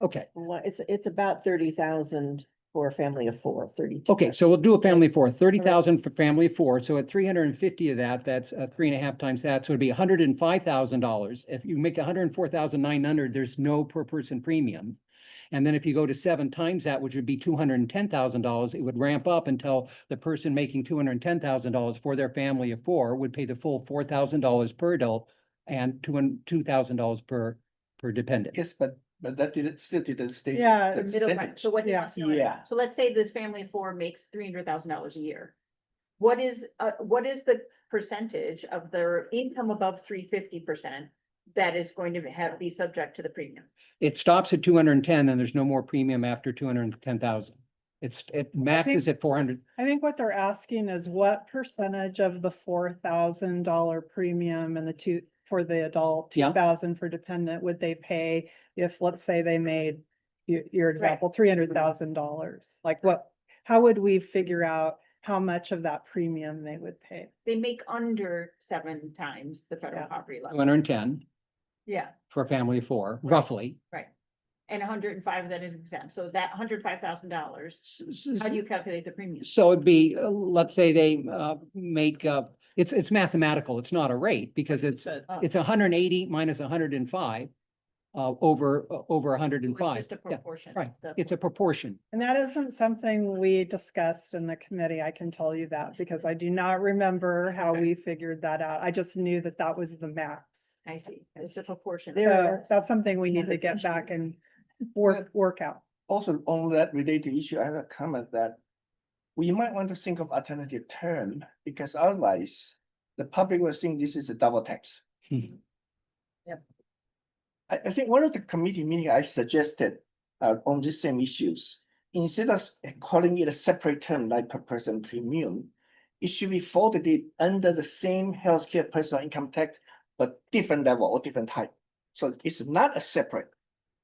okay. Well, it's about 30,000 for a family of 4, 32. Okay, so we'll do a family of 4, 30,000 for family of 4. So at 350 of that, that's 3.5 times that. So it'd be $105,000. If you make 104,900, there's no per person premium. And then if you go to 7 times that, which would be $210,000, it would ramp up until the person making $210,000 for their family of 4 would pay the full $4,000 per adult and $2,000 per dependent. Yes, but that still didn't state. Yeah, the Middle ground. percentage. So what he Yeah. wants to know, Yeah. so let's say this family of 4 makes $300,000 a year. What is the percentage of their income above 350% that is going to be subject to the premium? It stops at 210 and there's no more premium after 210,000. It maxes at 400. I think what they're asking is what percentage of the $4,000 premium and for the adult, Yeah. 2,000 for dependent, would they pay if, let's say, they made your example, $300,000? Like how would we figure out how much of that premium they would pay? They make under 7 times the federal Yeah. poverty level. 210 Yeah, for a family of 4, roughly. right. And 105 that is exempt. So that $105,000, how do you calculate the premium? So it'd be, let's say they make, it's mathematical, it's not a rate, because it's 180 minus 105 over 105. It's just a Yeah, proportion. right, The- it's a proportion. And that isn't something we discussed in the committee, I can tell you that, because I do not remember how we figured that out. I just knew that that was the max. I see. It's a proportion. So that's something we need to get back and work out. Also, on that related issue, I have a comment that we might want to think of alternative term, because otherwise the public will think this is a double tax. Yep. I think one of the committee meeting I suggested on these same issues, instead of calling it a separate term like per person premium, it should be folded it under the same healthcare personal income tax, but different level or different type. So it's not a separate,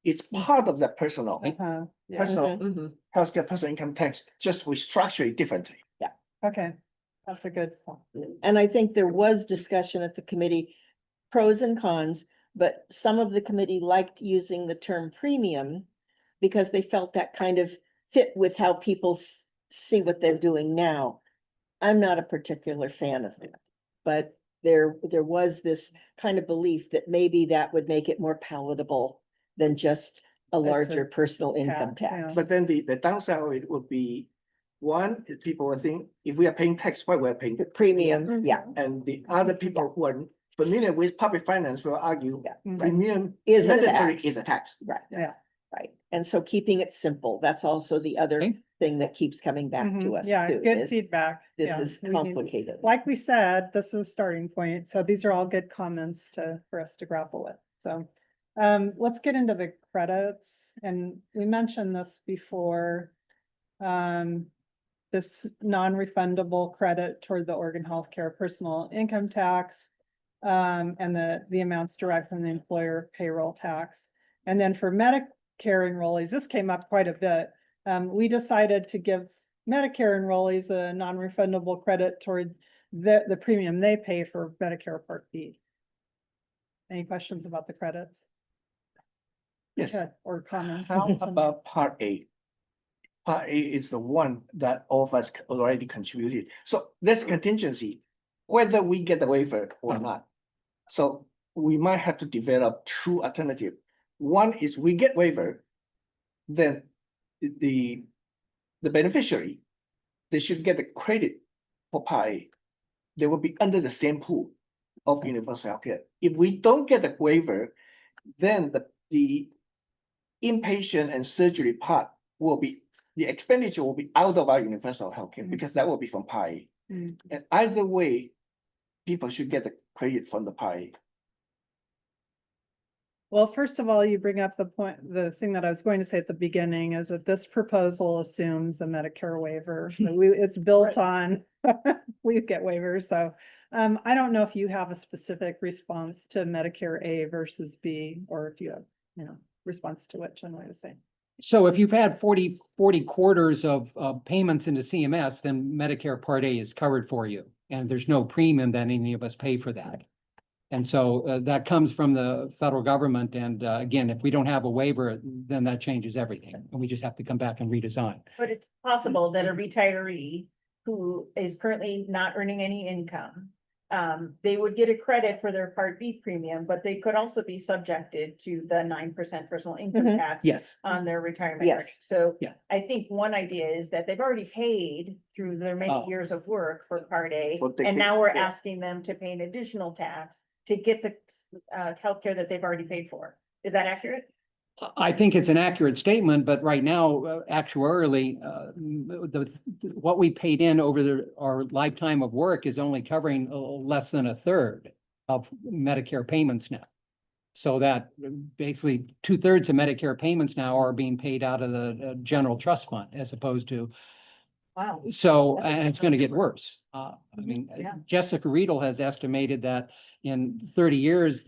it's part of the personal Yeah. personal Mhm. healthcare personal income tax, just we structure it differently. Okay, that's a good thought. And I think there was discussion at the committee, pros and cons, but some of the committee liked using the term premium because they felt that kind of fit with how people see what they're doing now. I'm not a particular fan of that, but there was this kind of belief that maybe that would make it more palatable than just a larger personal income tax, yeah. tax. But then the downside of it would be, one, is people will think, if we are paying tax, why we're paying? The premium, yeah, And the other people who are familiar with public finance will argue premium Is a mandatory tax. is a tax. right, Yeah. right. And so keeping it simple, that's also the other Okay. thing that keeps coming back to Mhm. us. Yeah, too, good is feedback. This Yeah, is we need- complicated. Like we said, this is a starting point, so these are all good comments for us to grapple with, so. Let's get into the credits, and we mentioned this before. This non-refundable credit toward the Oregon Healthcare personal income tax. And the amounts derived from the employer payroll tax. And then for Medicare enrollees, this came up quite a bit. We decided to give Medicare enrollees a non-refundable credit toward the premium they pay for Medicare Part B. Any questions about the credits? Yes. Okay, or comments? How about part A? Part A is the one that all of us already contributed. So there's contingency, whether we get the waiver or not. So we might have to develop 2 alternatives. One is we get waiver, then the beneficiary, they should get the credit for part A. They will be under the same pool of universal healthcare. If we don't get the waiver, then the inpatient and surgery part will be, the expenditure will be out of our universal healthcare because that will be from part A. Mm. And either way, people should get the credit from the part A. Well, first of all, you bring up the thing that I was going to say at the beginning is that this proposal assumes a Medicare waiver. It's built on, we get waivers, so. I don't know if you have a specific response to Medicare A versus B, or if you have, response to which, anyway to say. So if you've had 40 quarters of payments into CMS, then Medicare Part A is covered for you. And there's no premium that any of us pay for that. And so that comes from the federal government. And again, if we don't have a waiver, then that changes everything. And we just have to come back and redesign. But it's possible that a retiree who is currently not earning any income, they would get a credit for their Part B premium, but they could also be subjected to the 9% personal income Mhm. tax Yes. on their retirement. Yes. earnings. So Yeah. I think one idea is that they've already paid through their many Oh. years of work for Part A, But they and can- now we're yeah. asking them to pay an additional tax to get the healthcare that they've already paid for. Is that accurate? I think it's an accurate statement, but right now, actuarially, what we paid in over our lifetime of work is only covering less than a third of Medicare payments now. So that basically 2/3 of Medicare payments now are being paid out of the general trust fund as opposed to, Wow. so, That's a and it's gonna get number. worse. I mean, Yeah. Jessica Riedel has estimated that in 30 years,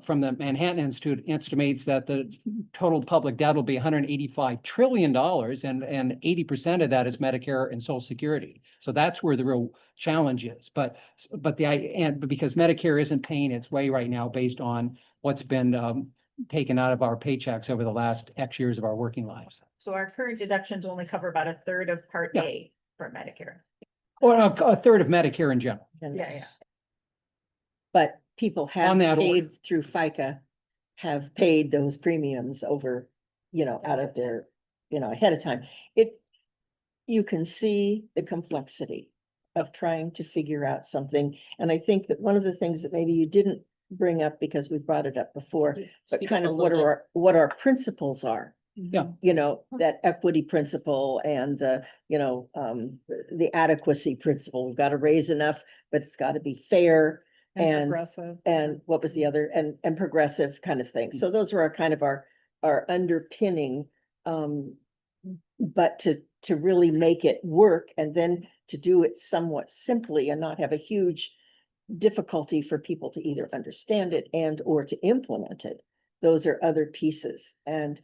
from the Manhattan Institute estimates that the total public debt will be $185 trillion, and 80% of that is Medicare and Social Security. So that's where the real challenge is. But because Medicare isn't paying its way right now based on what's been taken out of our paychecks over the last X years of our working lives. So our current deductions only cover about a third of Part Yeah. A for Medicare. Or a third of Medicare in general. Yeah. But people have On that order. paid through FICA, have paid those premiums over, out of their, ahead of time. You can see the complexity of trying to figure out something. And I think that one of the things that maybe you didn't bring up because we brought it up before, but Speak kind up a of what little are what our principles are. Yeah. That equity principle and the adequacy principle. We've got to raise enough, but it's got to be fair. And Progressive. And what was the other, and progressive kind of thing. So those are our kind of our underpinning. But to really make it work and then to do it somewhat simply and not have a huge difficulty for people to either understand it and or to implement it. Those are other pieces, and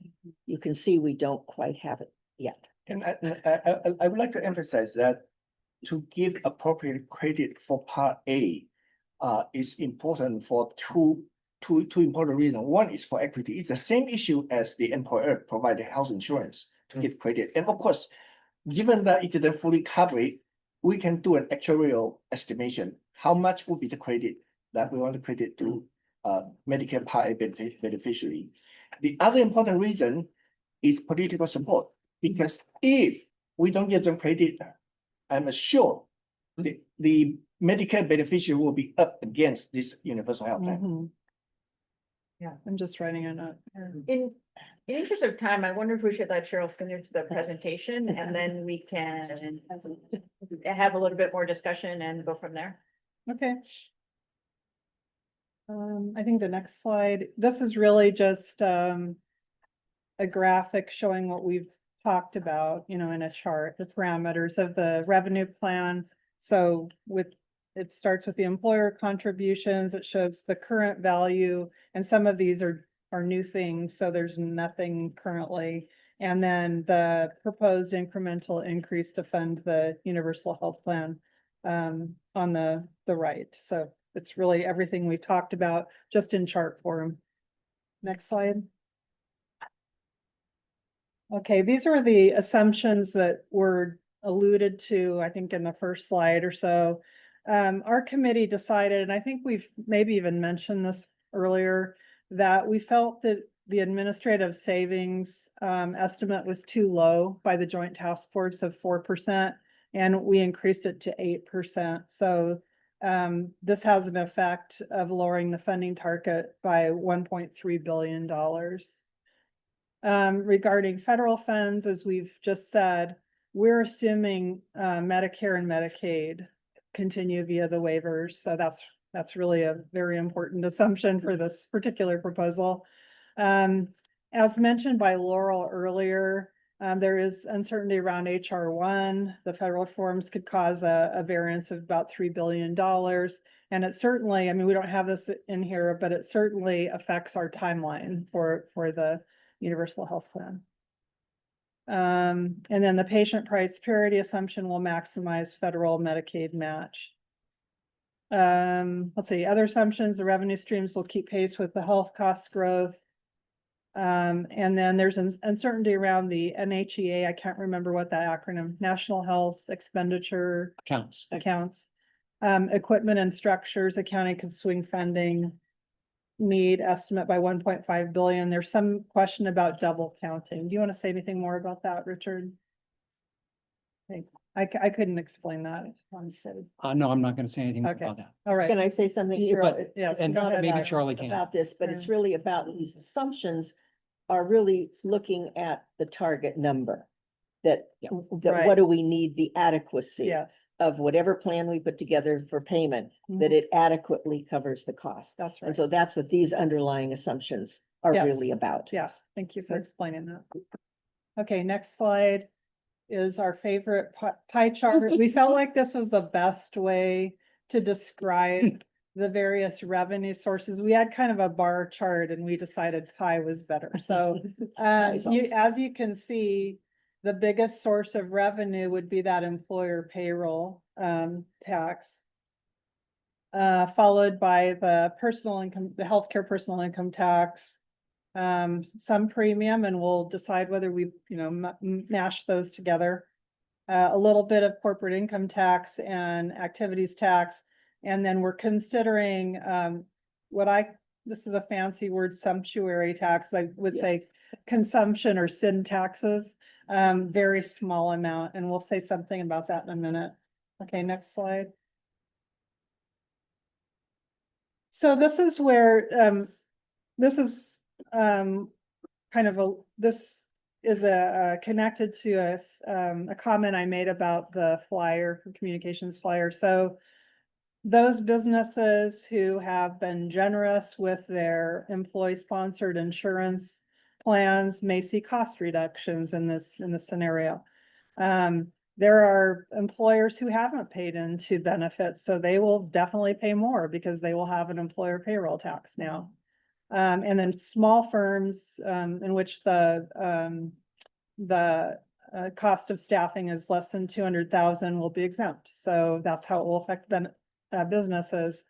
you can see we don't quite have it yet. And I would like to emphasize that to give appropriate credit for Part A is important for two important reasons. One is for equity. It's the same issue as the employer providing health insurance to give credit. And of course, given that it is fully covered, we can do an actuarial estimation. How much would be the credit that we want to credit to Medicare Part A beneficiary? The other important reason is political support, because if we don't give them credit, I'm sure the Medicare beneficiary will be up against this universal health plan. Mhm. Yeah, I'm just writing a note. In interest of time, I wonder if we should let Cheryl finish the presentation and then we can have a little bit more discussion and go from there. Okay. I think the next slide, this is really just a graphic showing what we've talked about, in a chart, the parameters of the revenue plan. So it starts with the employer contributions, it shows the current value, and some of these are new things, so there's nothing currently. And then the proposed incremental increase to fund the universal health plan on the right. So it's really everything we talked about, just in chart form. Next slide. Okay, these are the assumptions that were alluded to, I think, in the first slide or so. Our committee decided, and I think we've maybe even mentioned this earlier, that we felt that the administrative savings estimate was too low by the Joint Task Force of 4%, and we increased it to 8%. So this has an effect of lowering the funding target by $1.3 billion. Regarding federal funds, as we've just said, we're assuming Medicare and Medicaid continue via the waivers. So that's That's really a very important assumption for this particular proposal. As mentioned by Laurel earlier, there is uncertainty around HR 1. The federal reforms could cause a variance of about $3 billion. And it certainly, I mean, we don't have this in here, but it certainly affects our timeline for the universal health plan. And then the patient price parity assumption will maximize federal Medicaid match. Let's see, other assumptions, the revenue streams will keep pace with the health cost growth. And then there's uncertainty around the NHEA. I can't remember what that acronym, National Health Expenditure Accounts. Equipment and structures, accounting could swing funding need estimate by 1.5 billion. There's some question about double counting. Do you want to say anything more about that, Richard? I couldn't explain that. No, I'm not gonna say anything Okay. about that. All right. Can I say something? Yeah, Cheryl? but- It's and not maybe about- Charlie can. About this, but it's really about these assumptions are really looking at the target number. That Right. what do we need the adequacy Yes, of whatever plan we put together for payment, that it adequately covers the cost. that's And right. so that's what these underlying assumptions are Yes. really about. Yeah, thank you for explaining that. Okay, next slide is our favorite pie chart. We felt like this was the best way to describe the various revenue sources. We had kind of a bar chart and we decided pie was better. So Pie's always as you can see, the biggest source of revenue would be that employer payroll tax. Followed by the personal income, the healthcare personal income tax, some premium, and we'll decide whether we, mash those together. A little bit of corporate income tax and activities tax. And then we're considering, this is a fancy word, sumptuary tax. I would say consumption or sin taxes, very small amount. And we'll say something about that in a minute. Okay, next slide. So this is where, this is this is connected to a comment I made about the flyer, communications flyer. So those businesses who have been generous with their employee-sponsored insurance plans may see cost reductions in this scenario. There are employers who haven't paid into benefits, so they will definitely pay more because they will have an employer payroll tax now. And then small firms, in which the cost of staffing is less than 200,000 will be exempt. So that's how it will affect businesses.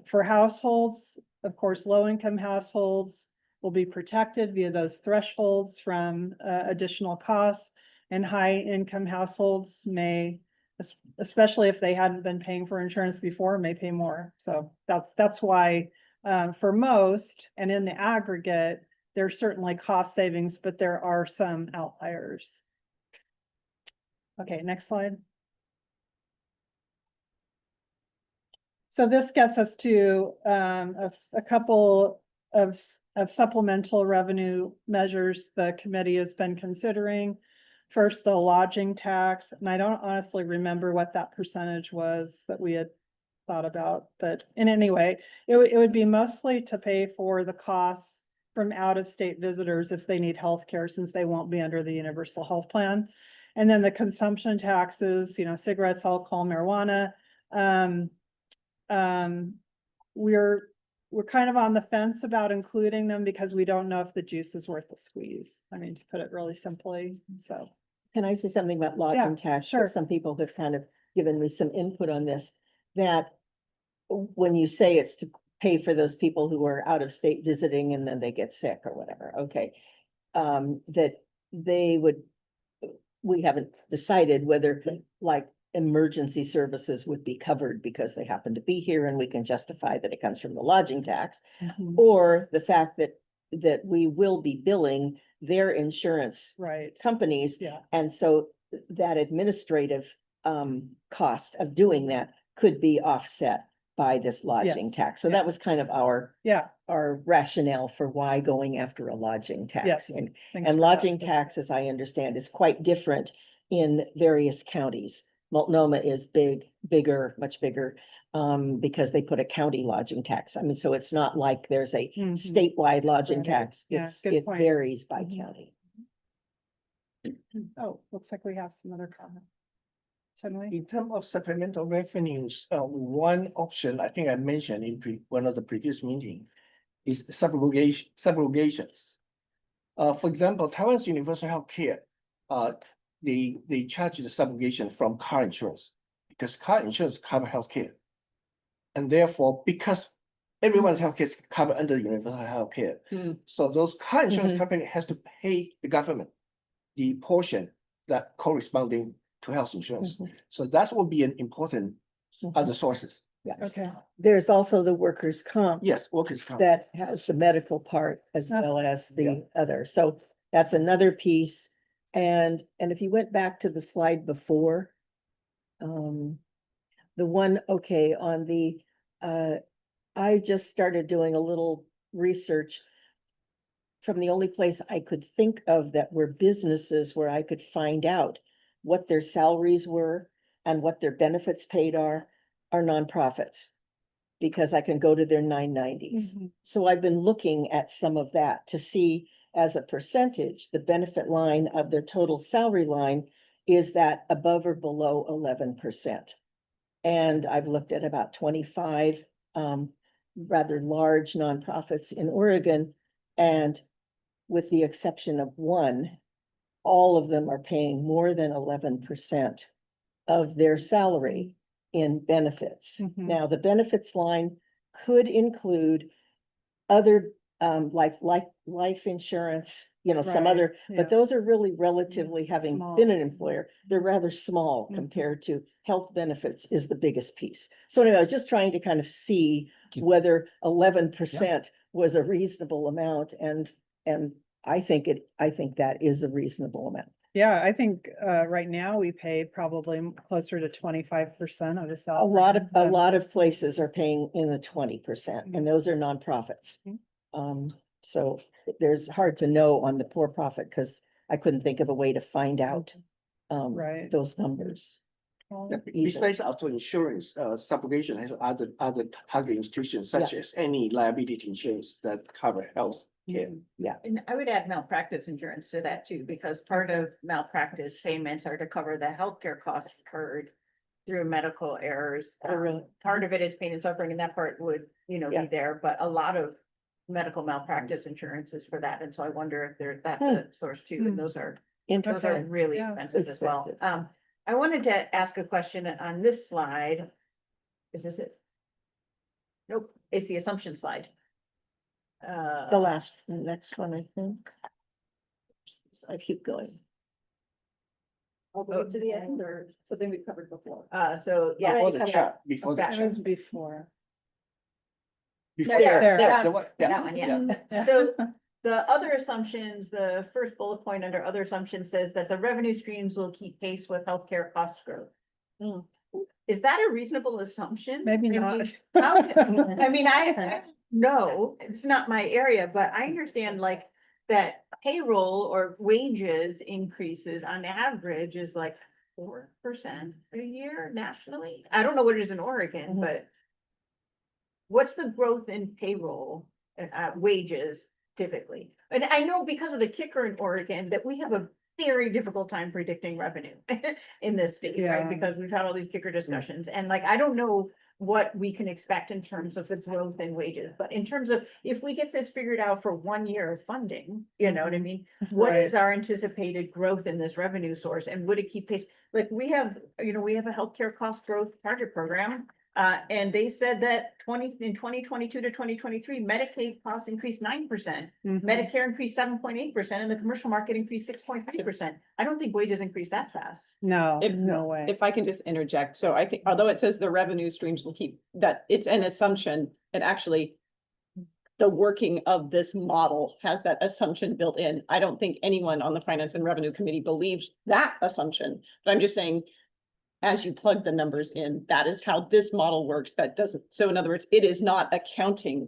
For households, of course, low-income households will be protected via those thresholds from additional costs, and high-income households may, especially if they hadn't been paying for insurance before, may pay more. So that's why for most, and in the aggregate, there's certainly cost savings, but there are some outliers. Okay, next slide. So this gets us to a couple of supplemental revenue measures the committee has been considering. First, the lodging tax, and I don't honestly remember what that percentage was that we had thought about, but in any way, it would be mostly to pay for the costs from out-of-state visitors if they need healthcare, since they won't be under the universal health plan. And then the consumption taxes, cigarettes, alcohol, marijuana. We're kind of on the fence about including them because we don't know if the juice is worth the squeeze. I mean, to put it really simply, so. Can I say something about lodging tax? sure. Some people have kind of given me some input on this, that when you say it's to pay for those people who are out of state visiting and then they get sick or whatever, okay. That we haven't decided whether like emergency services would be covered because they happen to be here and we can justify that it comes from the lodging tax, or the fact that we will be billing their insurance Right. companies. Yeah. And so that administrative cost of doing that could be offset by this lodging Yes. tax. So Yeah. that was kind of our rationale for why going after a lodging tax. Yes. And Thanks for that lodging specific- tax, as I understand, is quite different in various counties. Multnomah is bigger, much bigger, because they put a county lodging tax. I mean, so it's not like there's a Mhm. statewide lodging Right. tax. Yeah, It's, good it point. varies by Mhm. county. Oh, looks like we have some other comments. Shouldn't we? In terms of supplemental revenues, one option I think I mentioned in one of the previous meeting is subrogations. For example, Taiwan's universal health care, they charge the subrogation from car insurance because car insurance cover healthcare. And therefore, because everyone's healthcare is covered under universal healthcare, Mm. so those car insurance Mhm. company has to pay the government the portion that corresponding to health insurance. Mhm. So that will be an important other sources. Yeah. Okay. There's also the workers' comp Yes, workers' comp. that has the medical part as well as the other. So that's another piece. And if you went back to the slide before, the one, okay, on the, I just started doing a little research from the only place I could think of that were businesses where I could find out what their salaries were and what their benefits paid are nonprofits. Because I can go to their 990s. Mhm. So I've been looking at some of that to see as a percentage, the benefit line of their total salary line, is that above or below 11%? And I've looked at about 25 rather large nonprofits in Oregon, and with the exception of one, all of them are paying more than 11% of their salary in benefits. Mhm. Now, the benefits line could include other life insurance, some Right, other, yeah. but those are really relatively, having Small. been an employer, they're rather small Mhm. compared to health benefits is the biggest piece. So anyway, I was just trying to kind of see whether 11% was a reasonable amount, and I think that is a reasonable amount. Yeah, I think right now we pay probably closer to 25% of the A salary. lot of places are paying in the 20%, and those are nonprofits. Mhm. So there's hard to know on the for-profit, because I couldn't think of a way to find out Right. those numbers. easily. Besides auto insurance, subrogation has other target institutions such as any liability insurance that cover health care. Yeah. And I would add malpractice insurance to that too, because part of malpractice payments are to cover the healthcare costs incurred through medical errors. Oh, really? Part of it is pain and suffering, and that part would, Yeah. be there, but a lot of medical malpractice insurance is for that. And so I wonder if that's Hmm. a source too, Hmm. and those are Interesting. really Yeah. expensive as well. Expensive. I wanted to ask a question on this slide. Is this it? Nope, it's the assumption slide. The next one, I think. So I keep going. All the way to the end, or something we've covered before? So, yeah. Before the chart, before the Okay. That was chart. before. Before There. the one, yeah. That one, yeah. So the other assumptions, the first bullet point under other assumptions says that the revenue streams will keep pace with healthcare cost growth. Mm. Is that a reasonable assumption? Maybe I mean, not. I no, it's not my area, but I understand like that payroll or wages increases on average is like 4% a year nationally. I don't know what it is in Oregon, Mhm. but what's the growth in payroll, wages typically? And I know because of the kicker in Oregon that we have a very difficult time predicting revenue in this state, right? Yeah. Because we've had all these kicker discussions, and like, I don't know what we can expect in terms of the growth in wages, but in terms of if we get this figured out for 1 year of funding, you know what I mean? What is our anticipated growth in this revenue source, and would it keep pace? Like, we have a healthcare cost growth target program. And they said that in 2022 to 2023, Medicaid costs increased 9%, Mhm. Medicare increased 7.8%, and the commercial market increased 6.3%. I don't think wages increased that fast. No, If- no way. If I can just interject, so I think, although it says the revenue streams will keep, that it's an assumption, and actually the working of this model has that assumption built in. I don't think anyone on the Finance and Revenue Committee believes that assumption, but I'm just saying, as you plug the numbers in, that is how this model works. That doesn't, so in other words, it is not accounting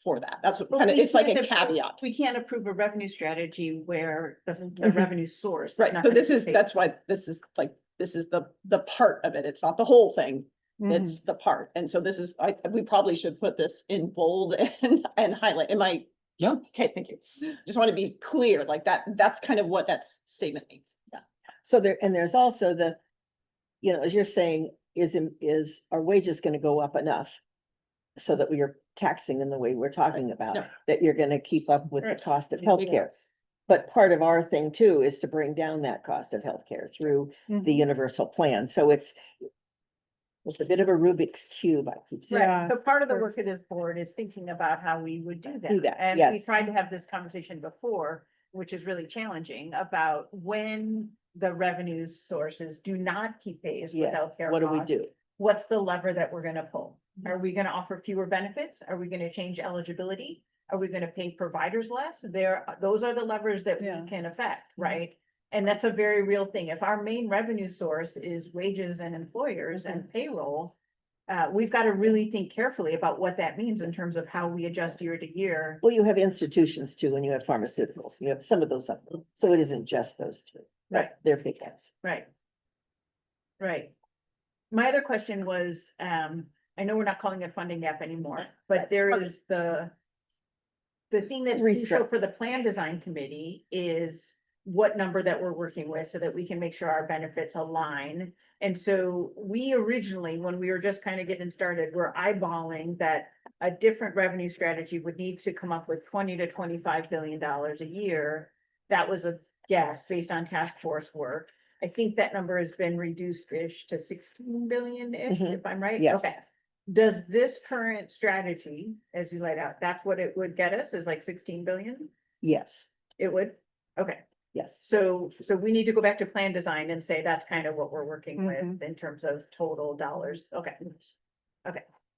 for that. That's what But kind of, we it's like a can't approve- caveat. We can't approve a revenue strategy where the revenue source. Right, not so gonna this is, be- that's why this is like this is the part of it. It's not the whole thing. Mm-hmm. It's the part. And so this is, we probably should put this in bold and highlight. Am I? Yeah. Okay, thank you. Just want to be clear, like that's kind of what that statement means. Yeah. So there, and there's also the, you know, as you're saying, is our wages gonna go up enough? So that we are taxing in the way we're talking about, No. that you're gonna keep up with the Right. cost of healthcare. But part of our thing too is to bring down that cost of healthcare through the universal plan. So it's a bit of a Rubik's cube, I keep saying. Right, so part of the work of this board is thinking about how we would do that. Do that, And we yes. tried to have this conversation before, which is really challenging, about when the revenue sources do not keep pace with Yeah, healthcare what do we costs. do? What's the lever that we're gonna pull? Are we gonna offer fewer benefits? Are we gonna change eligibility? Are we gonna pay providers less? Those are the levers that Yeah. we can affect, right? And that's a very real thing. If our main revenue source is wages and employers and payroll, we've got to really think carefully about what that means in terms of how we adjust year to year. Well, you have institutions too, and you have pharmaceuticals, you have some of those, so it isn't just those three. Right. They're big ones. Right. Right. My other question was, I know we're not calling it funding gap anymore, but there is the thing that's crucial for the plan design committee is what number that we're working with so that we can make sure our benefits align. And so we originally, when we were just kind of getting started, were eyeballing that a different revenue strategy would need to come up with 20 to 25 billion dollars a year. That was a guess based on task force work. I think that number has been reduced-ish to 16 billion-ish, Mhm. if I'm right. Yes. Okay. Does this current strategy, as you laid out, that's what it would get us, is like 16 billion? Yes, It would? Okay. yes. So we need to go back to plan design and say that's kind of what we're working with in terms of total dollars. Okay.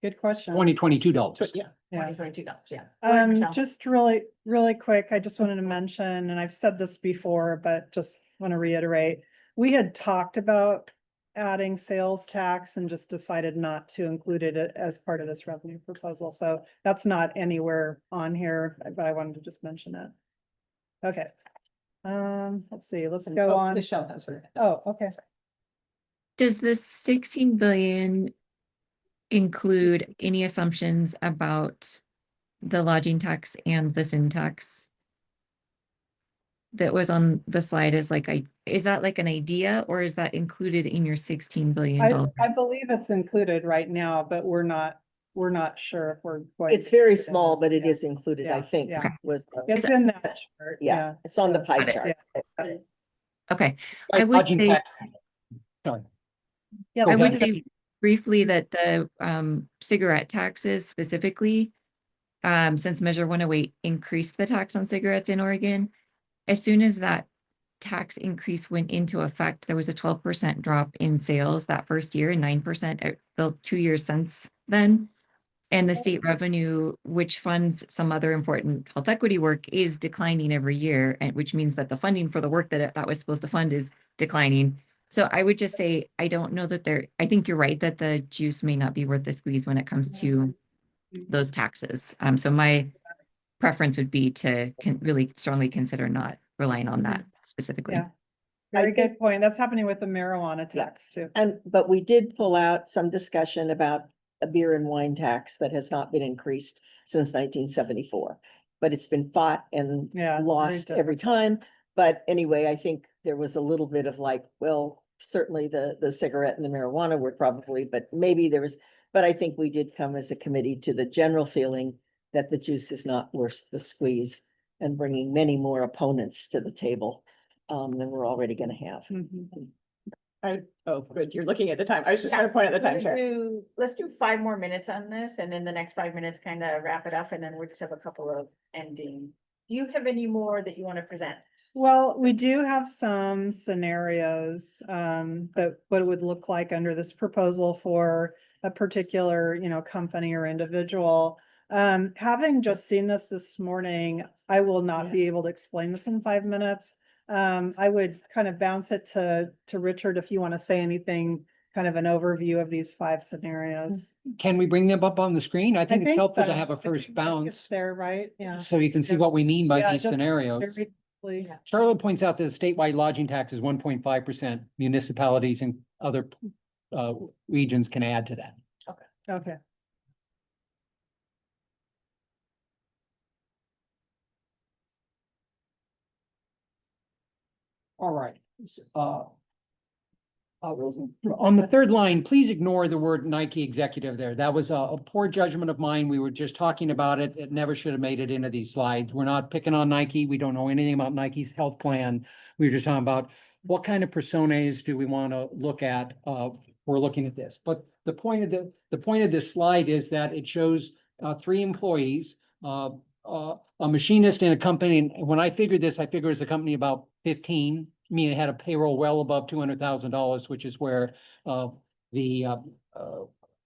Good question. $2022. Yeah. $20, $22, yeah. Go ahead, Michelle. Just really quick, I just wanted to mention, and I've said this before, but just want to reiterate. We had talked about adding sales tax and just decided not to include it as part of this revenue proposal. So that's not anywhere on here, but I wanted to just mention it. Okay. Let's see, let's go on. Michelle has her. Oh, okay. Does this 16 billion include any assumptions about the lodging tax and the sin tax? That was on the slide is like, is that like an idea or is that included in your $16 billion? I believe it's included right now, but we're not sure if we're. going It's very to. small, but it Yeah. is included, I Yeah, think, yeah. was, It's in that chart. yeah, it's on the so- pie Got it. chart. Okay, I would Lodging say, tax. Sorry. Yeah, Go I would ahead. say briefly that the cigarette taxes specifically, since Measure 108 increased the tax on cigarettes in Oregon, as soon as that tax increase went into effect, there was a 12% drop in sales that first year and 9% the 2 years since then. And the state revenue, which funds some other important health equity work, is declining every year, and which means that the funding for the work that was supposed to fund is declining. So I would just say, I don't know that I think you're right that the juice may not be worth the squeeze when it comes to those taxes. So my preference would be to really strongly consider not relying on that specifically. Yeah. Very I think- good point. That's happening with the marijuana tax too. But we did pull out some discussion about a beer and wine tax that has not been increased since 1974. But it's been fought and Yeah, lost every time. But anyway, I think there was a little bit of like, well, certainly the cigarette and the marijuana were probably, but maybe there was, but I think we did come as a committee to the general feeling that the juice is not worth the squeeze and bringing many more opponents to the table than we're already gonna have. Oh, good. You're looking at the time. I was just trying to point at the time, Let's Chair. let's do 5 more minutes on this, and in the next 5 minutes, kind of wrap it up, and then we'll just have a couple of ending. Do you have any more that you want to present? Well, we do have some scenarios, that what it would look like under this proposal for a particular, company or individual. Having just seen this morning, I will not be able to explain this in 5 minutes. I would kind of bounce it to Richard if you want to say anything, kind of an overview of these 5 scenarios. Can we bring them up on the screen? I think it's helpful to so. have a I first think that gets bounce there, right? Yeah. so you can see what we mean by Yeah, these just scenarios. very Charlotte points out that the statewide lodging tax is 1.5%. Municipalities and other regions can add to that. Okay. All right. On the third line, please ignore the word Nike executive there. That was a poor judgment of mine. We were just talking about it. It never should have made it into these slides. We're not picking on Nike. We don't know anything about Nike's health plan. We were just talking about what kind of personas do we want to look at. We're looking at this, but the point of this slide is that it shows 3 employees, a machinist in a company. And when I figured this, I figured it was a company about 15. I mean, it had a payroll well above $200,000, which is where the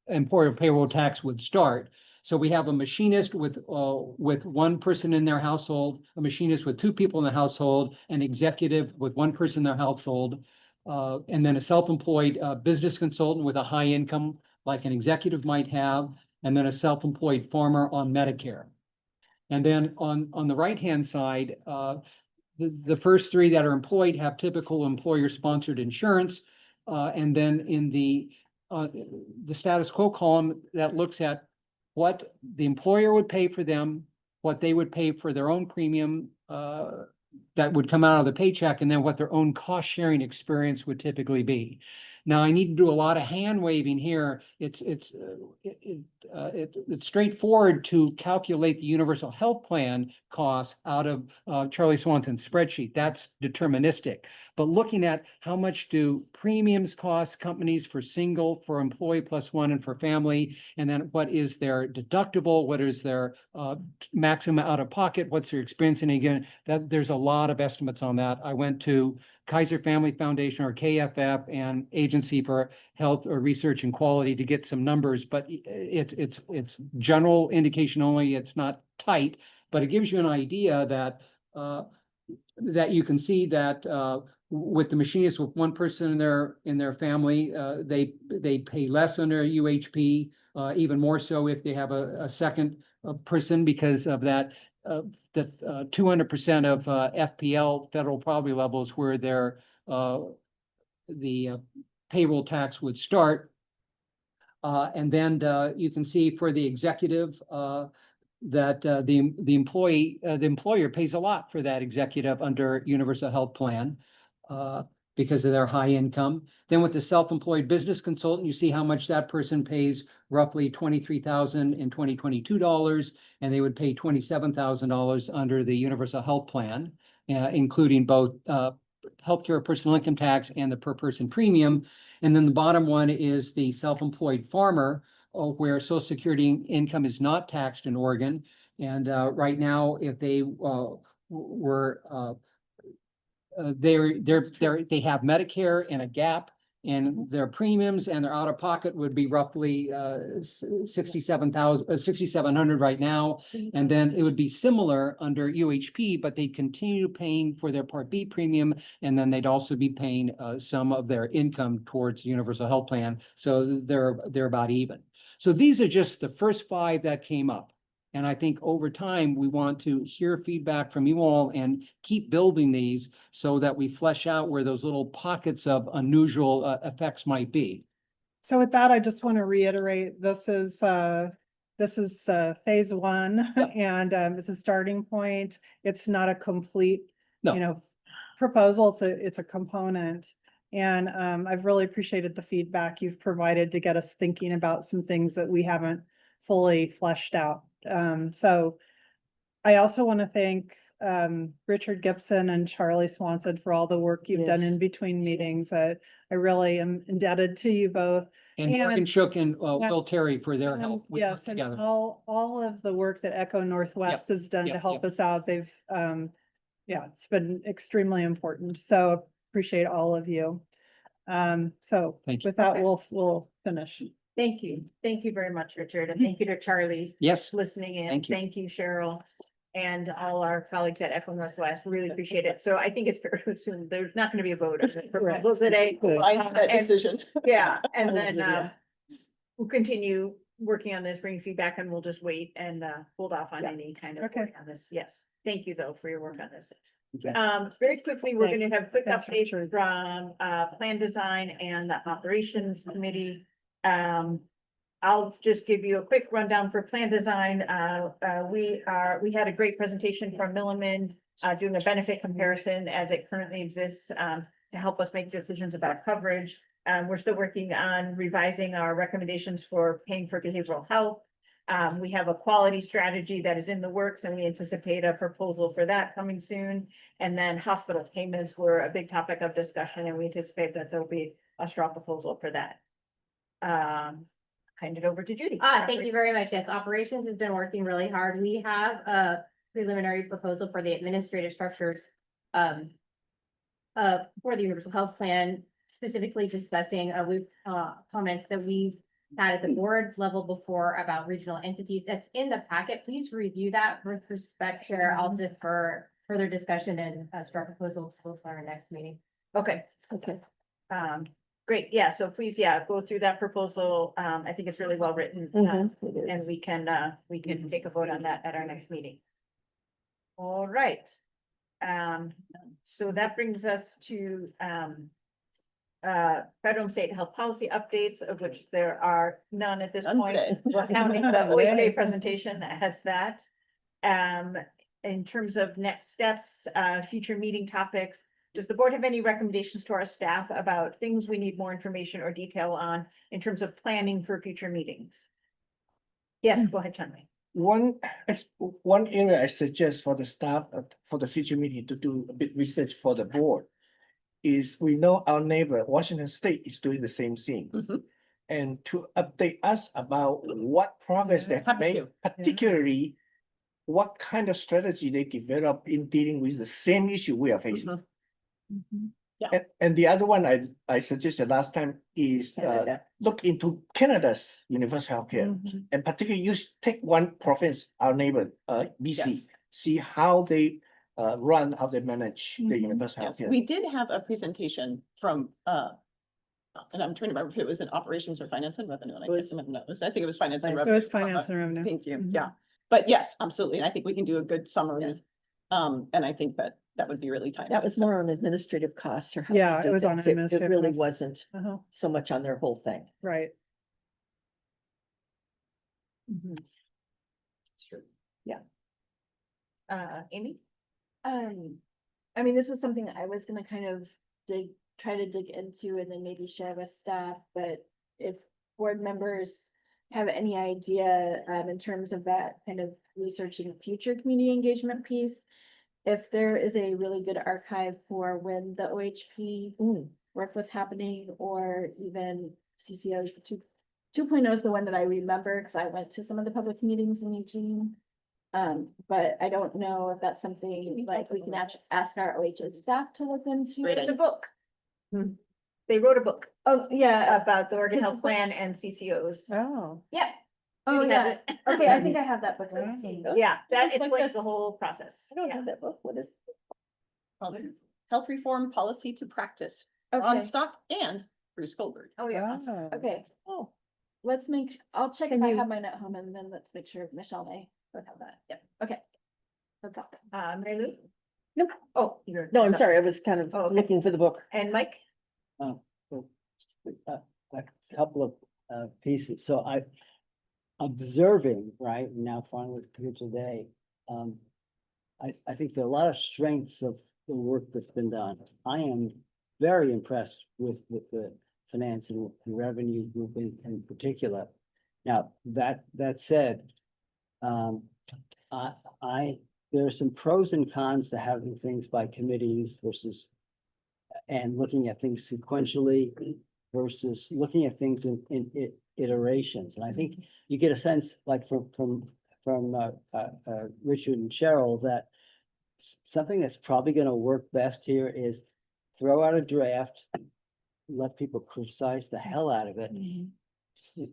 employer payroll tax would start. So we have a machinist with 1 person in their household, a machinist with 2 people in the household, an executive with 1 person in their household, and then a self-employed business consultant with a high income, like an executive might have, and then a self-employed farmer on Medicare. And then on the right-hand side, the first 3 that are employed have typical employer-sponsored insurance. And then in the status quo column, that looks at what the employer would pay for them, what they would pay for their own premium that would come out of the paycheck, and then what their own cost-sharing experience would typically be. Now, I need to do a lot of hand waving here. It's straightforward to calculate the universal health plan costs out of Charlie Swanson's spreadsheet. That's deterministic. But looking at how much do premiums cost companies for single, for employee plus 1, and for family, and then what is their deductible, what is their maximum out of pocket, what's their expense, and again, that there's a lot of estimates on that. I went to Kaiser Family Foundation, or KFF, and Agency for Health or Research and Quality to get some numbers, but it's general indication only. It's not tight, but it gives you an idea that that you can see that with the machinists, with 1 person in their family, they pay less under UHP, even more so if they have a second person, because of that. The 200% of FPL, federal poverty levels, where the payroll tax would start. And then you can see for the executive that the employer pays a lot for that executive under universal health plan because of their high income. Then with the self-employed business consultant, you see how much that person pays, roughly $23,000 in 2022 dollars, and they would pay $27,000 under the universal health plan, including both healthcare personal income tax and the per person premium. And then the bottom one is the self-employed farmer, where Social Security income is not taxed in Oregon. And right now, if they were they have Medicare and a gap, and their premiums and their out-of-pocket would be roughly $6,700 right now. And then it would be similar under UHP, but they continue paying for their Part B premium, and then they'd also be paying some of their income towards universal health plan. So they're about even. So these are just the first 5 that came up. And I think over time, we want to hear feedback from you all and keep building these so that we flesh out where those little pockets of unusual effects might be. So with that, I just want to reiterate, this is phase 1, Yep. and it's a starting point. It's not a complete, No. proposal. It's a component. And I've really appreciated the feedback you've provided to get us thinking about some things that we haven't fully fleshed out. So I also want to thank Richard Gibson and Charlie Swanson for all the work you've done in between meetings. I really am indebted to you both. And Morgan Shook and Will Terry for their help. We worked Yes, and together. all of the work that Echo Northwest has done to help us out. They've, it's been extremely important. So appreciate all of you. So Thank you. with that, we'll finish. Thank you. Thank you very much, Richard. And thank you to Charlie. Yes. Listening in. Thank you. Thank you, Cheryl. And all our colleagues at Echo Northwest. Really appreciate it. So I think it's fair to assume there's not going to be a vote on the proposal today. Blind to that And- decision. Yeah, and then Yeah. we'll continue working on this, bring feedback, and we'll just wait and hold off on any kind of Okay. vote on this. Yes. Thank you though for your work on this. Okay. Very quickly, we're Thanks. gonna have quick Thanks, updates Richard. from, plan design and the operations committee. I'll just give you a quick rundown for plan design. We had a great presentation from Milliman, doing a benefit comparison as it currently exists, to help us make decisions about coverage. We're still working on revising our recommendations for paying for behavioral health. We have a quality strategy that is in the works and we anticipate a proposal for that coming soon. And then hospital payments were a big topic of discussion and we anticipate that there'll be a strong proposal for that. Hand it over to Judy. Thank you very much. Yes, operations has been working really hard. We have a preliminary proposal for the administrative structures for the universal health plan, specifically discussing comments that we've had at the board level before about regional entities. That's in the packet. Please review that with respect, Chair. I'll defer further discussion and a strong proposal for our next meeting. Okay. Okay. Great. Yeah. So please, go through that proposal. I think it's really well written. It And is. we can take a vote on that at our next meeting. All right. So that brings us to, federal and state health policy updates, of which there are none at this None point. today. We're counting the OHA presentation that has that. In terms of next steps, future meeting topics, does the board have any recommendations to our staff about things we need more information or detail on in terms of planning for future meetings? Yes, go ahead, Chanwei. One area I suggest for the staff, for the future meeting to do a bit research for the board is we know our neighbor, Washington State, is doing the same thing. Mhm. And to update us about what progress they have Happy made, to. particularly what kind of strategy they develop in dealing with the same issue we are facing. Yeah. And the other one I suggested last time is Canada. look into Canada's universal healthcare. And particularly take one province, our neighbor, BC, Yes. see how they run, how they manage the universal Yes, healthcare. we did have a presentation from, and I'm trying to remember if it was in operations or finance and revenue, and I can't remember. No, I think it was finance and Finance. revenue. So it's finance and revenue. Thank you, Mhm. yeah. But yes, absolutely, and I think we can do a good summary. And I think that would be really timely. That was so. more on administrative costs or. how Yeah, to do it was on things. administrative It really costs. wasn't Uh-huh, so much on their whole thing. right. Amy? I mean, this was something I was gonna kind of try to dig into and then maybe share with staff, but if board members have any idea, in terms of that kind of researching future community engagement piece, if there is a really good archive for when the OHP work was happening, or even CCO 2.0 is the one that I remember, because I went to some of the public meetings in Eugene. But I don't know if that's something like we can actually ask our OHA staff to look into. It's a book. They wrote a book Oh, yeah. about the Oregon It's a Health book. Plan and CCOs. Oh. Yeah. Oh, Judy has yeah. it. Okay, I think I have that book. Wow. Yeah, that Looks like explains the this. whole process. I don't have that book. What is? Health reform policy to practice, Ron Okay, Stock and Bruce Goldberg. Oh, yeah. Oh. okay. Oh. Let's I'll check Can if I you- have mine at home, and then let's make sure Michelle and I both have that. Yep, okay. That's all. Mary Lou? Nope. Oh, you're. No, I'm sorry. I was kind of Oh, okay. looking for the book. And Mike? A couple of pieces. So observing, right, now finally here today, I think there are a lot of strengths of the work that's been done. I am very impressed with the finance and revenue group in particular. Now, that said, there are some pros and cons to having things by committees versus and looking at things sequentially versus looking at things in iterations. And I think you get a sense like from Richard and Cheryl that something that's probably going to work best here is throw out a draft, let people criticize the hell out of it,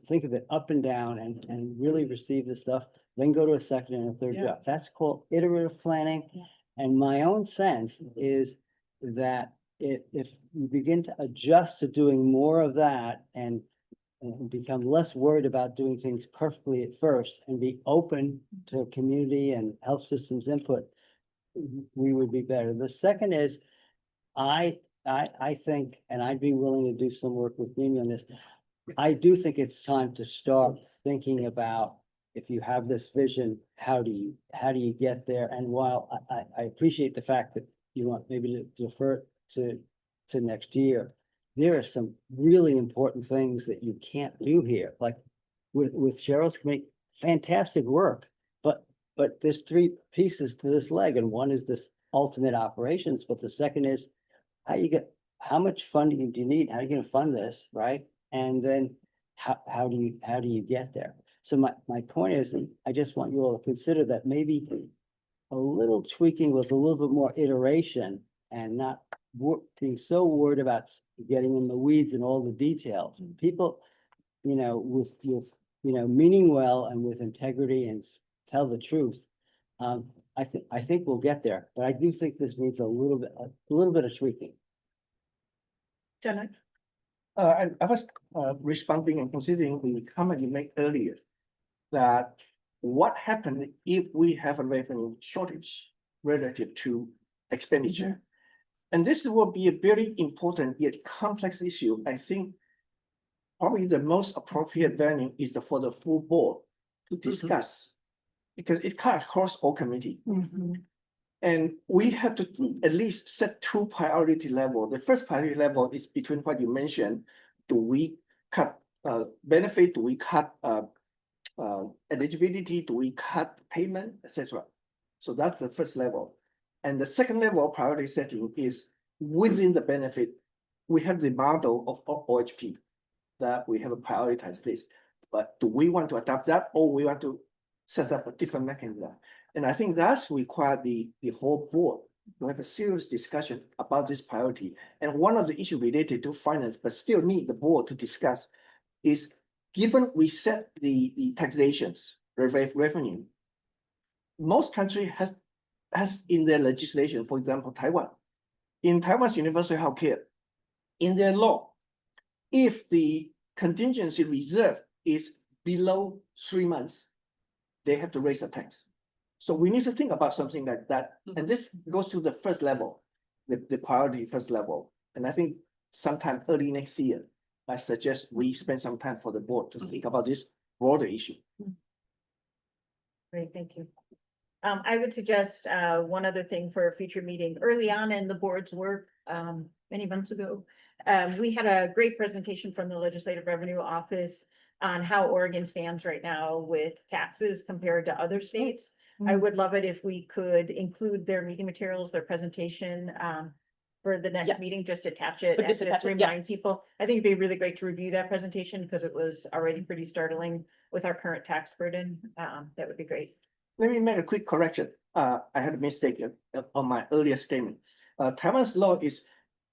think of it up and down and really receive the stuff, then go to a second and a third Yeah. draft. That's called iterative planning. And my own sense is that if you begin to adjust to doing more of that and become less worried about doing things perfectly at first and be open to community and health systems input, we would be better. The second is, I think, and I'd be willing to do some work with Mimi on this. I do think it's time to start thinking about, if you have this vision, how do you get there? And while I appreciate the fact that you want maybe to defer to next year, there are some really important things that you can't do here, like with Cheryl's committee, fantastic work, but there's three pieces to this leg, and one is this ultimate operations, but the second is how much funding do you need? How are you gonna fund this, right? And then how do you get there? So my point is, I just want you all to consider that maybe a little tweaking with a little bit more iteration and not being so worried about getting in the weeds and all the details. People, with meaning well and with integrity and tell the truth. I think we'll get there, but I do think this needs a little bit of tweaking. Jenna? I was responding and considering the comment you made earlier, that what happened if we have a revenue shortage relative to expenditure? And this will be a very important yet complex issue. I think probably the most appropriate venue is for the full board to discuss, because it cuts across all committee. And we have to at least set two priority level. The first priority level is between what you mentioned. Do we cut benefit? Do we cut eligibility? Do we cut payment, etc.? So that's the first level. And the second level of priority setting is within the benefit. We have the model of OHP that we have a prioritized list. But do we want to adopt that, or we want to set up a different mechanism? And I think that's required the whole board to have a serious discussion about this priority. And one of the issues related to finance, but still need the board to discuss, is given we set the taxations, revenue, most country has in their legislation, for example, Taiwan. In Taiwan's universal healthcare, in their law, if the contingency reserve is below 3 months, they have to raise the tax. So we need to think about something like that. And this goes to the first level, the priority first level. And I think sometime early next year, I suggest we spend some time for the board to think about this broader issue. Great, thank you. I would suggest one other thing for a future meeting. Early on in the board's work, many months ago, we had a great presentation from the Legislative Revenue Office on how Oregon stands right now with taxes compared to other states. I would love it if we could include their meeting materials, their presentation, for the next meeting, just attach it But just and attach to it, yeah. remind people. I think it'd be really great to review that presentation because it was already pretty startling with our current tax burden. That would be great. Let me make a quick correction. I had a mistake on my earlier statement. Taiwan's law is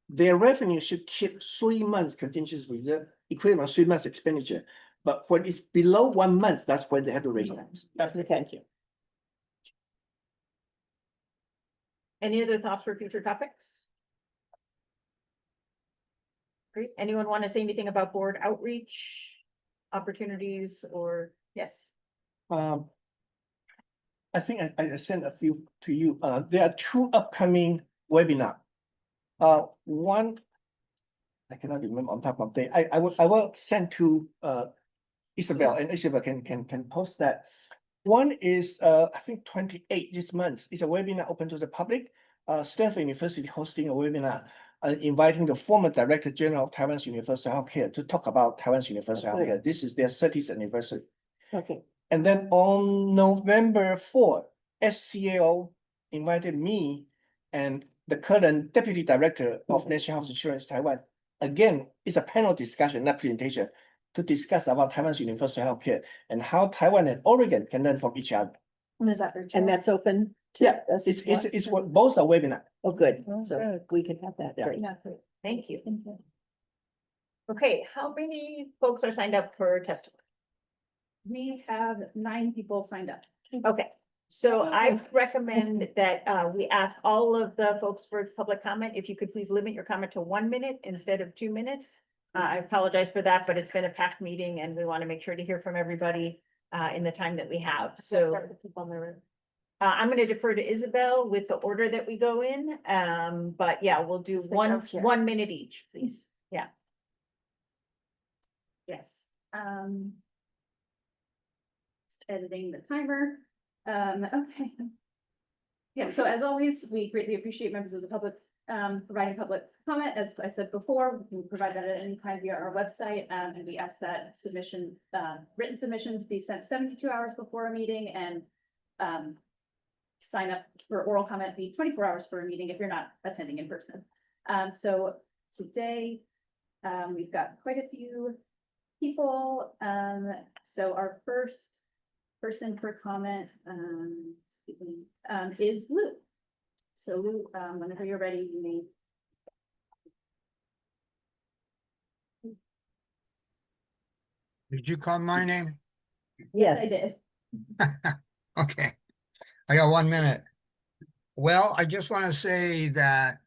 their revenue should keep 3 months contingency reserve, equivalent 3 months expenditure. But when it's below 1 month, that's when they have to raise tax. Thank you. Any other thoughts for future topics? Great. Anyone want to say anything about board outreach opportunities or yes? I think I sent a few to you. There are 2 upcoming webinar. One, I cannot remember on top of the, I will send to Isabel, and Isabel can post that. One is I think 28 this month. It's a webinar open to the public. Stanford University hosting a webinar inviting the former Director General of Taiwan's Universal Healthcare to talk about Taiwan's Universal Healthcare. This is their 30th anniversary. Okay. And then on November 4th, SCAO invited me and the current Deputy Director of National Health Insurance Taiwan. Again, it's a panel discussion, not presentation, to discuss about Taiwan's universal healthcare and how Taiwan and Oregon can learn from each other. Is that virtual? And that's open to Yeah, us as well? it's what both are webinar. Oh, good. Oh, So good. we can have that. Yeah. Great. Yeah, great. Thank you. Okay, how many folks are signed up for testimony? We have 9 people signed up. Okay, so I recommend that we ask all of the folks for public comment. If you could please limit your comment to 1 minute instead of 2 minutes. I apologize for that, but it's been a packed meeting and we want to make sure to hear from everybody in the time that we have. So Start with the people in the room. I'm gonna defer to Isabel with the order that we go in, but yeah, we'll do Stick one, up here. 1 minute each, please. Yeah. Yes. Just editing the timer. Okay. Yeah, so as always, we greatly appreciate members of the public providing public comment. As I said before, we can provide that at any time via our website. And we ask that written submissions be sent 72 hours before a meeting, and sign up for oral comment be 24 hours for a meeting if you're not attending in person. So today, we've got quite a few people. So our first person for comment is Lou. So Lou, whenever you're ready, you may. Did you call my name? Yes, I did. Okay, I got 1 minute. Well, I just want to say that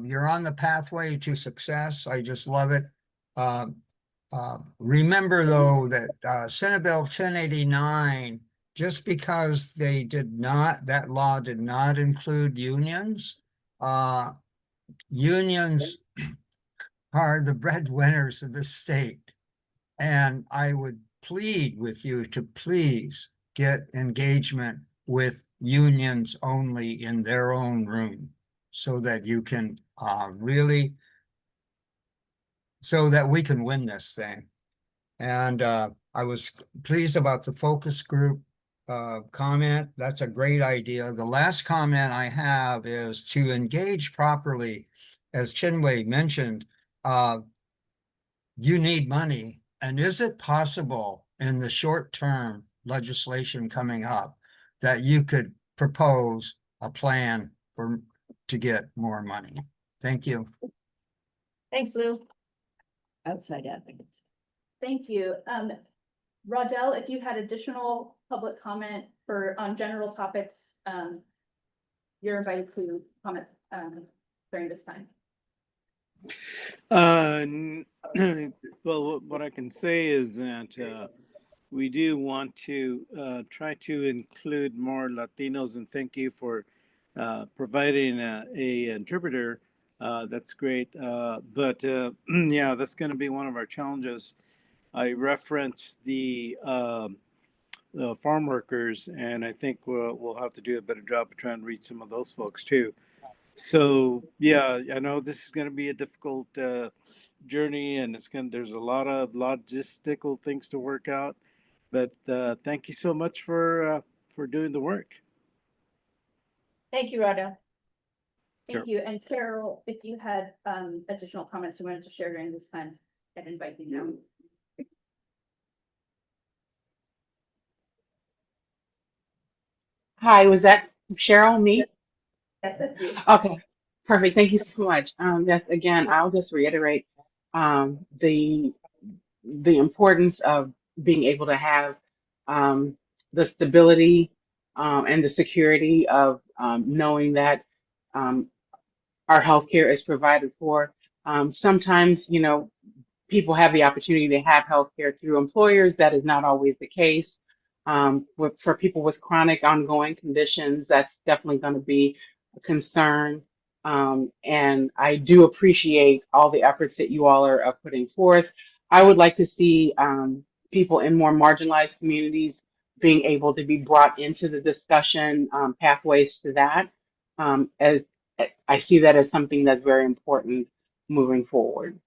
you're on the pathway to success. I just love it. Remember though that Senate Bill 1089, just because that law did not include unions, unions are the breadwinners of the state. And I would plead with you to please get engagement with unions only in their own room so that you can so that we can win this thing. And I was pleased about the focus group comment. That's a great idea. The last comment I have is to engage properly. As Chinwe mentioned, you need money. And is it possible in the short term legislation coming up that you could propose a plan to get more money? Thank you. Thanks, Lou. Outside advocates. Thank you. Rodell, if you had additional public comment on general topics, you're invited to comment during this time. Well, what I can say is that we do want to try to include more Latinos, and thank you for providing a interpreter. That's great. But yeah, that's going to be one of our challenges. I referenced the farm workers, and I think we'll have to do a better job of trying to reach some of those folks too. So yeah, I know this is going to be a difficult journey, and there's a lot of logistical things to work out. But thank you so much for doing the work. Thank you, Rhoda. Thank you. And Carol, if you had additional comments you wanted to share during this time, I'd invite you now. Hi, was that Cheryl, me? That's you. Okay, perfect. Thank you so much. Yes, again, I'll just reiterate the importance of being able to have the stability and the security of knowing that our healthcare is provided for. Sometimes, people have the opportunity to have healthcare through employers. That is not always the case. For people with chronic ongoing conditions, that's definitely going to be a concern. And I do appreciate all the efforts that you all are putting forth. I would like to see people in more marginalized communities being able to be brought into the discussion, pathways to that. As I see that as something that's very important moving forward.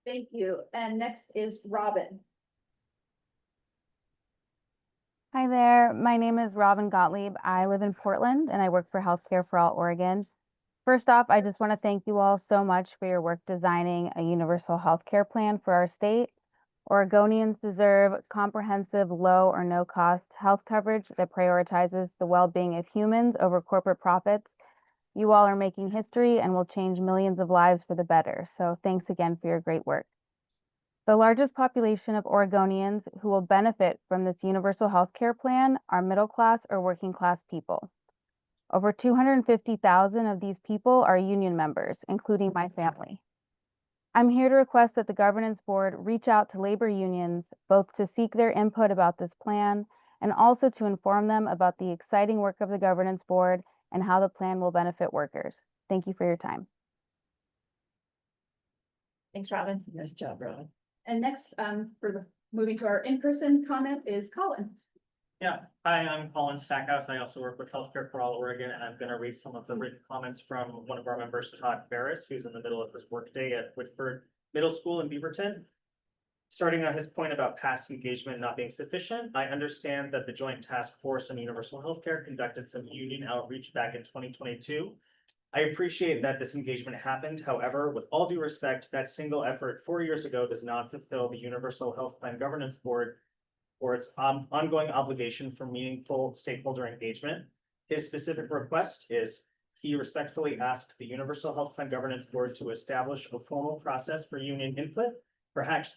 Thank you. And next is Robin. Hi there, my name is Robin Gottlieb. I live in Portland and I work for Healthcare for All Oregon. First off, I just want to thank you all so much for your work designing a universal healthcare plan for our state. Oregonians deserve comprehensive, low or no cost health coverage that prioritizes the well-being of humans over corporate profits. You all are making history and will change millions of lives for the better. So thanks again for your great work. The largest population of Oregonians who will benefit from this universal health care plan are middle class or working class people. Over 250,000 of these people are union members, including my family. I'm here to request that the governance board reach out to labor unions, both to seek their input about this plan and also to inform them about the exciting work of the governance board and how the plan will benefit workers. Thank you for your time. Thanks, Robin. Nice job, Robin. And next, moving to our in-person comment is Colin. Yeah, hi, I'm Colin Stackhouse. I also work with Healthcare for All Oregon, and I'm going to read some of the written comments from one of our members, Todd Ferris, who's in the middle of his workday at Whitford Middle School in Beaverton. Starting on his point about past engagement not being sufficient, I understand that the Joint Task Force on Universal Healthcare conducted some union outreach back in 2022. I appreciate that this engagement happened. However, with all due respect, that single effort 4 years ago does not fulfill the Universal Health Plan Governance Board or its ongoing obligation for meaningful stakeholder engagement. His specific request is he respectfully asks the Universal Health Plan Governance Board to establish a formal process for union input, perhaps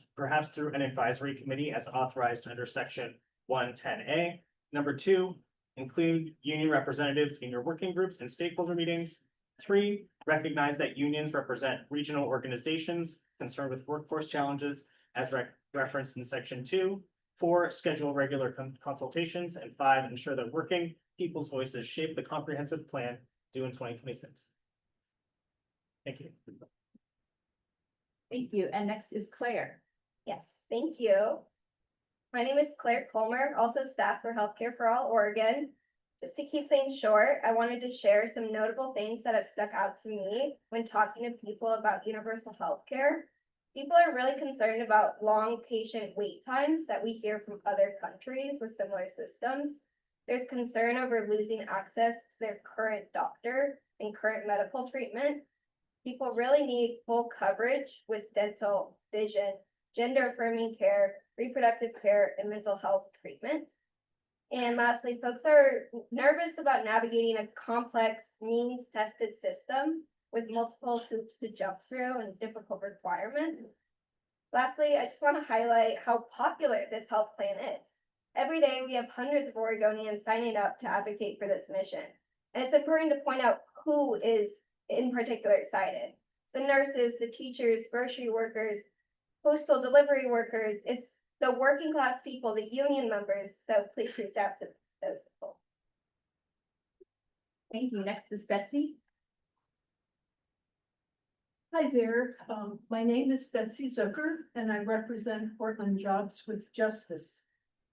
through an advisory committee as authorized under section 110A. Number 2, include union representatives in your working groups and stakeholder meetings. 3, recognize that unions represent regional organizations concerned with workforce challenges as referenced in section 2. 4, schedule regular consultations, and 5, ensure that working people's voices shape the comprehensive plan due in 2026. Thank you. Thank you. And next is Claire. Yes, thank you. My name is Claire Colmer, also staff for Healthcare for All Oregon. Just to keep things short, I wanted to share some notable things that have stuck out to me when talking to people about universal healthcare. People are really concerned about long patient wait times that we hear from other countries with similar systems. There's concern over losing access to their current doctor and current medical treatment. People really need full coverage with dental, vision, gender affirming care, reproductive care, and mental health treatment. And lastly, folks are nervous about navigating a complex means tested system with multiple hoops to jump through and difficult requirements. Lastly, I just want to highlight how popular this health plan is. Every day we have hundreds of Oregonians signing up to advocate for this mission. And it's important to point out who is in particular excited. The nurses, the teachers, grocery workers, postal delivery workers, it's the working class people, the union members. So please reach out to those people. Thank you. Next is Betsy. Hi there, my name is Betsy Zucker and I represent Portland Jobs with Justice,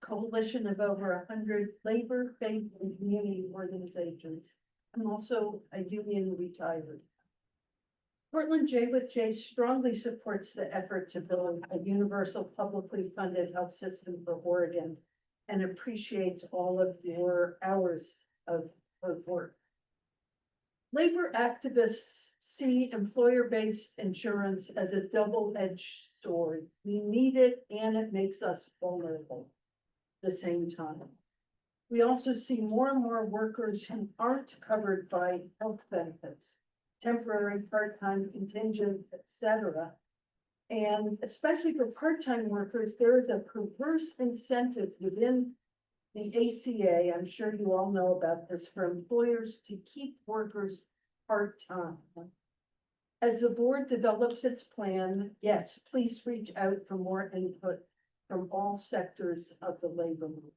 coalition of over 100 labor, faith, and community organizations. I'm also a union retired. Portland J with J strongly supports the effort to build a universal publicly funded health system for Oregon and appreciates all of your hours of work. Labor activists see employer-based insurance as a double-edged sword. We need it and it makes us vulnerable at the same time. We also see more and more workers who aren't covered by health benefits, temporary, part-time, contingent, etc. And especially for part-time workers, there is a perverse incentive within the ACA, I'm sure you all know about this, for employers to keep workers part-time. As the board develops its plan, yes, please reach out for more input from all sectors of the labor movement.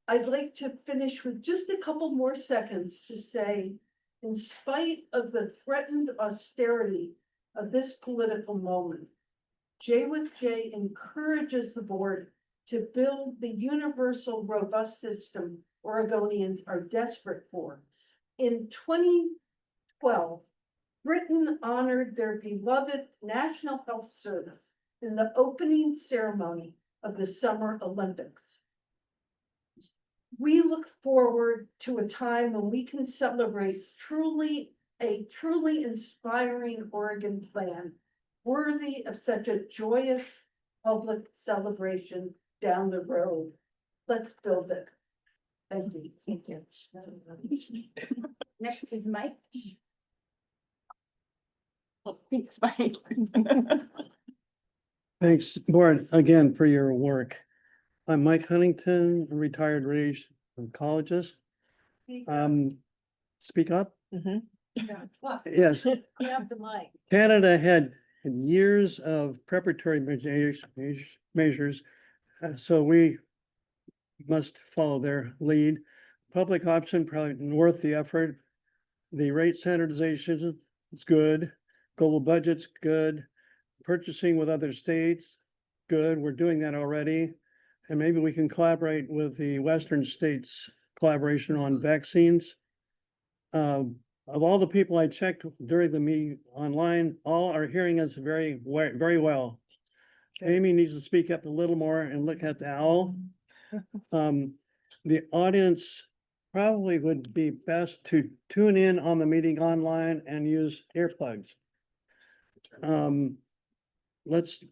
I'd like to finish with just a couple more seconds to say, in spite of the threatened austerity of this political moment, J with J encourages the board to build the universal robust system Oregonians are desperate for. In 2012, Britain honored their beloved National Health Service in the opening ceremony of the Summer Olympics. We look forward to a time when we can celebrate a truly inspiring Oregon plan, worthy of such a joyous public celebration down the road. Let's build it. Thank you. Thank you. Next is Mike. Thanks, Mike. Thanks, board, again for your work. I'm Mike Huntington, a retired radiation oncologist. Speak up? Yes. You have the mic. Canada had and years of preparatory measures. So we must follow their lead. Public option probably worth the effort. The rate standardization is good. Global budget's good. Purchasing with other states, good. We're doing that already. And maybe we can collaborate with the Western states collaboration on vaccines. Of all the people I checked during the meeting online, all are hearing us very well. Amy needs to speak up a little more and look at the owl. The audience probably would be best to tune in on the meeting online and use earplugs. Let's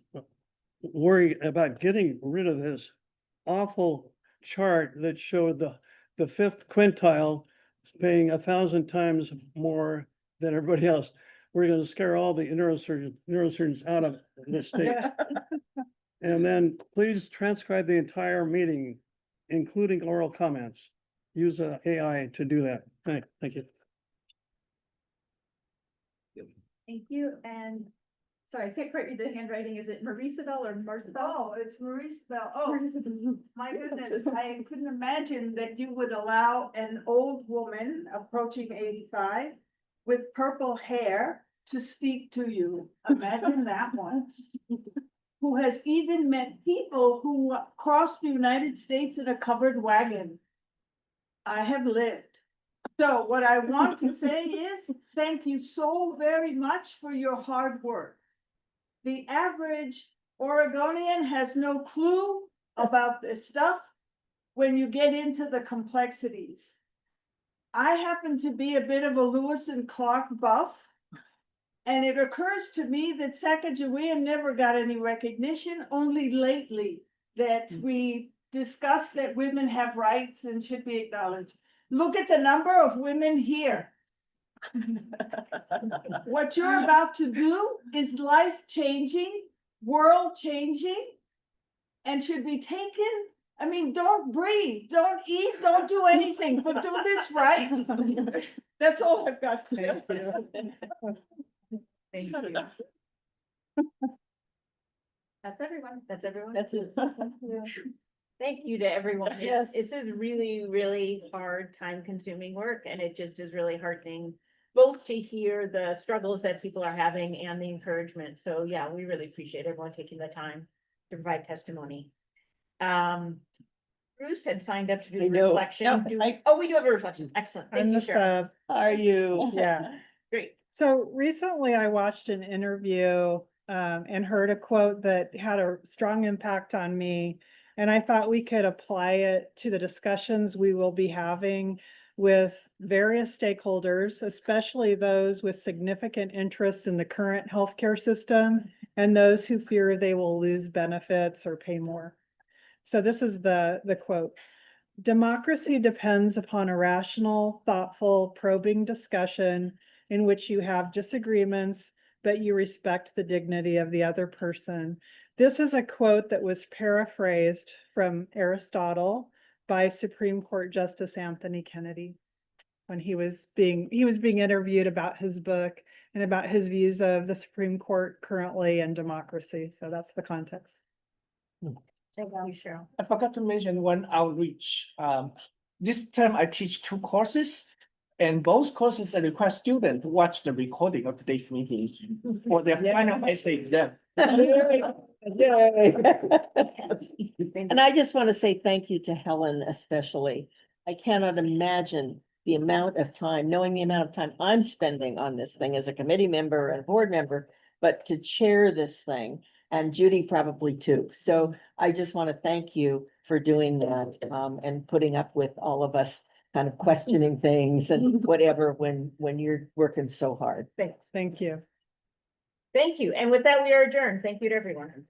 worry about getting rid of this awful chart that showed the fifth quintile paying 1,000 times more than everybody else. We're going to scare all the neurosurgeons out of the state. And then please transcribe the entire meeting, including oral comments. Use AI to do that. Thank you. Thank you, and sorry, I can't quite read the handwriting. Is it Marisabel or Marcibel? Oh, it's Marisabel. Oh, my goodness, I couldn't imagine that you would allow an old woman approaching 85 with purple hair to speak to you. Imagine that one. Who has even met people who crossed the United States in a covered wagon. I have lived. So what I want to say is, thank you so very much for your hard work. The average Oregonian has no clue about this stuff when you get into the complexities. I happen to be a bit of a Lewis and Clark buff, and it occurs to me that Sacagawea never got any recognition, only lately that we discuss that women have rights and should be acknowledged. Look at the number of women here. What you're about to do is life-changing, world-changing, and should be taken. I mean, don't breathe, don't eat, don't do anything, but do this right. That's all I've got to say. Thank you. That's everyone. That's everyone. That's it. Thank you to everyone. Yes. This is really, really hard, time-consuming work, and it just is really heartening both to hear the struggles that people are having and the encouragement. So yeah, we really appreciate everyone taking the time to provide testimony. Bruce had signed up to do I the know. reflection. Yep, Oh, we do have a reflection. Excellent. Thank On you, the Cheryl. sub, Are you? yeah. Great. So recently I watched an interview and heard a quote that had a strong impact on me. And I thought we could apply it to the discussions we will be having with various stakeholders, especially those with significant interests in the current healthcare system and those who fear they will lose benefits or pay more. So this is the quote. Democracy depends upon a rational, thoughtful, probing discussion in which you have disagreements, but you respect the dignity of the other person. This is a quote that was paraphrased from Aristotle by Supreme Court Justice Anthony Kennedy when he was being interviewed about his book and about his views of the Supreme Court currently and democracy. So that's the context. Thank you, Cheryl. I forgot to mention one outreach. This term I teach 2 courses, and both courses I request students to watch the recording of today's meeting for their final essay exam. And I just want to say thank you to Helen especially. I cannot imagine the amount of time, knowing the amount of time I'm spending on this thing as a committee member and board member, but to chair this thing, and Judy probably too. So I just want to thank you for doing that and putting up with all of us kind of questioning things and whatever when you're working so hard. Thanks. Thank you. Thank you. And with that, we are adjourned. Thank you to everyone.